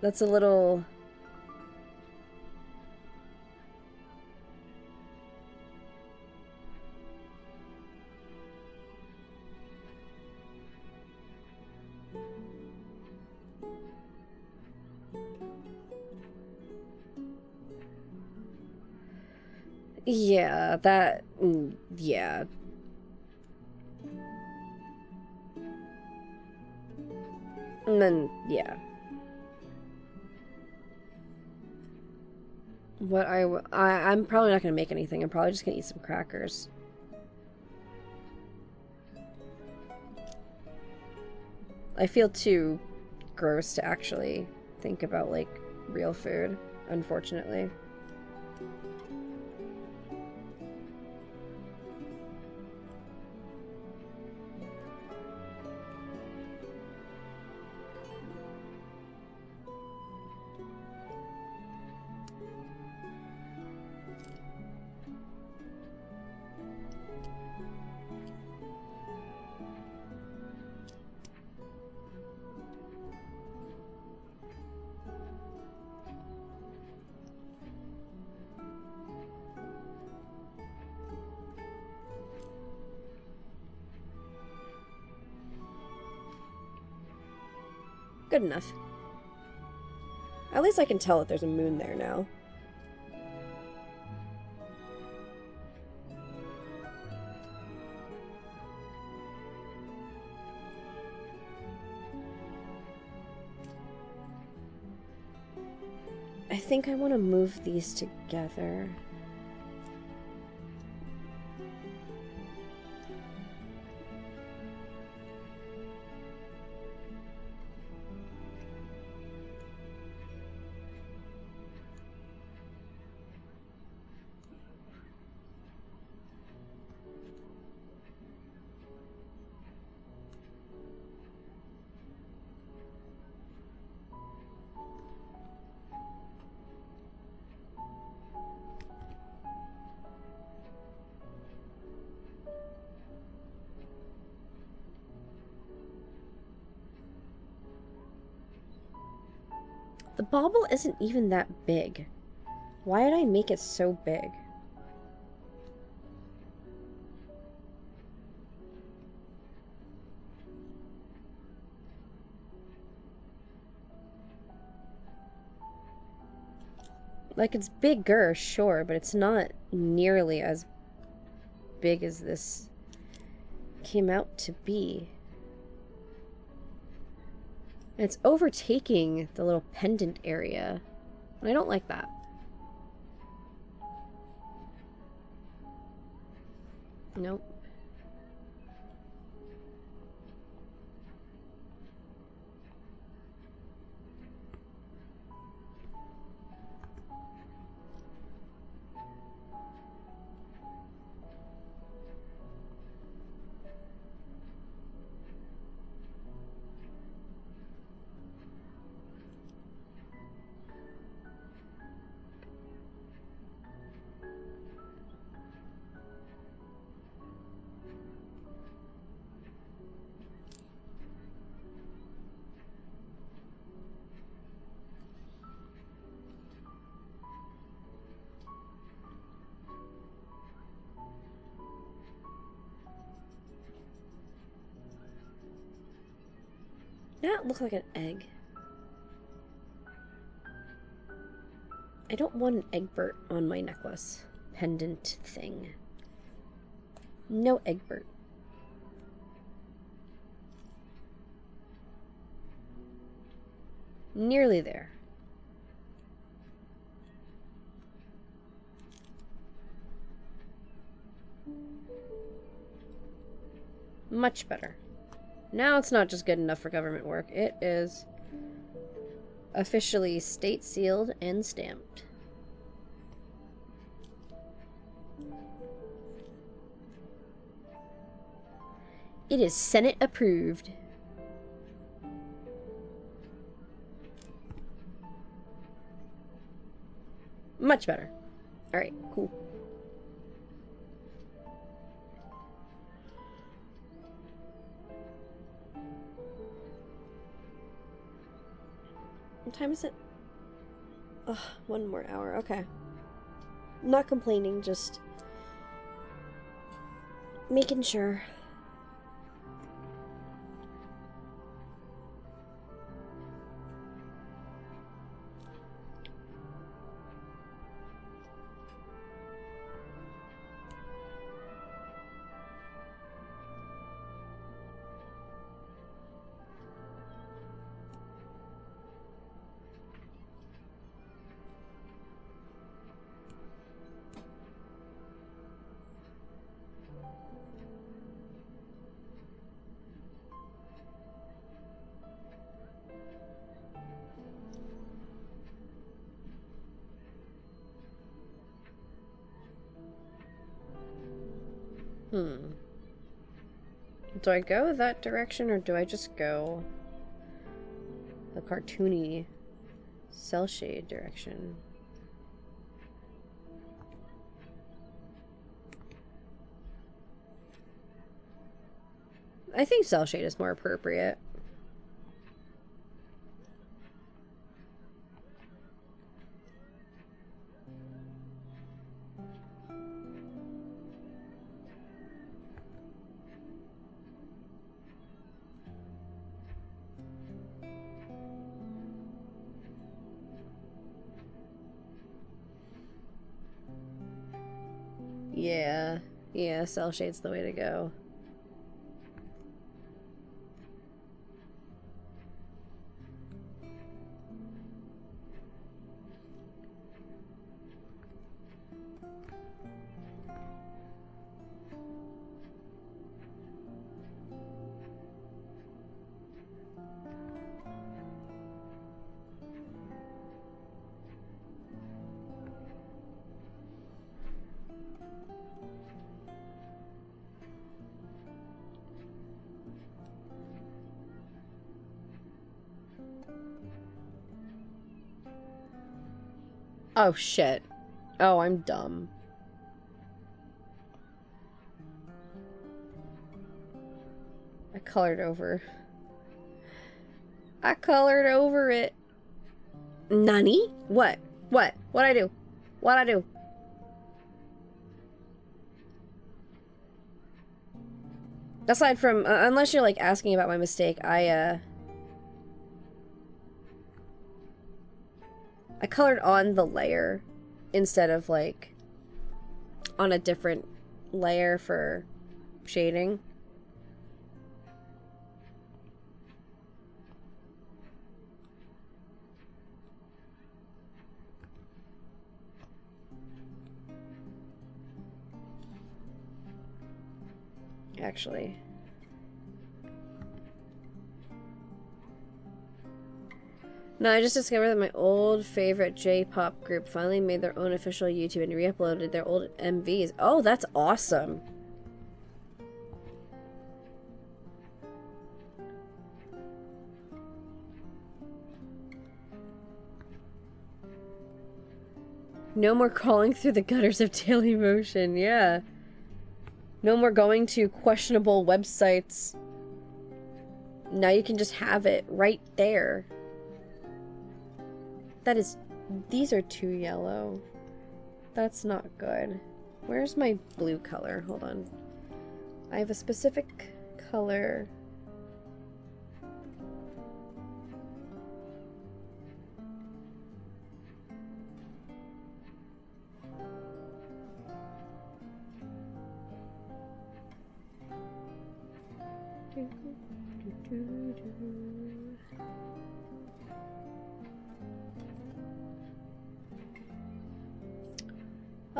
a little... Yeah, that... Yeah. And then, yeah. What I'm probably not gonna make anything. I'm probably just gonna eat some crackers. I feel too gross to actually think about, like, real food, unfortunately. Good enough. At least I can tell that there's a moon there now. I think I want to move these together. The bauble isn't even that big. Why did I make it so big? Like, it's bigger, sure, but it's not nearly as big as this came out to be. And it's overtaking the little pendant area. And I don't like that. Nope. That look like an egg. I don't want an Egbert on my necklace. Pendant thing. No Egbert. Nearly there. Much better. Now it's not just good enough for government work. It is officially state sealed and stamped. It is Senate approved. Much better. Alright, cool. What time is it? Ugh, 1 more hour. Okay. Not complaining, just making sure. Do I go that direction or do I just go the cartoony cell shade direction? I think cell shade is more appropriate. Yeah, cell shade's the way to go. Oh, shit. Oh, I'm dumb. I colored over it. Nani? What? What'd I do? What'd I do? Aside from, unless you're, like, asking about my mistake, I colored on the layer instead of, like, on a different layer for shading. Actually. No, I just discovered that my old favorite J-pop group finally made their own official YouTube and re-uploaded their old MVs. Oh, that's awesome. No more crawling through the gutters of Daily Motion, yeah. No more going to questionable websites. Now you can just have it right there. That is... These are too yellow. That's not good. Where's my blue color? Hold on. I have a specific color.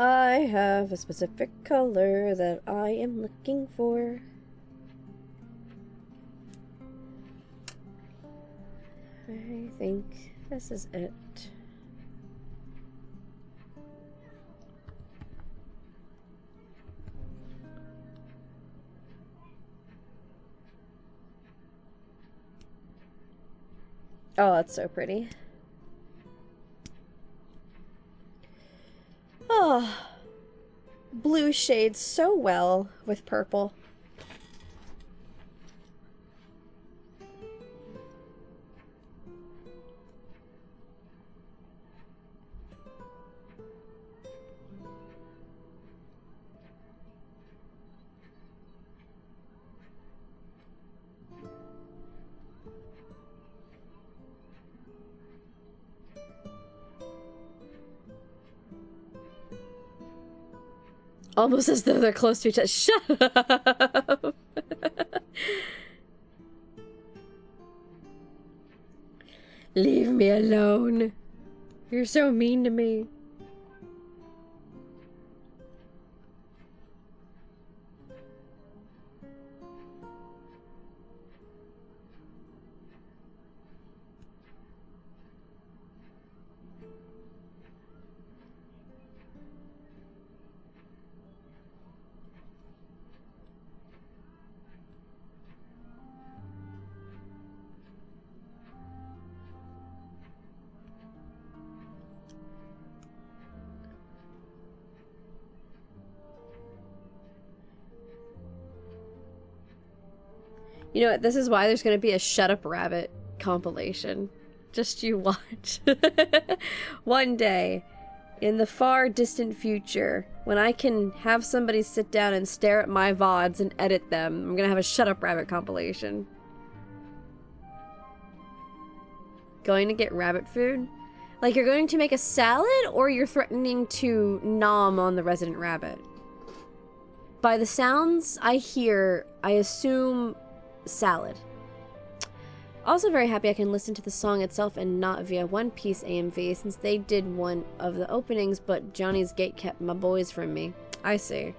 I have a specific color that I am looking for. I think this is it. Oh, that's so pretty. Oh, blue shades so well with purple. Almost as though they're close to each other. Shut up! Leave me alone. You're so mean to me. You know what? This is why there's gonna be a Shut Up Rabbit compilation. Just you watch. One day, in the far distant future, when I can have somebody sit down and stare at my VODs and edit them, I'm gonna have a Shut Up Rabbit compilation. Going to get rabbit food? Like you're going to make a salad, or you're threatening to nom on the resident rabbit? By the sounds I hear, I assume salad. Also very happy I can listen to the song itself and not via One Piece AMV, since they did one of the openings, but Johnny's Gate kept my boys from me. I see.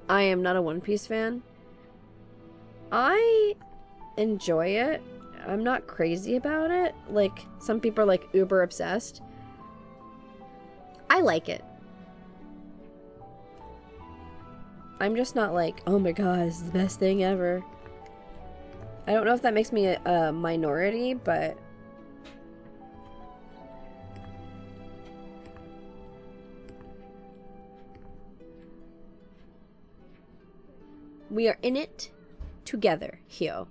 I am not a One Piece fan. I enjoy it. I'm not crazy about it. Like, some people are like uber obsessed. I like it. I'm just not like, oh my god, this is the best thing ever. I don't know if that makes me a minority, but... we are in it together, Hio.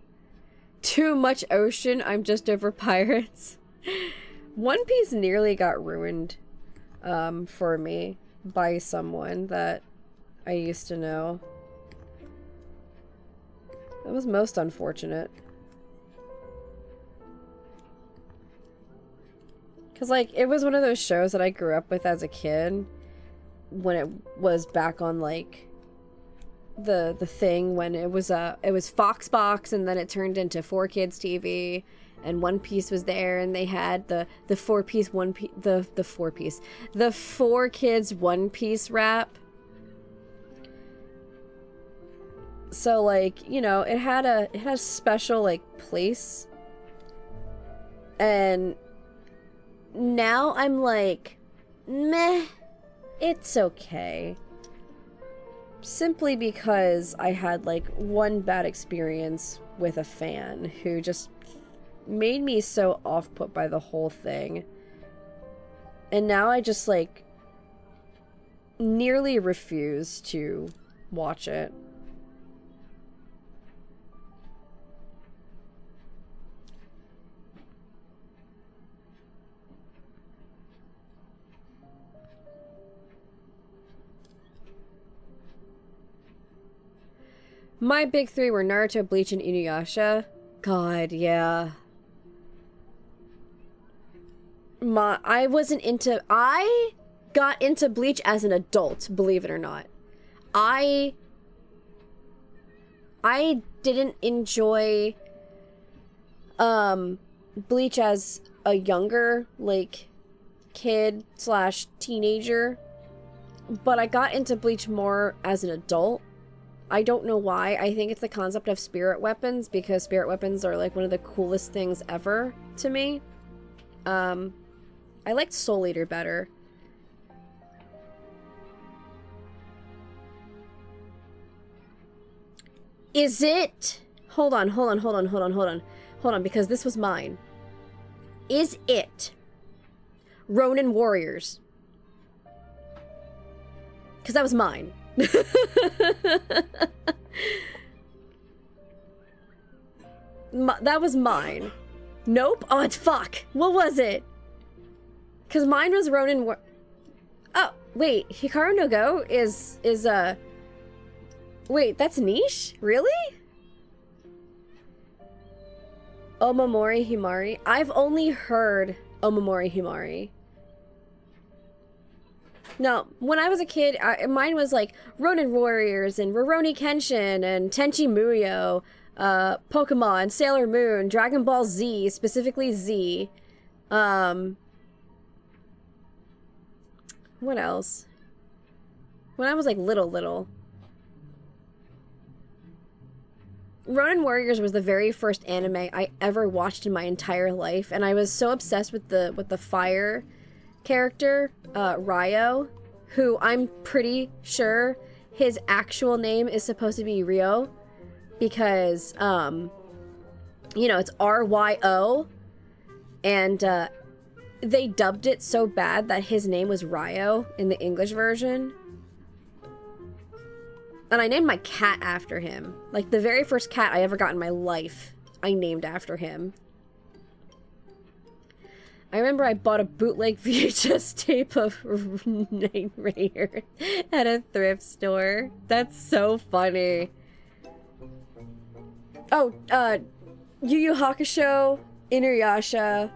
Too much ocean, I'm just over pirates. One Piece nearly got ruined for me by someone that I used to know. That was most unfortunate. Because, like, it was one of those shows that I grew up with as a kid when it was back on, like, the thing when it was Foxbox, and then it turned into 4Kids TV, and One Piece was there, and they had the 4-piece One Piece, the 4-piece, the 4Kids One Piece rap. So, like, you know, it had a special, like, place. And now I'm like, meh, it's okay. Simply because I had, like, one bad experience with a fan who just made me so off-put by the whole thing. And now I just, like, nearly refuse to watch it. My big three were Naruto, Bleach, and Inuyasha. God, yeah. I got into Bleach as an adult, believe it or not. I didn't enjoy Bleach as a younger, like, kid / teenager, but I got into Bleach more as an adult. I don't know why. I think it's the concept of spirit weapons, because spirit weapons are, like, one of the coolest things ever to me. I liked Soul Eater better. Is it... Hold on, because this was mine. Is it Ronin Warriors? Because that was mine. That was mine. Nope. Oh, it's fuck. What was it? Because mine was Ronin Oh, wait. Hikaru no Go is wait, that's niche? Really? Omamori Himari? I've only heard Omamori Himari. No, when I was a kid, mine was like Ronin Warriors and Rurouni Kenshin and Tenchi Muyo, Pokemon, Sailor Moon, Dragon Ball Z, specifically Z. What else? When I was like little. Ronin Warriors was the very first anime I ever watched in my entire life, and I was so obsessed with the fire character, Ryo, who I'm pretty sure his actual name is supposed to be Ryo, because, you know, it's R-Y-O, and, they dubbed it so bad that his name was Ryo in the English version. And I named my cat after him. Like, the very first cat I ever got in my life, I named after him. I remember I bought a bootleg VHS tape of Knight Rider at a thrift store. That's so funny. Oh, Yu Yu Hakusho, Inuyasha.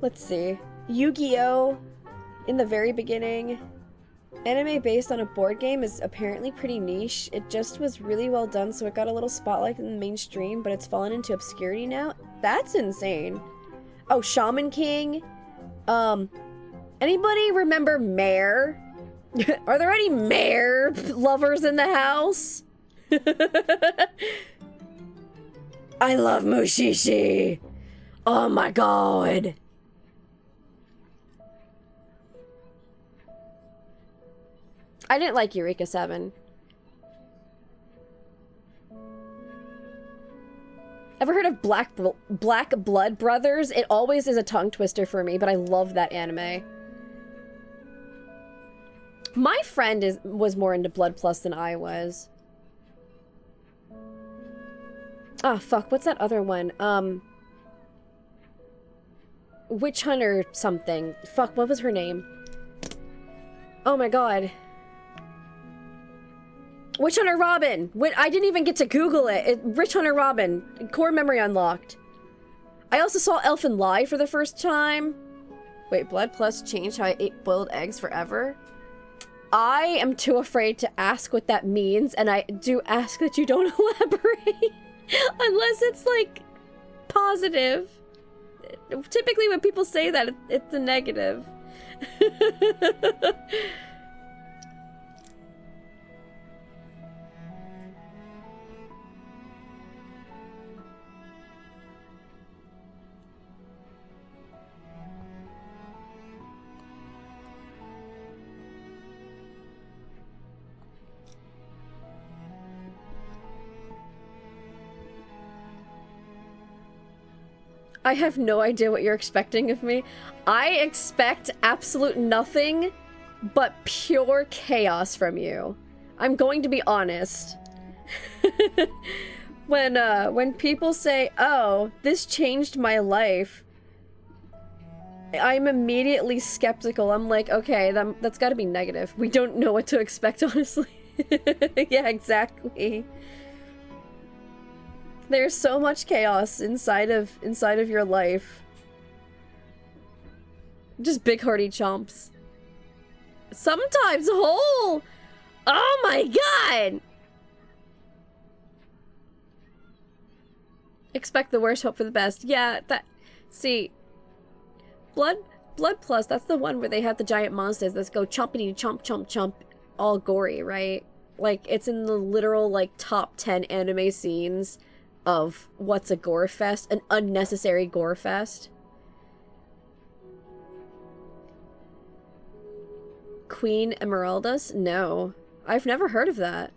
Let's see. Yu-Gi-Oh! In the very beginning. Anime based on a board game is apparently pretty niche. It just was really well done, so it got a little spotlight in the mainstream, but it's fallen into obscurity now. That's insane. Oh, Shaman King. Anybody remember Mare? Are there any Mare lovers in the house? I love Mushishi. Oh my god. I didn't like Eureka 7. Ever heard of Black Blood Brothers? It always is a tongue twister for me, but I love that anime. My friend was more into Blood Plus than I was. Ah, fuck, what's that other one? Witch Hunter something. Fuck, what was her name? Oh my god. Witch Hunter Robin! I didn't even get to Google it. Witch Hunter Robin. Core memory unlocked. I also saw Elfen Live for the first time. Wait, Blood Plus changed how I ate boiled eggs forever? I am too afraid to ask what that means, and I do ask that you don't elaborate. Unless it's, like, positive. Typically when people say that, it's a negative. I have no idea what you're expecting of me. I expect absolute nothing but pure chaos from you. I'm going to be honest. When people say, oh, this changed my life, I'm immediately skeptical. I'm like, okay, that's gotta be negative. We don't know what to expect, honestly. Yeah, exactly. There's so much chaos inside of your life. Just big hearty chomps. Sometimes whole. Oh my god! Expect the worst, hope for the best. Yeah, see. Blood Plus, that's the one where they have the giant monsters that go chompity chomp chomp chomp, all gory, right? Like, it's in the literal, like, top 10 anime scenes of what's a gore fest, an unnecessary gore fest. Queen Emeraldus? No. I've never heard of that.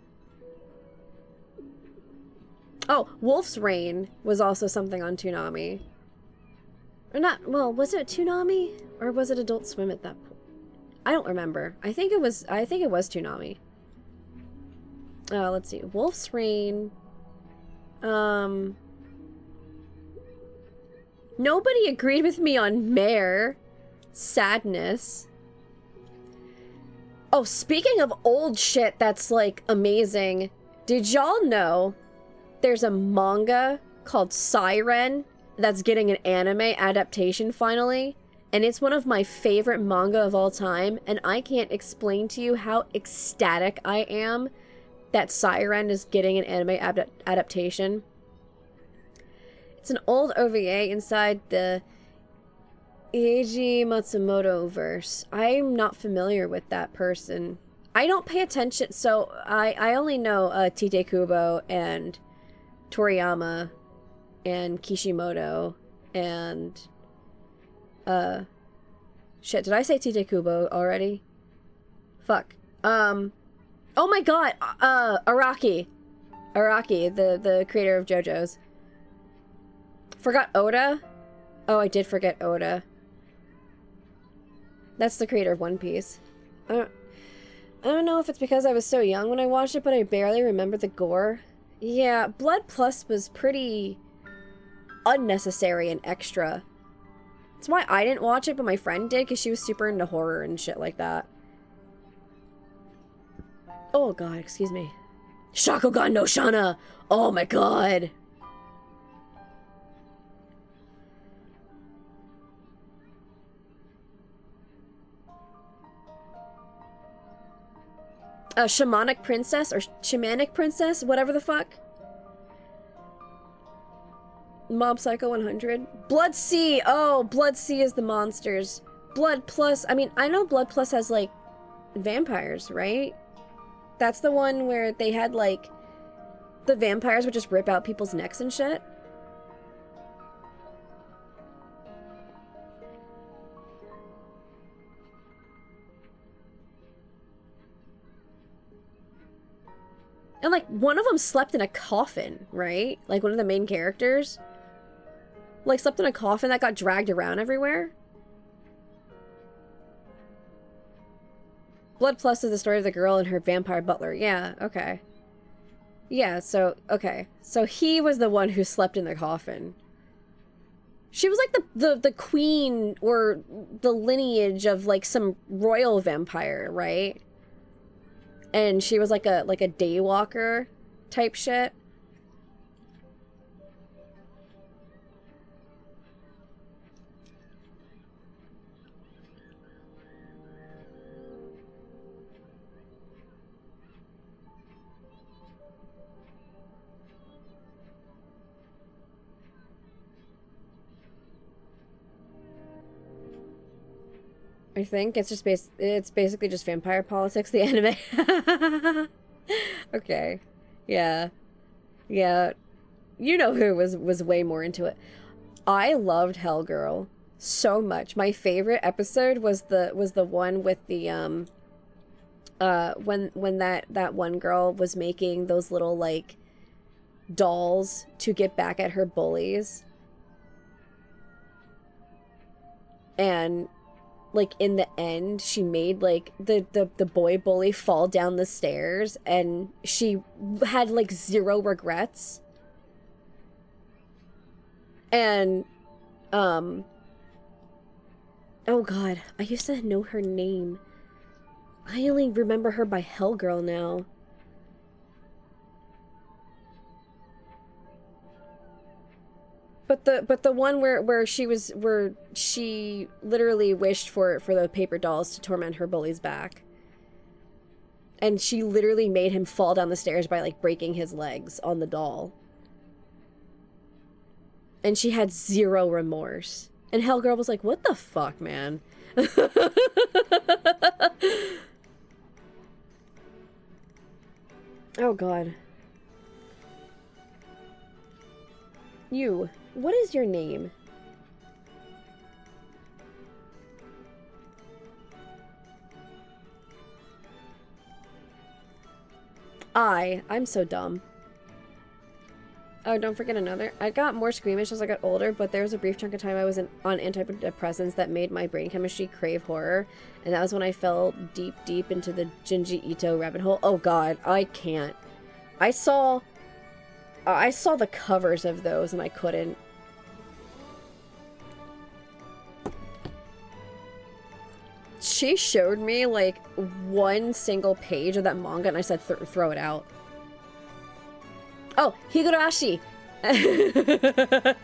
Oh, Wolf's Rain was also something on Toonami. Or not, well, was it Toonami? Or was it Adult Swim at that point? I don't remember. I think it was Toonami. Let's see. Wolf's Rain. Nobody agreed with me on Mare. Sadness. Oh, speaking of old shit that's, like, amazing, did y'all know there's a manga called Siren that's getting an anime adaptation finally? And it's one of my favorite manga of all time, and I can't explain to you how ecstatic I am that Siren is getting an anime adaptation. It's an old OVA inside the Eiji Matsumoto verse. I'm not familiar with that person. I don't pay attention, so I only know Tite Kubo and Toriyama and Kishimoto and shit, did I say Tite Kubo already? Fuck. Oh my god, Araki, the creator of JoJo's. Forgot Oda? Oh, I did forget Oda. That's the creator of One Piece. I don't know if it's because I was so young when I watched it, but I barely remember the gore. Yeah, Blood Plus was pretty unnecessary and extra. That's why I didn't watch it, but my friend did, because she was super into horror and shit like that. Oh god, excuse me. Shakugan no Shana! Oh my god! Shamanic Princess, or Shamanic Princess, whatever the fuck. Mob Psycho 100. Blood Sea! Oh, Blood Sea is the monsters. Blood Plus, I mean, I know Blood Plus has, like, vampires, right? That's the one where they had, like, the vampires would just rip out people's necks and shit. And, like, one of them slept in a coffin, right? Like, one of the main characters. Like, slept in a coffin that got dragged around everywhere. Blood Plus is the story of the girl and her vampire butler. Yeah, okay. Yeah, so, okay. So he was the one who slept in the coffin. She was like the queen or the lineage of, like, some royal vampire, right? And she was like a daywalker type shit. I think it's just it's basically just vampire politics, the anime. Okay. Yeah. Yeah. You know who was way more into it. I loved Hellgirl so much. My favorite episode was the one with the when that one girl was making those little, like, dolls to get back at her bullies. And, like, in the end, she made, like, the boy bully fall down the stairs, and she had, like, zero regrets. And, oh god, I used to know her name. I only remember her by Hellgirl now. But the one where she literally wished for the paper dolls to torment her bullies back. And she literally made him fall down the stairs by, like, breaking his legs on the doll. And she had zero remorse. And Hellgirl was like, what the fuck, man? Oh god. You. What is your name? I'm so dumb. Oh, don't forget another. I got more squeamish as I got older, but there was a brief chunk of time I was on antidepressants that made my brain chemistry crave horror, and that was when I fell deep into the Junji Ito rabbit hole. Oh god, I can't. I saw the covers of those and I couldn't. She showed me, like, one single page of that manga and I said throw it out. Oh, Higurashi!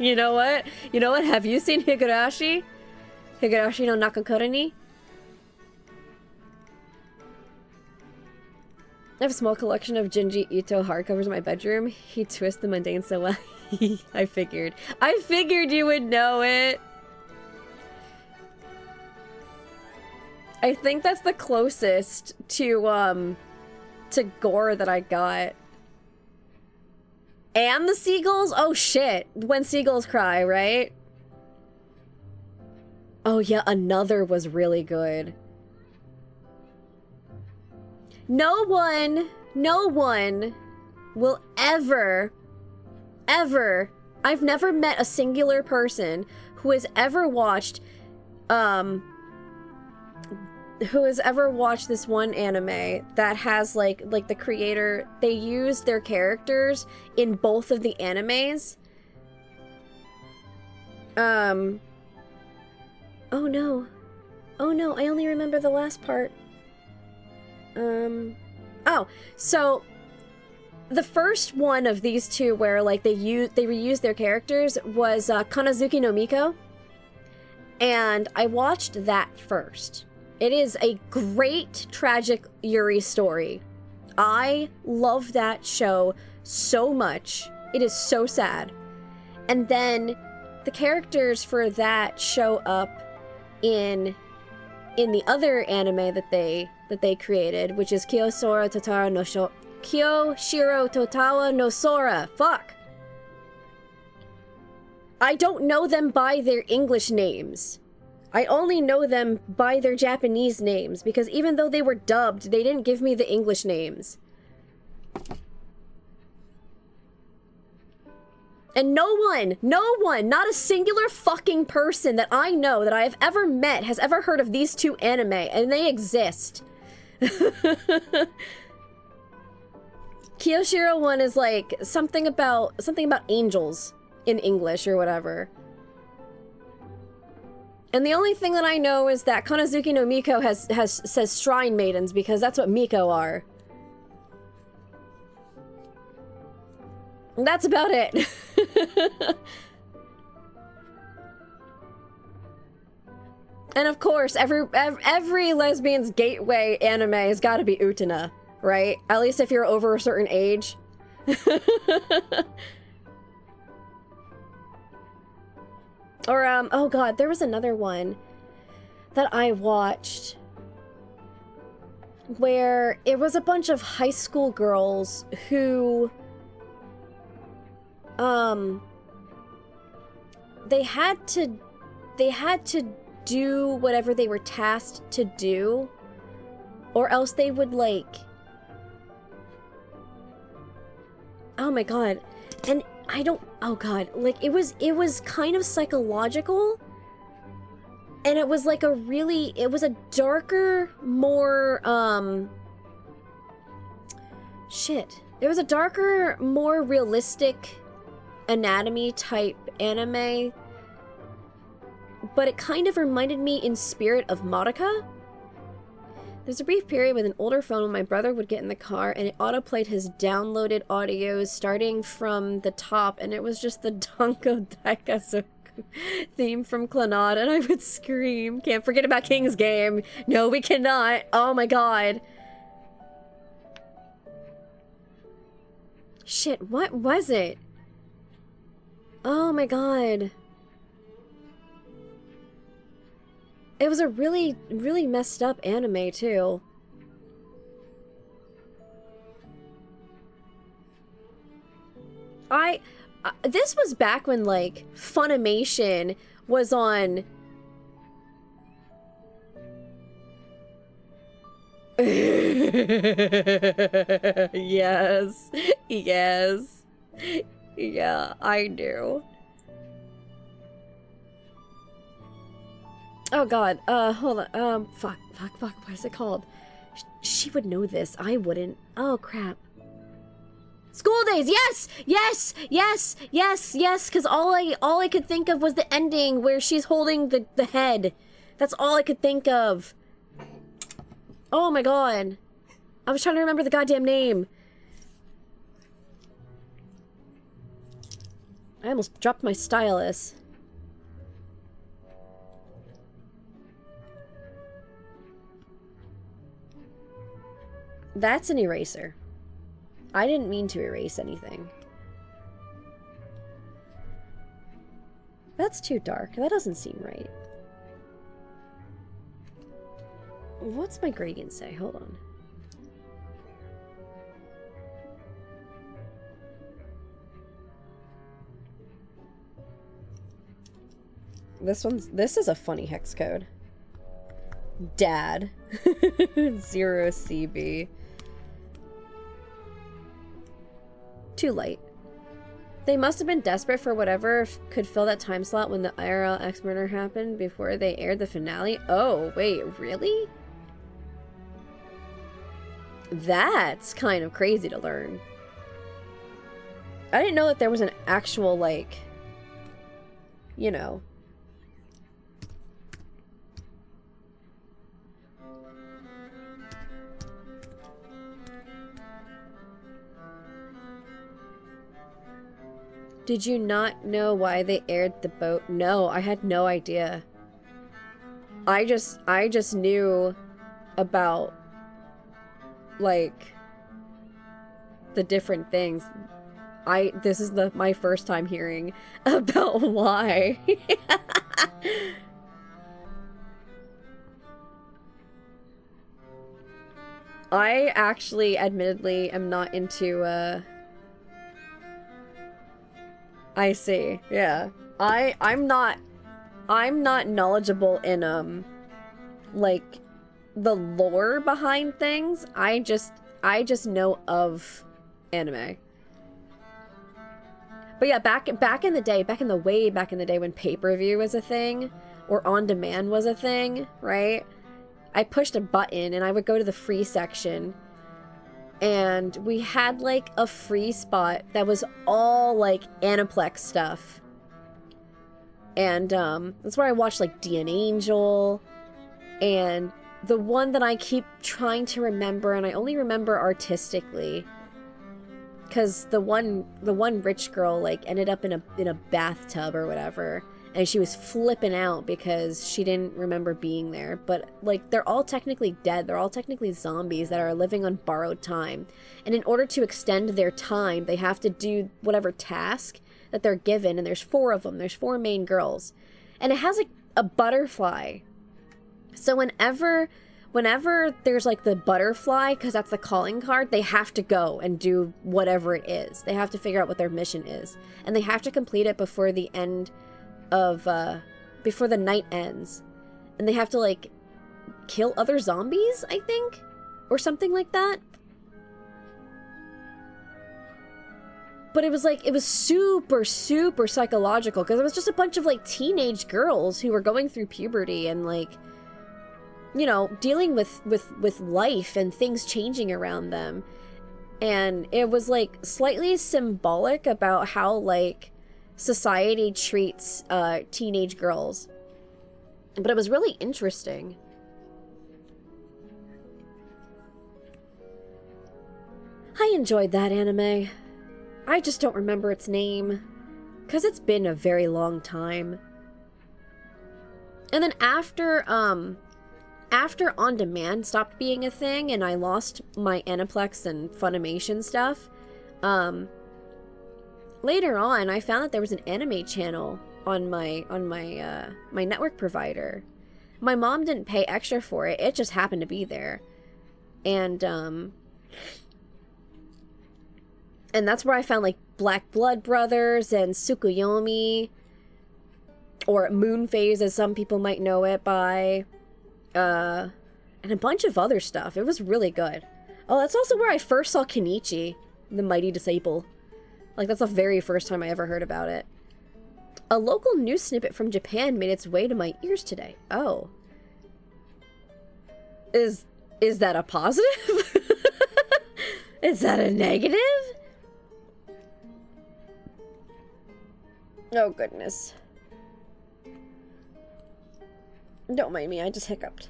You know what? You know what? Have you seen Higurashi? Higurashi no Nakakura ni? I have a small collection of Junji Ito hardcovers in my bedroom. He twists the mundane so well. I figured you would know it. I think that's the closest to gore that I got. And the seagulls? Oh shit. When Seagulls Cry, right? Oh yeah, another was really good. No one will ever, I've never met a singular person who has ever watched, who has ever watched this one anime that has like the creator, they use their characters in both of the animes. Oh no. Oh no, I only remember the last part. Oh, so the first one of these two where like they reused their characters was Kanazuki no Miko. And I watched that first. It is a great tragic Yuri story. I love that show so much. It is so sad. And then the characters for that show up in the other anime that they created, which is Kyoshiro Totawa no Sora. Fuck. I don't know them by their English names. I only know them by their Japanese names, because even though they were dubbed, they didn't give me the English names. And no one, not a singular fucking person that I know that I have ever met has ever heard of these two anime, and they exist. Kyoshiro one is like something about angels in English or whatever. And the only thing that I know is that Kanazuki no Miko says shrine maidens, because that's what Miko are. And that's about it. And of course, every lesbian's gateway anime has got to be Utena, right? At least if you're over a certain age. Or, oh god, there was another one that I watched where it was a bunch of high school girls who, they had to do whatever they were tasked to do, or else they would, like, oh my god, and I don't, oh god, like, it was kind of psychological, and it was like it was a darker, more, it was a darker, more realistic anatomy type anime, but it kind of reminded me in spirit of Madoka. There's a brief period with an older phone when my brother would get in the car and it autoplayed his downloaded audios starting from the top, and it was just the Danko Daikazoku theme from Clannad, and I would scream. Can't forget about King's Game. No, we cannot. Oh my god. Shit, what was it? Oh my god. It was a really, really messed up anime, too. This was back when, like, Funimation was on... Yes. Yes. Yeah, I do. Oh god, hold on, fuck, what is it called? She would know this, I wouldn't. Oh crap. School Days, yes, because all I could think of was the ending where she's holding the head. That's all I could think of. Oh my god. I was trying to remember the goddamn name. I almost dropped my stylus. That's an eraser. I didn't mean to erase anything. That's too dark. That doesn't seem right. What's my gradient say? Hold on. This is a funny hex code. Dad. 0CB. Too light. They must have been desperate for whatever could fill that time slot when the IRL X murder happened before they aired the finale. Oh, wait, really? That's kind of crazy to learn. I didn't know that there was an actual, like, you know. Did you not know why they aired the boat? No, I had no idea. I just knew about, like, the different things. This is my first time hearing about why. I actually, admittedly, am not into, I see, yeah. I'm not knowledgeable in, like, the lore behind things. I just know of anime. But yeah, back in the day, way back in the day when pay-per-view was a thing, or on-demand was a thing, right? I pushed a button and I would go to the free section, and we had, like, a free spot that was all, like, Aniplex stuff. And, that's where I watched, like, DN Angel, and the one that I keep trying to remember, and I only remember artistically, because the one rich girl, like, ended up in a bathtub or whatever, and she was flipping out because she didn't remember being there. But, like, they're all technically dead. They're all technically zombies that are living on borrowed time. And in order to extend their time, they have to do whatever task that they're given, and there's 4 of them. There's 4 main girls. And it has, like, a butterfly. So whenever there's, like, the butterfly, because that's the calling card, they have to go and do whatever it is. They have to figure out what their mission is. And they have to complete it before the end of, before the night ends. And they have to, like, kill other zombies, I think? Or something like that. But it was, like, it was super, super psychological, because it was just a bunch of, like, teenage girls who were going through puberty and, like, you know, dealing with life and things changing around them. And it was, like, slightly symbolic about how, like, society treats teenage girls. But it was really interesting. I enjoyed that anime. I just don't remember its name, because it's been a very long time. And then after On Demand stopped being a thing and I lost my Aniplex and Funimation stuff, later on I found that there was an anime channel on my my network provider. My mom didn't pay extra for it. It just happened to be there. And that's where I found, like, Black Blood Brothers and Tsukuyomi, or Moon Phase as some people might know it by. And a bunch of other stuff. It was really good. Oh, that's also where I first saw Kenichi, the Mighty Disciple. Like, that's the very first time I ever heard about it. A local news snippet from Japan made its way to my ears today. Oh. Is that a positive? Is that a negative? Oh, goodness. Don't mind me, I just hiccuped.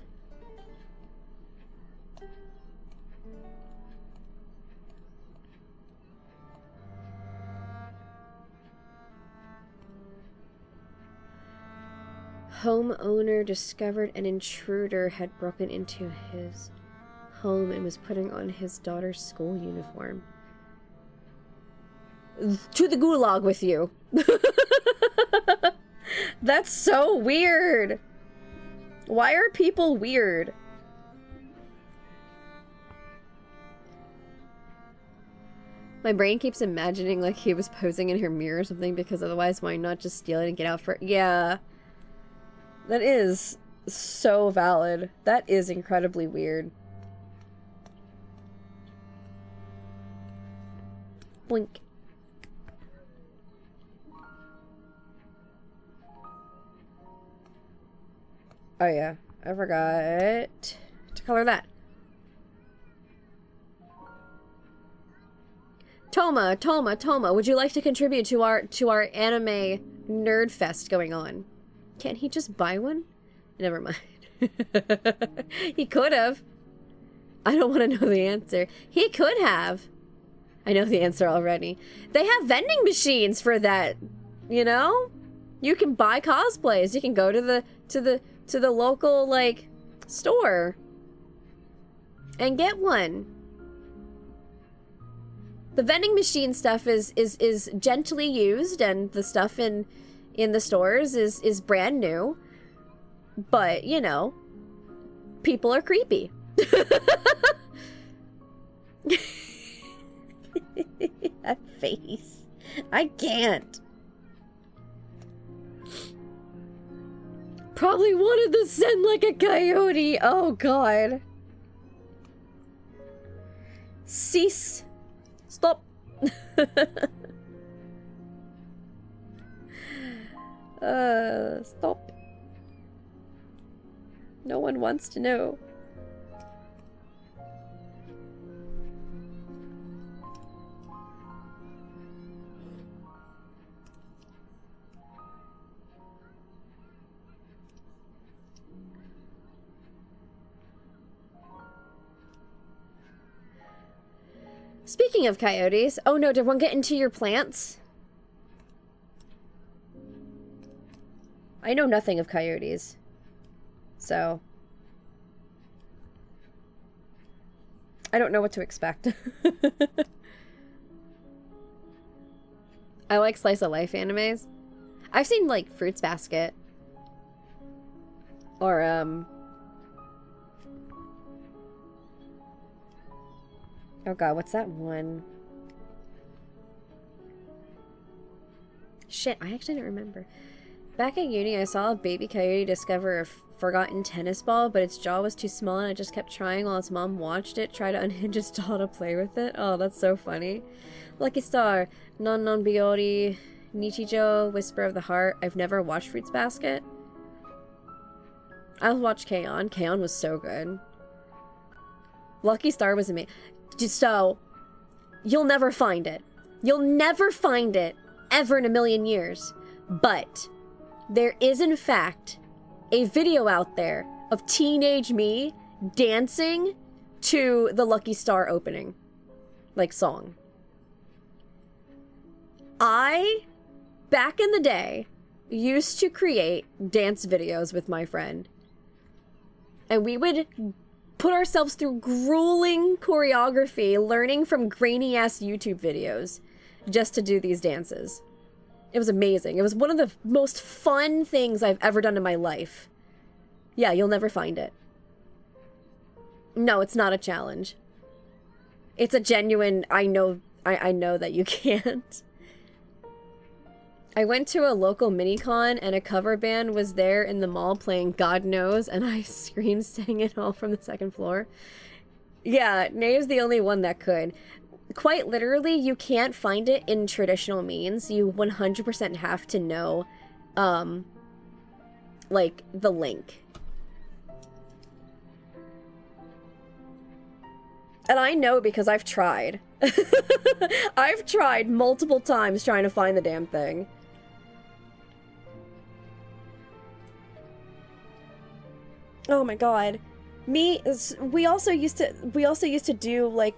Homeowner discovered an intruder had broken into his home and was putting on his daughter's school uniform. To the gulag with you. That's so weird. Why are people weird? My brain keeps imagining, like, he was posing in her mirror or something, because otherwise why not just steal it and get out for it? Yeah. That is so valid. That is incredibly weird. Blink. Oh yeah, I forgot to color that. Toma, would you like to contribute to our anime nerd fest going on? Can't he just buy one? Never mind. He could have. I don't want to know the answer. He could have. I know the answer already. They have vending machines for that, you know? You can buy cosplays. You can go to the local like store and get one. The vending machine stuff is gently used, and the stuff in the stores is brand new. But, you know, people are creepy. That face. I can't. Probably wanted to send like a coyote. Oh, God. Cease. Stop. Stop. No one wants to know. Speaking of coyotes, oh no, did one get into your plants? I know nothing of coyotes, so I don't know what to expect. I like slice of life animes. I've seen like Fruits Basket or oh god, what's that one? Shit, I actually don't remember. Back at uni, I saw a baby coyote discover a forgotten tennis ball, but its jaw was too small and it just kept trying while its mom watched it try to unhinge its jaw to play with it. Oh, that's so funny. Lucky Star, Non Non Biori, Nichijo, Whisper of the Heart. I've never watched Fruits Basket. I'll watch K-On! K-On! Was so good. Lucky Star was amazing. So, you'll never find it. You'll never find it ever in a million years. But there is, in fact, a video out there of teenage me dancing to the Lucky Star opening, like, song. I, back in the day, used to create dance videos with my friend. And we would put ourselves through grueling choreography, learning from grainy-ass YouTube videos just to do these dances. It was amazing. It was one of the most fun things I've ever done in my life. Yeah, you'll never find it. No, it's not a challenge. It's a genuine, I know that you can't. I went to a local mini-con and a cover band was there in the mall playing God Knows, and I screamed, sang it all from the second floor. Yeah, Nave's the only one that could. Quite literally, you can't find it in traditional means. You 100% have to know, like, the link. And I know because I've tried. I've tried multiple times trying to find the damn thing. Oh my god. We also used to do like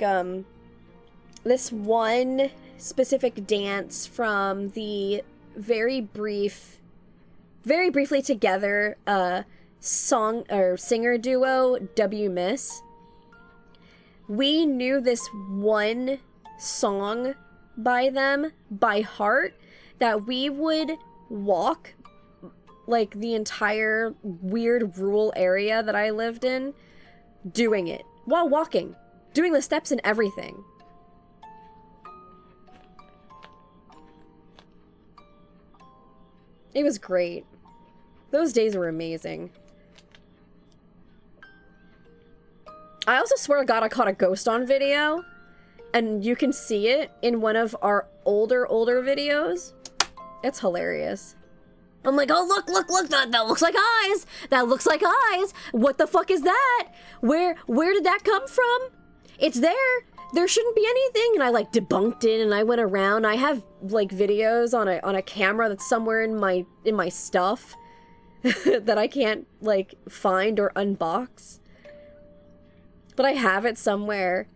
this one specific dance from the very briefly together song or singer duo W Miss. We knew this one song by them by heart that we would walk like the entire weird rural area that I lived in doing it while walking, doing the steps and everything. It was great. Those days were amazing. I also swear to God I caught a ghost on video, and you can see it in one of our older videos. It's hilarious. I'm like, oh, look, that looks like eyes. That looks like eyes. What the fuck is that? Where did that come from? It's there. there shouldn't be anything, and I like debunked it, and I went around. I have like videos on a camera that's somewhere in my stuff that I can't like find or unbox, but I have it somewhere,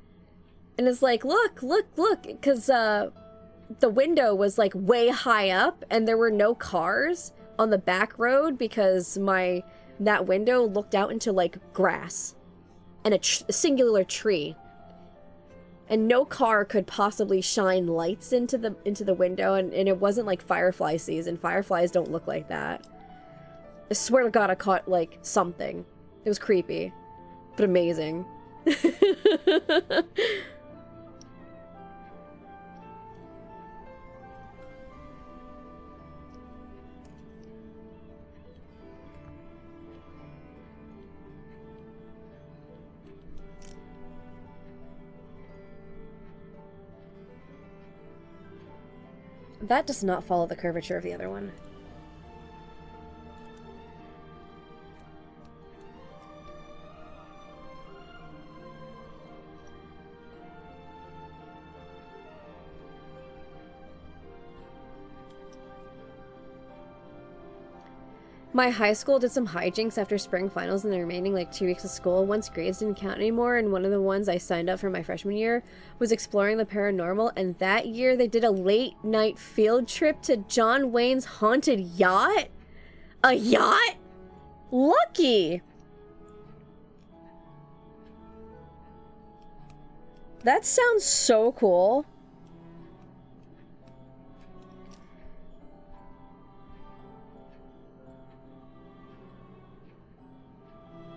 and it's like, look, because the window was like way high up, and there were no cars on the back road because that window looked out into like grass and a singular tree. And no car could possibly shine lights into the window, and it wasn't like firefly season. Fireflies don't look like that. I swear to God, I caught like something. It was creepy, but amazing. That does not follow the curvature of the other one. My high school did some hijinks after spring finals in the remaining like 2 weeks of school. Once grades didn't count anymore, and one of the ones I signed up for my freshman year was exploring the paranormal, and that year they did a late night field trip to John Wayne's haunted yacht? A yacht? Lucky! That sounds so cool.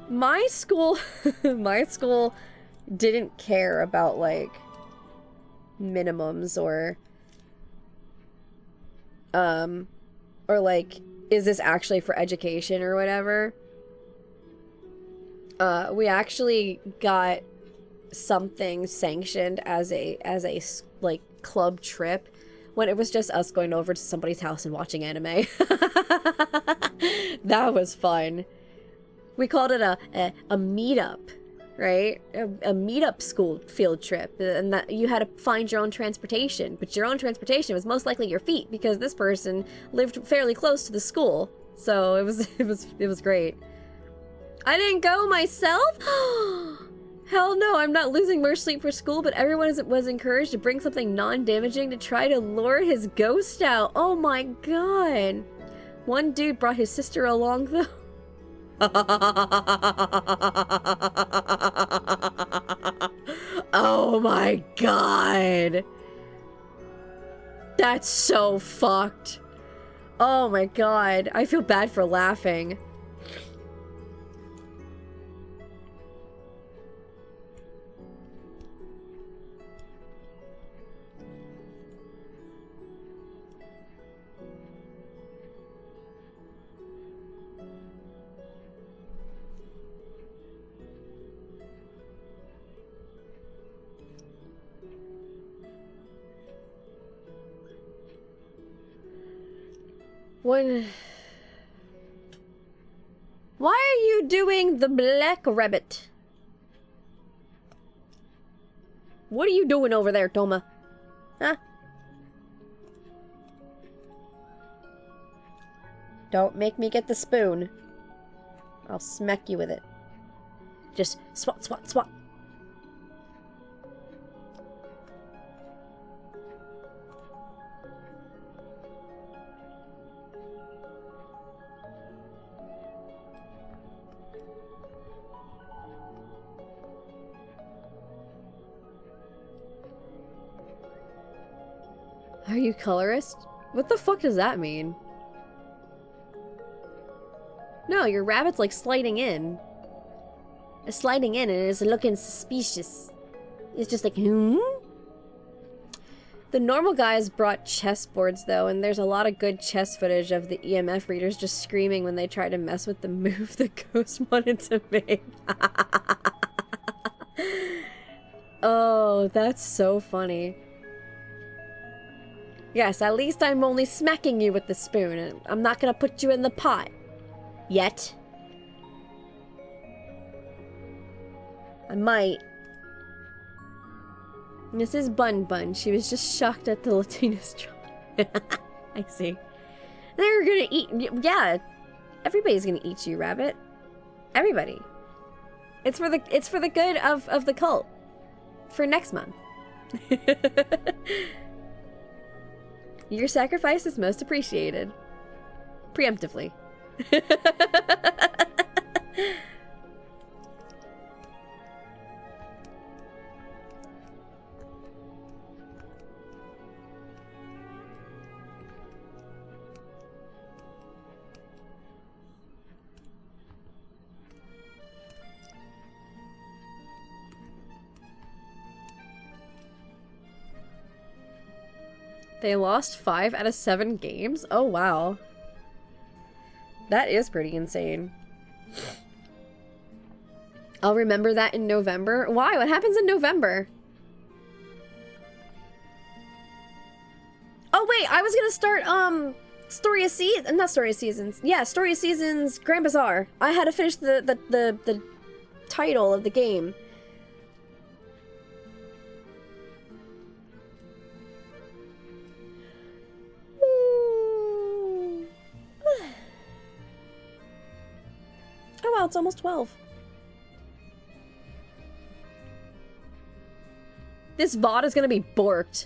My school didn't care about like minimums or like, is this actually for education or whatever. We actually got something sanctioned as a like club trip when it was just us going over to somebody's house and watching anime. That was fun. We called it a meetup, right? A meetup school field trip, and that you had to find your own transportation, but your own transportation was most likely your feet because this person lived fairly close to the school. So it was great. I didn't go myself. Hell no, I'm not losing more sleep for school, but everyone was encouraged to bring something non-damaging to try to lure his ghost out. Oh my god. One dude brought his sister along though. Oh my god. That's so fucked. Oh my god. I feel bad for laughing. Why are you doing the black rabbit? What are you doing over there, Toma? Huh? Don't make me get the spoon. I'll smack you with it. Just swat, swat, swat. Are you colorist? What the fuck does that mean? No, your rabbit's like sliding in. It's sliding in and it's looking suspicious. It's just like, hmm? The normal guys brought chessboards though, and there's a lot of good chess footage of the EMF readers just screaming when they try to mess with the move the ghost wanted to make. Oh, that's so funny. Yes, at least I'm only smacking you with the spoon, and I'm not gonna put you in the pot. Yet. I might. This is Bun Bun. She was just shocked at the Latina's job. I see. They're gonna eat. Yeah, everybody's gonna eat you, Rabbit. Everybody. It's for the good of the cult. For next month. Your sacrifice is most appreciated. Preemptively. They lost 5 out of 7 games? Oh, wow. That is pretty insane. I'll remember that in November. Why? What happens in November? Oh, wait, I was gonna start, Story of Seasons. Not Story of Seasons. Yeah, Story of Seasons Grand Bazaar. I had to finish the title of the game. Oh wow, it's almost 12. This VOD is gonna be borked.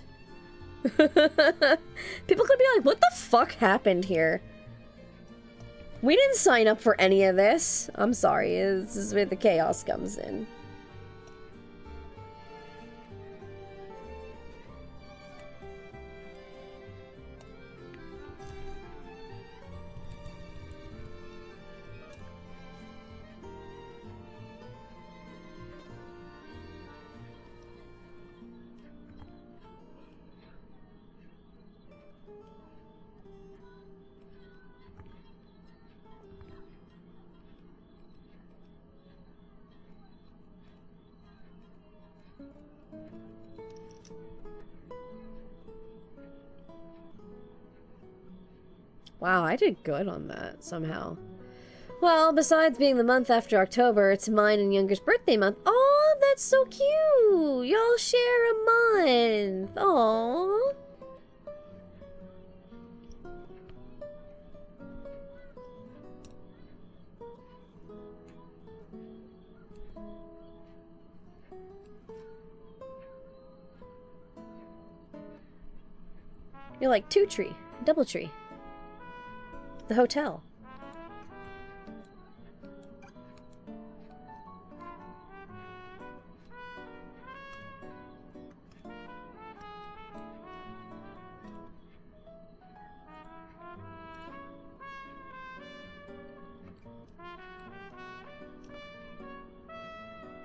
People could be like, what the fuck happened here? We didn't sign up for any of this. I'm sorry, this is where the chaos comes in. Wow, I did good on that, somehow. Well, besides being the month after October, it's mine and Younger's birthday month. Oh, that's so cute! Y'all share a month! Aww. You're like two tree, double tree. The hotel.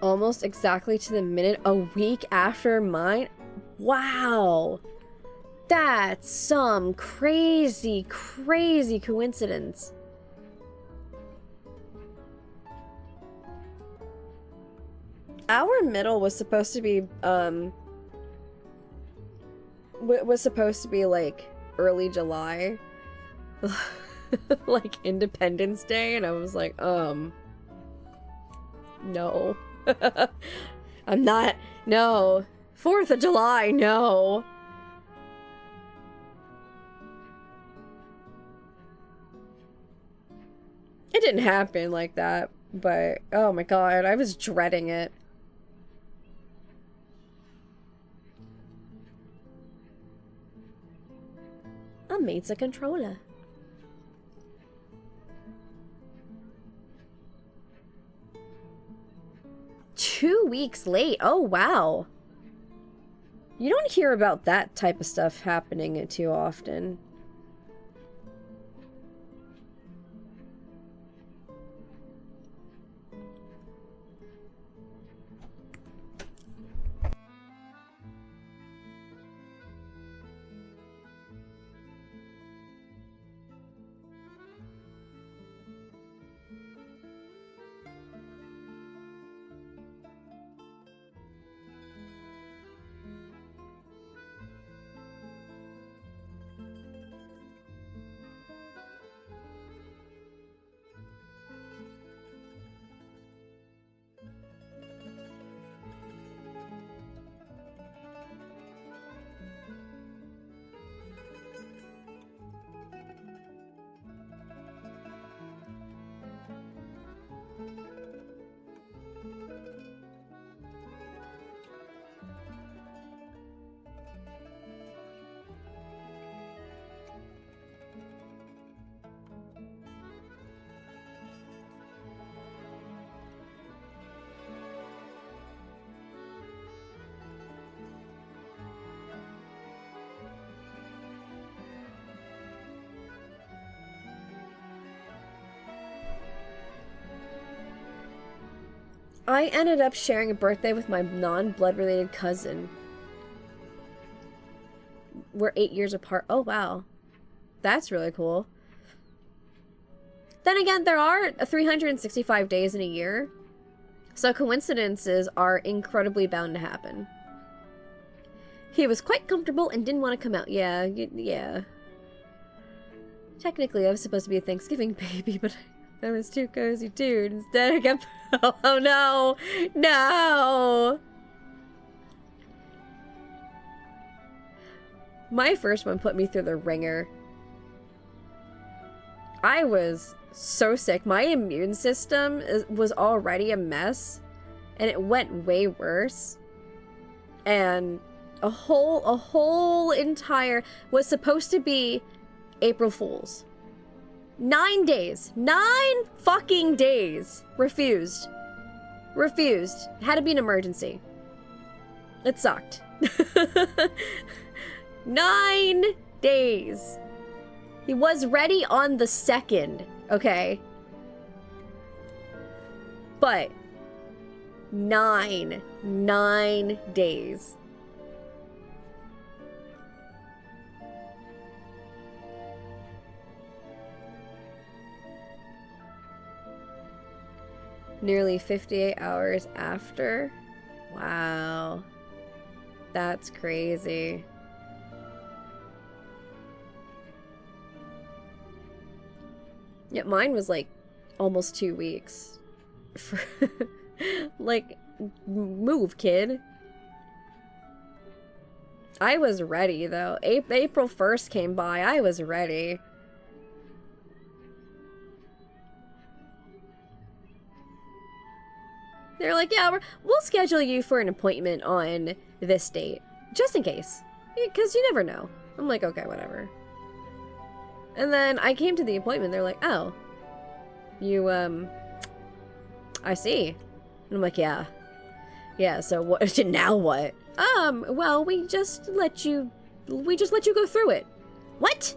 Almost exactly to the minute, a week after mine. Wow. That's some crazy, crazy coincidence. Our middle was supposed to be, was supposed to be, like, early July. Like, Independence Day, and I was like, no. I'm not, no. 4th of July, no. It didn't happen like that, but oh my god, I was dreading it. I made a controller. Two weeks late. Oh wow. You don't hear about that type of stuff happening too often. I ended up sharing a birthday with my non-blood related cousin. We're 8 years apart. Oh, wow. That's really cool. Then again, there are 365 days in a year, so coincidences are incredibly bound to happen. He was quite comfortable and didn't want to come out. Yeah, yeah. Technically, I was supposed to be a Thanksgiving baby, but I was too cozy too. Instead, I got... Oh, no! No! My first one put me through the ringer. I was so sick. My immune system was already a mess, and it went way worse. And a whole entire was supposed to be April Fools. 9 days. 9 fucking days. Refused. Refused. Had to be an emergency. It sucked. 9 days. He was ready on the 2nd, okay? But 9 days. Nearly 58 hours after? Wow. That's crazy. Yeah, mine was like almost 2 weeks. Like, move, kid. I was ready, though. April 1st came by. I was ready. They're like, yeah, we'll schedule you for an appointment on this date. Just in case. Because you never know. I'm like, okay, whatever. And then I came to the appointment. They're like, oh. You, I see. And I'm like, yeah. Yeah, so what? Now what? Well, we just let you go through it. What?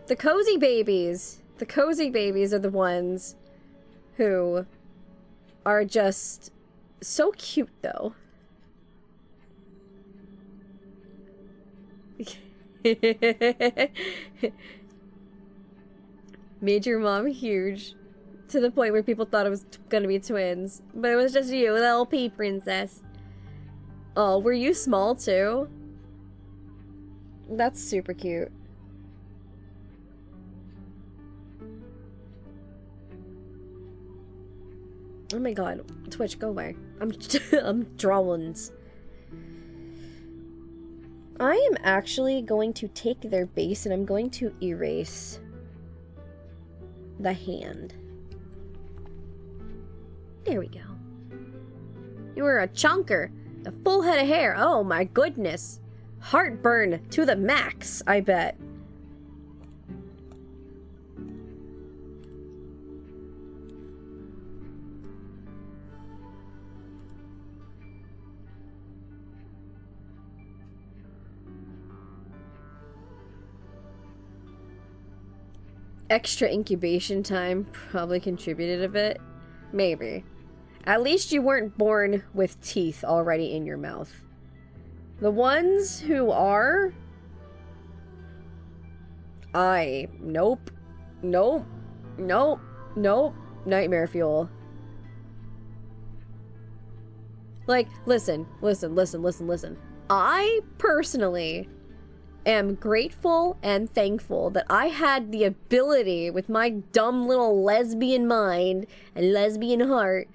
The cozy babies. The cozy babies are the ones who are just so cute, though. Made your mom huge to the point where people thought it was gonna be twins, but it was just you, little pea princess. Oh, were you small too? That's super cute. Oh my god, Twitch, go away. I'm drawings. I am actually going to take their base and I'm going to erase the hand. There we go. You were a chunker. A full head of hair. Oh my goodness. Heartburn to the max, I bet. Extra incubation time probably contributed a bit. Maybe. At least you weren't born with teeth already in your mouth. The ones who are... Nope. Nope. Nope. Nope. Nightmare fuel. Like, listen. I personally am grateful and thankful that I had the ability with my dumb little lesbian mind and lesbian heart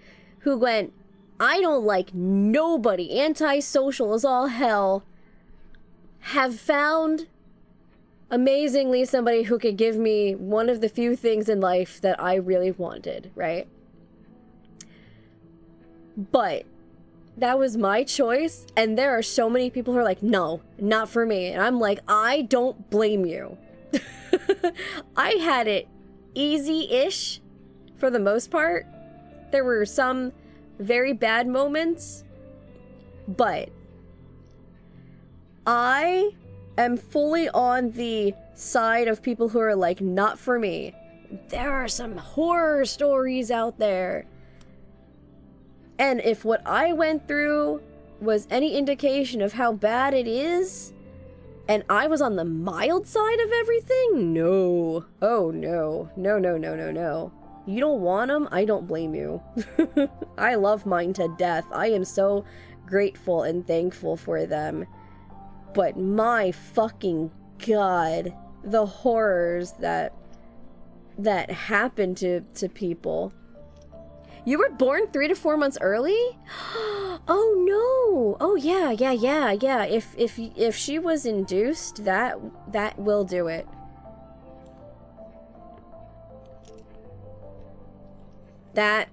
who went, I don't like nobody, antisocial as all hell, have found amazingly somebody who could give me one of the few things in life that I really wanted, right? But that was my choice, and there are so many people who are like, no, not for me. And I'm like, I don't blame you. I had it easy-ish for the most part. There were some very bad moments, but I am fully on the side of people who are like, not for me. There are some horror stories out there. And if what I went through was any indication of how bad it is, and I was on the mild side of everything, no. Oh, no. No, no, no, no, no. You don't want them? I don't blame you. I love mine to death. I am so grateful and thankful for them. But my fucking god, the horrors that happen to people. You were born 3 to 4 months early? Oh no! Oh yeah. If she was induced, that will do it. That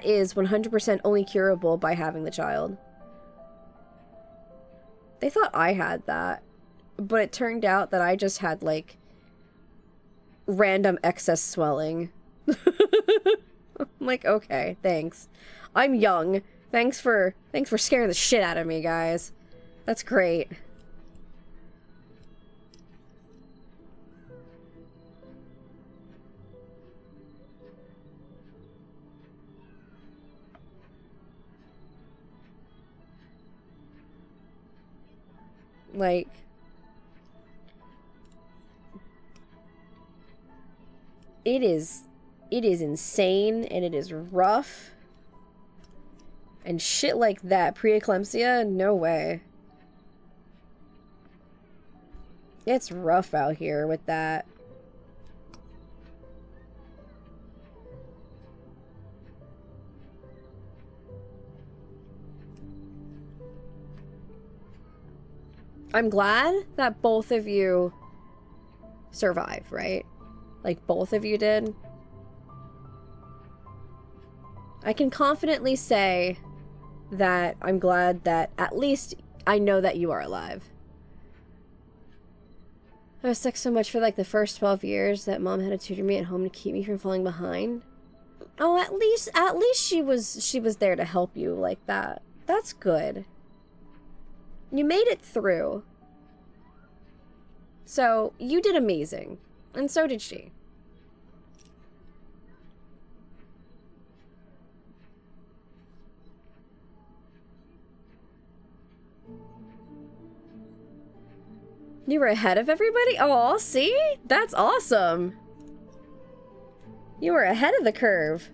is 100% only curable by having the child. They thought I had that, but it turned out that I just had like random excess swelling. I'm like, okay, thanks. I'm young. Thanks for scaring the shit out of me, guys. That's great. Like, it is insane and it is rough. And shit like that, preeclampsia, no way. It's rough out here with that. I'm glad that both of you survived, right? Like, both of you did. I can confidently say that I'm glad that at least I know that you are alive. I was sick so much for like the first 12 years that mom had to tutor me at home to keep me from falling behind. Oh, at least she was there to help you like that. That's good. You made it through. So, you did amazing. And so did she. You were ahead of everybody? Oh, see? That's awesome. You were ahead of the curve.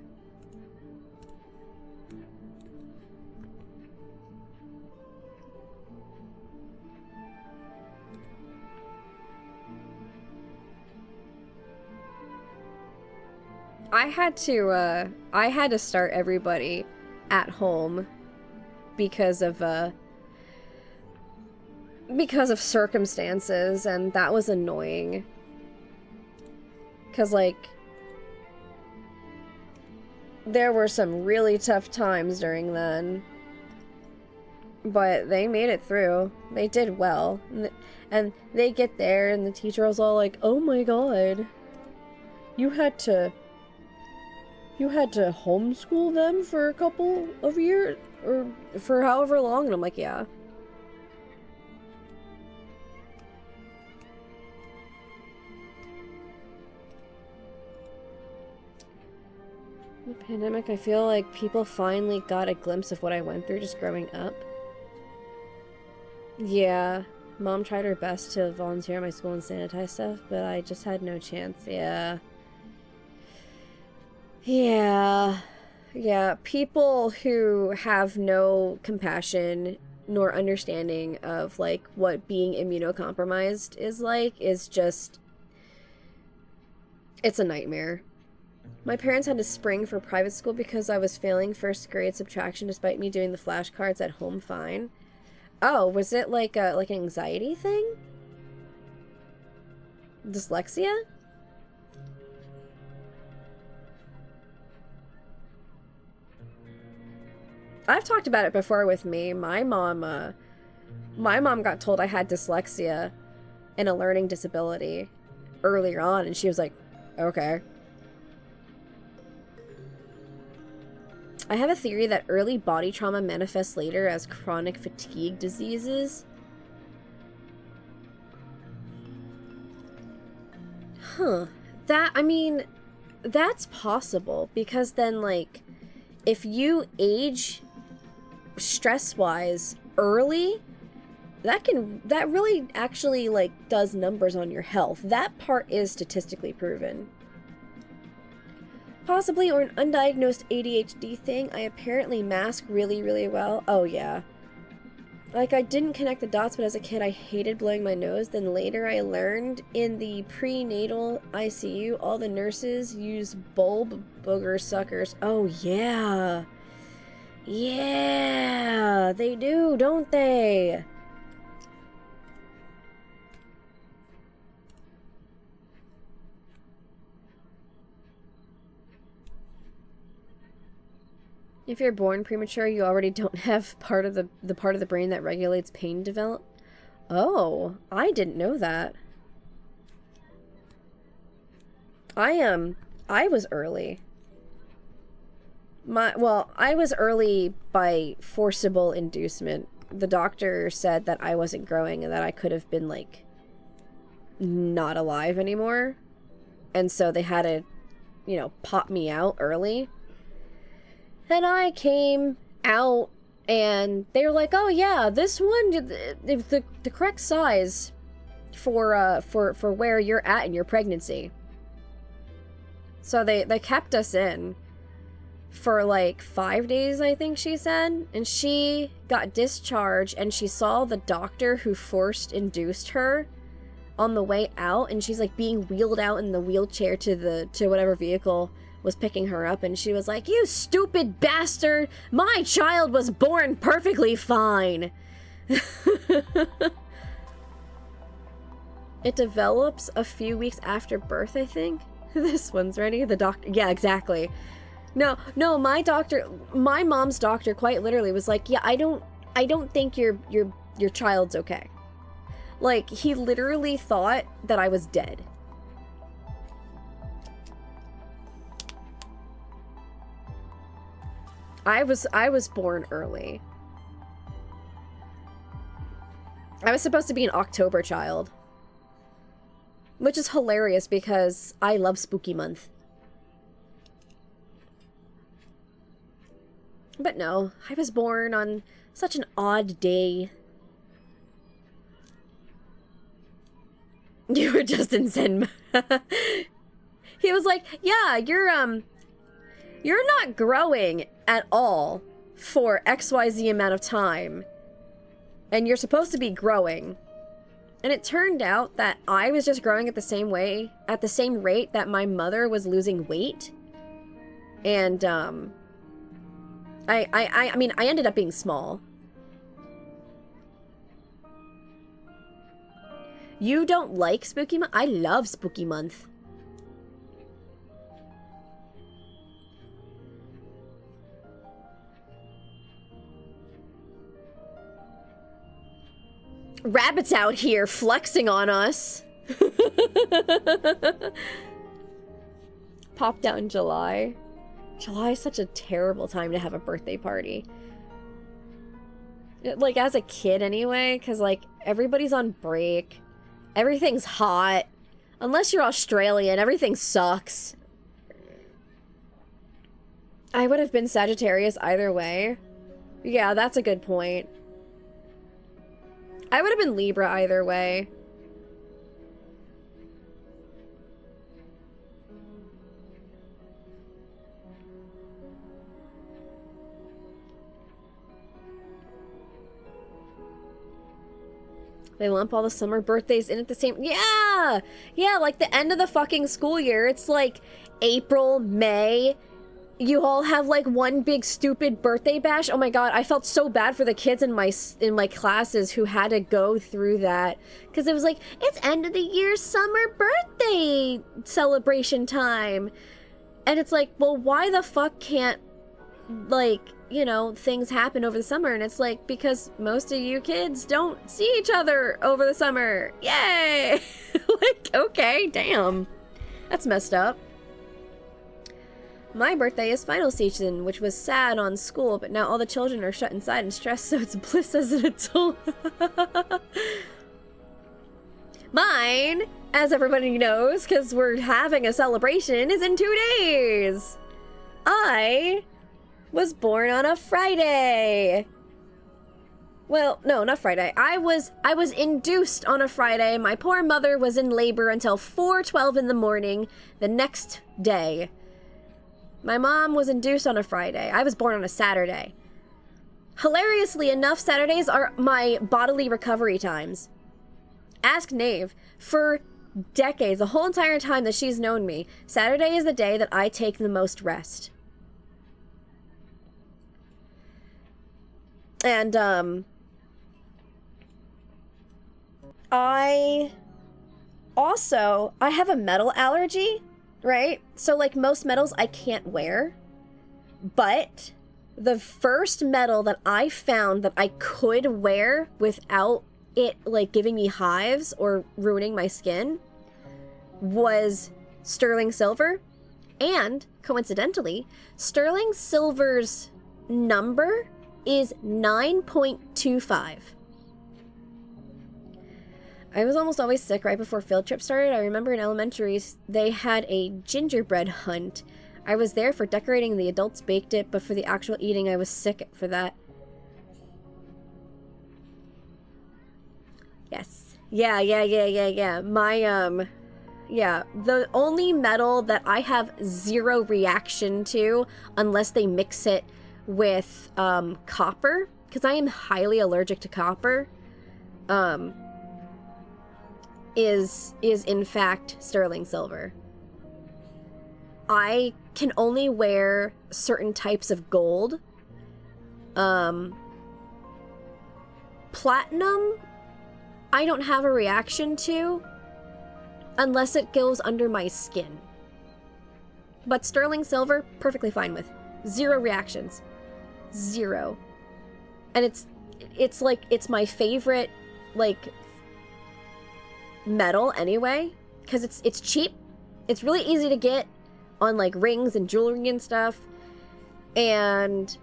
I had to start everybody at home because of circumstances, and that was annoying. 'Cause like there were some really tough times during then. But they made it through. They did well. And they get there and the teacher was all like, "Oh my god. You had to homeschool them for a couple of years or for however long." And I'm like, "Yeah." The pandemic, I feel like people finally got a glimpse of what I went through just growing up. Yeah, mom tried her best to volunteer at my school and sanitize stuff, but I just had no chance. Yeah. Yeah, people who have no compassion nor understanding of, like, what being immunocompromised is like, is just... it's a nightmare. My parents had to spring for private school because I was failing first grade subtraction despite me doing the flashcards at home fine. Oh, was it like an anxiety thing? Dyslexia? I've talked about it before with me. My mom got told I had dyslexia and a learning disability earlier on, and she was like, okay. I have a theory that early body trauma manifests later as chronic fatigue diseases. Huh. That, I mean, that's possible, because then, like, if you age stress-wise early, that really actually, like, does numbers on your health. That part is statistically proven. Possibly, or an undiagnosed ADHD thing. I apparently mask really, really well. Oh, yeah. Like, I didn't connect the dots, but as a kid, I hated blowing my nose. Then later, I learned in the prenatal ICU, all the nurses use bulb booger suckers. Oh, yeah. Yeah, they do, don't they? If you're born premature, you already don't have part of the part of the brain that regulates pain develop. Oh, I didn't know that. I was early. I was early by forcible inducement. The doctor said that I wasn't growing and that I could have been, like, not alive anymore. And so they had to, you know, pop me out early. And I came out, and they were like, "Oh yeah, this one, the correct size for where you're at in your pregnancy." So they kept us in for like 5 days, I think she said, and she got discharged, and she saw the doctor who forced induced her on the way out, and she's like being wheeled out in the wheelchair to whatever vehicle was picking her up, and she was like, "You stupid bastard! My child was born perfectly fine!" It develops a few weeks after birth, I think. This one's ready. The doctor... Yeah, exactly. No, my mom's doctor quite literally was like, "Yeah, I don't think your child's okay." Like, he literally thought that I was dead. I was born early. I was supposed to be an October child. Which is hilarious because I love spooky month. But no, I was born on such an odd day. You were just in Zen. He was like, "Yeah, you're not growing at all for XYZ amount of time. And you're supposed to be growing." And it turned out that I was just growing at the same rate that my mother was losing weight. And, I mean, I ended up being small. You don't like spooky month? I love spooky month. Rabbit's out here flexing on us. Popped out in July. July is such a terrible time to have a birthday party. Like, as a kid anyway, because, like, everybody's on break. Everything's hot. Unless you're Australian, everything sucks. I would have been Sagittarius either way. Yeah, that's a good point. I would have been Libra either way. They lump all the summer birthdays in at the same... Yeah! Yeah, like the end of the fucking school year. It's like April, May... You all have like one big stupid birthday bash. Oh my god, I felt so bad for the kids in my classes who had to go through that, because it was like, it's end of the year summer birthday celebration time, and it's like, well, why the fuck can't, like, you know, things happen over the summer? And it's like, because most of you kids don't see each other over the summer. Yay! Like, okay, damn, that's messed up. My birthday is final season, which was sad on school, but now all the children are shut inside and stressed, so it's bliss as an adult. Mine, as everybody knows, because we're having a celebration, is in 2 days. I was born on a Friday. Well, no, not Friday. I was induced on a Friday. My poor mother was in labor until 4:12 in the morning the next day. My mom was induced on a Friday. I was born on a Saturday. Hilariously enough, Saturdays are my bodily recovery times. Ask Nave. For decades, the whole entire time that she's known me, Saturday is the day that I take the most rest. And, I have a metal allergy, right? So, like, most metals I can't wear. But the first metal that I found that I could wear without it, like, giving me hives or ruining my skin was sterling silver. And, coincidentally, sterling silver's number is 9.25. I was almost always sick right before field trip started. I remember in elementary, they had a gingerbread hunt. I was there for decorating, the adults baked it, but for the actual eating, I was sick for that. Yes. Yeah. My, yeah, the only metal that I have zero reaction to, unless they mix it with, copper, because I am highly allergic to copper, is in fact sterling silver. I can only wear certain types of gold. Platinum, I don't have a reaction to unless it goes under my skin. But sterling silver, perfectly fine with. Zero reactions. Zero. And it's like, it's my favorite, like, metal anyway, because it's cheap. It's really easy to get on, like, rings and jewelry and stuff. And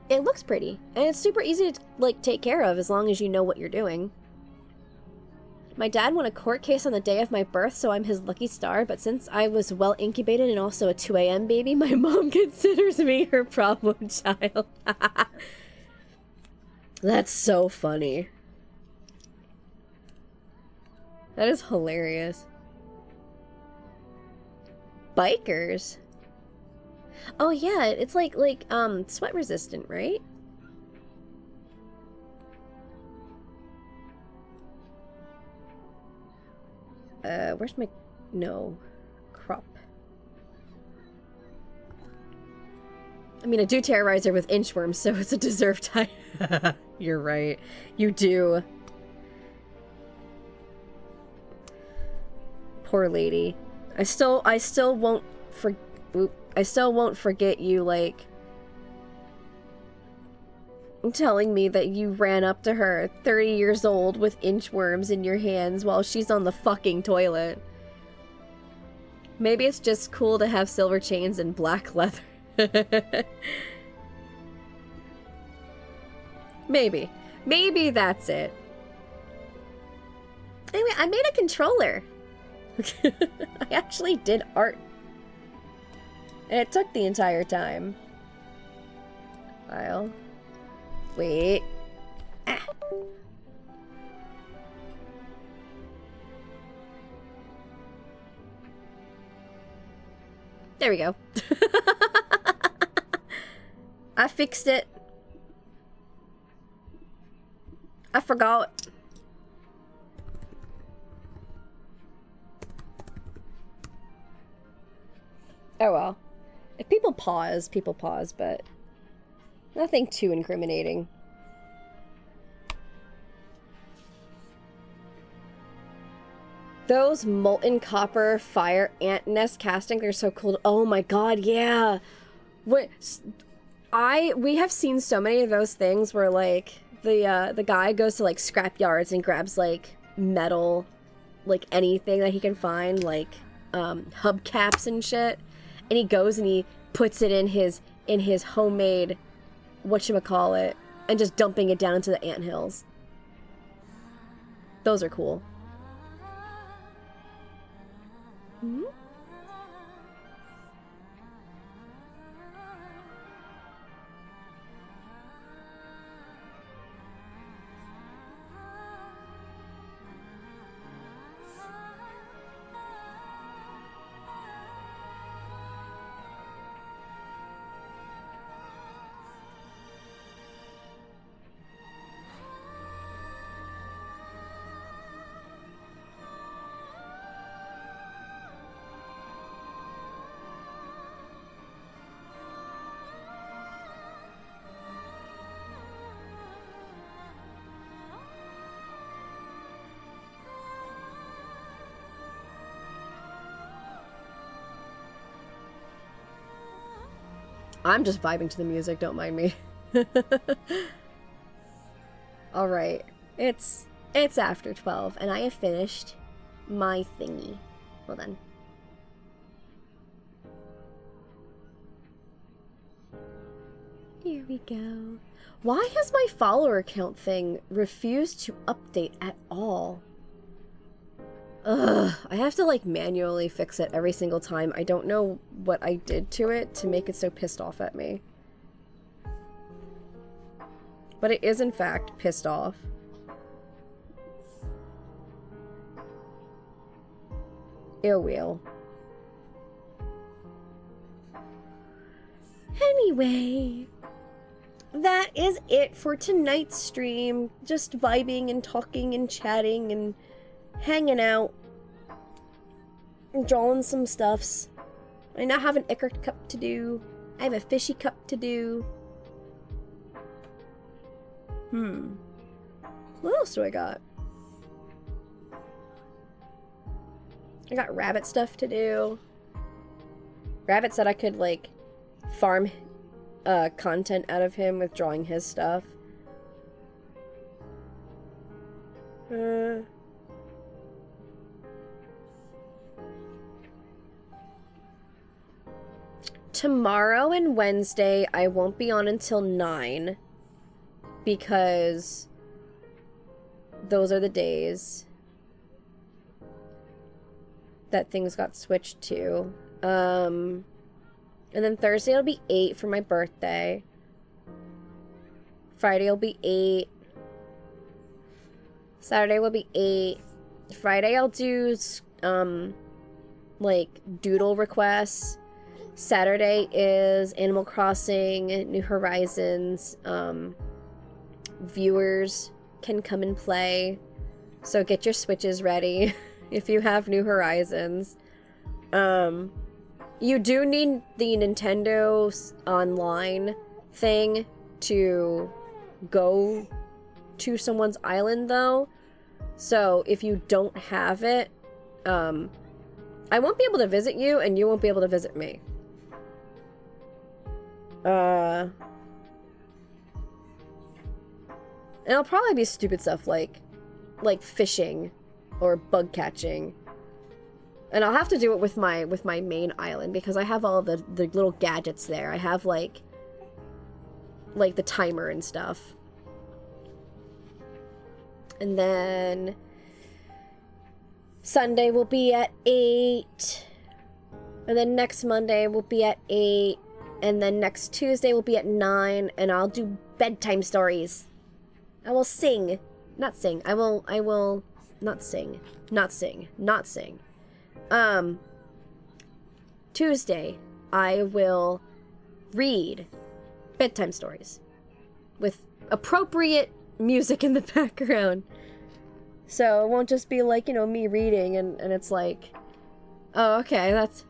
it looks pretty. And it's super easy to, like, take care of as long as you know what you're doing. My dad won a court case on the day of my birth, so I'm his lucky star, but since I was well incubated and also a 2 a.m. baby, my mom considers me her problem child. That's so funny. That is hilarious. Bikers? Oh yeah, it's like sweat resistant, right? Where's my... No. Crop. I mean, I do terrorize with inchworms, so it's a deserved type. You're right. You do. Poor lady. I still won't forget you, like, telling me that you ran up to her 30 years old with inchworms in your hands while she's on the fucking toilet. Maybe it's just cool to have silver chains and black leather. Maybe that's it. Anyway, I made a controller. I actually did art. And it took the entire time. I'll... Wait. Ah. There we go. I fixed it. I forgot. Oh well. If people pause, but nothing too incriminating. Those molten copper fire ant nest castings are so cool. Oh my god, yeah. We have seen so many of those things where, like, the guy goes to, like, scrap yards and grabs, like, metal, like, anything that he can find, like, hubcaps and shit. And he goes and he puts it in his homemade, whatchamacallit, and just dumping it down into the anthills. Those are cool. Hmm? I'm just vibing to the music, don't mind me. Alright, it's after 12, and I have finished my thingy. Well then. Here we go. Why has my follower count thing refused to update at all? Ugh, I have to like manually fix it every single time. I don't know what I did to it to make it so pissed off at me. But it is in fact pissed off. It will. Anyway, that is it for tonight's stream. Just vibing and talking and chatting and hanging out, and drawing some stuffs. I now have an ichor cup to do. I have a fishy cup to do. What else do I got? I got rabbit stuff to do. Rabbit said I could, like, farm content out of him with drawing his stuff. Tomorrow and Wednesday, I won't be on until 9. Because those are the days that things got switched to. And then Thursday will be 8 for my birthday. Friday will be 8. Saturday will be 8. Friday I'll do, like, doodle requests. Saturday is Animal Crossing, New Horizons. Viewers can come and play. So get your Switches ready if you have New Horizons. You do need the Nintendo Online thing to go to someone's island, though. So if you don't have it, I won't be able to visit you, and you won't be able to visit me. And it'll probably be stupid stuff like fishing or bug catching. And I'll have to do it with my main island because I have all the little gadgets there. I have like the timer and stuff. And then Sunday will be at 8. And then next Monday will be at 8. And then next Tuesday will be at 9. And I'll do bedtime stories. I will sing. Not sing. I will not sing. Not sing. Not sing. Tuesday, I will read bedtime stories with appropriate music in the background. So it won't just be like, you know, me reading and it's like, oh, okay, that's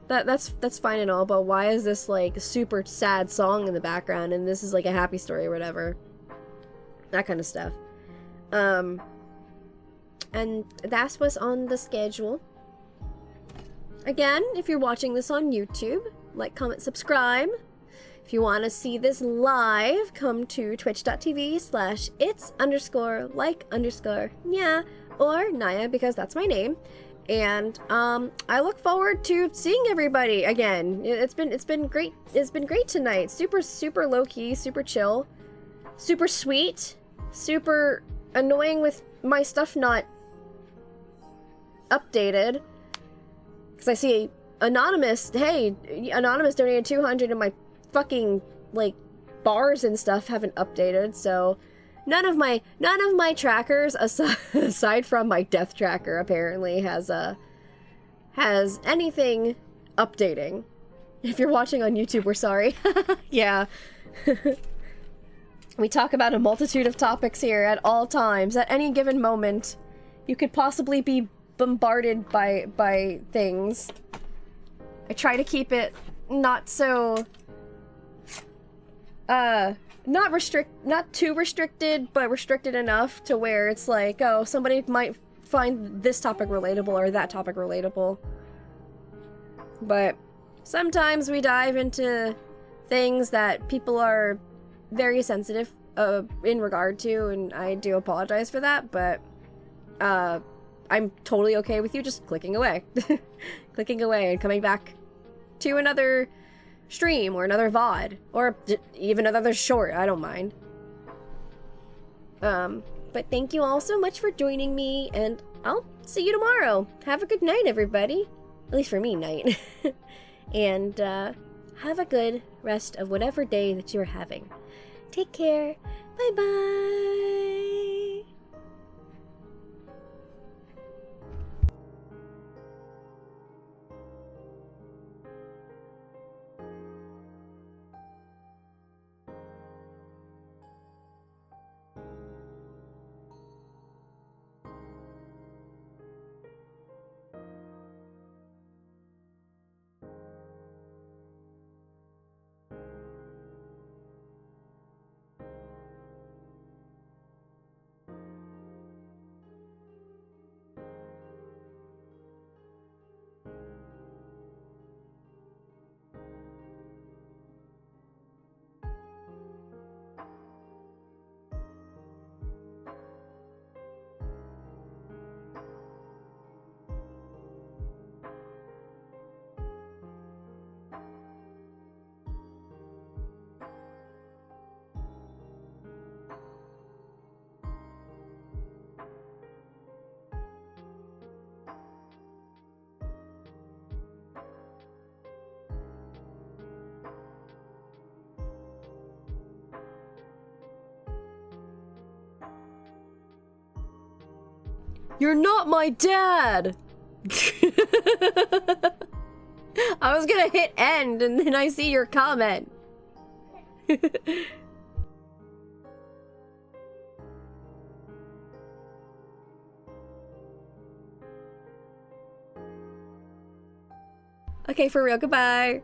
fine and all, but why is this like super sad song in the background and this is like a happy story or whatever? That kind of stuff. And that's what's on the schedule. Again, if you're watching this on YouTube, like, comment, subscribe. If you want to see this live, come to twitch.tv/its_like_nya or Nya, because that's my name. And I look forward to seeing everybody again. It's been great. It's been great tonight. Super low key, super chill, super sweet, super annoying with my stuff not updated. Because I see Anonymous, hey, Anonymous donated 200 and my fucking, like, bars and stuff haven't updated, so none of my trackers, aside from my death tracker, apparently has anything updating. If you're watching on YouTube, we're sorry. Yeah. We talk about a multitude of topics here at all times. At any given moment, you could possibly be bombarded by things. I try to keep it not so not too restricted, but restricted enough to where it's like, oh, somebody might find this topic relatable or that topic relatable. But sometimes we dive into things that people are very sensitive in regard to, and I do apologize for that, but I'm totally okay with you just clicking away. Clicking away and coming back to another stream or another VOD or even another short. I don't mind. But thank you all so much for joining me, and I'll see you tomorrow. Have a good night, everybody. At least for me, night. And have a good rest of whatever day that you're having. Take care. Bye-bye. You're not my dad! I was gonna hit end and then I see your comment. Okay, for real, goodbye.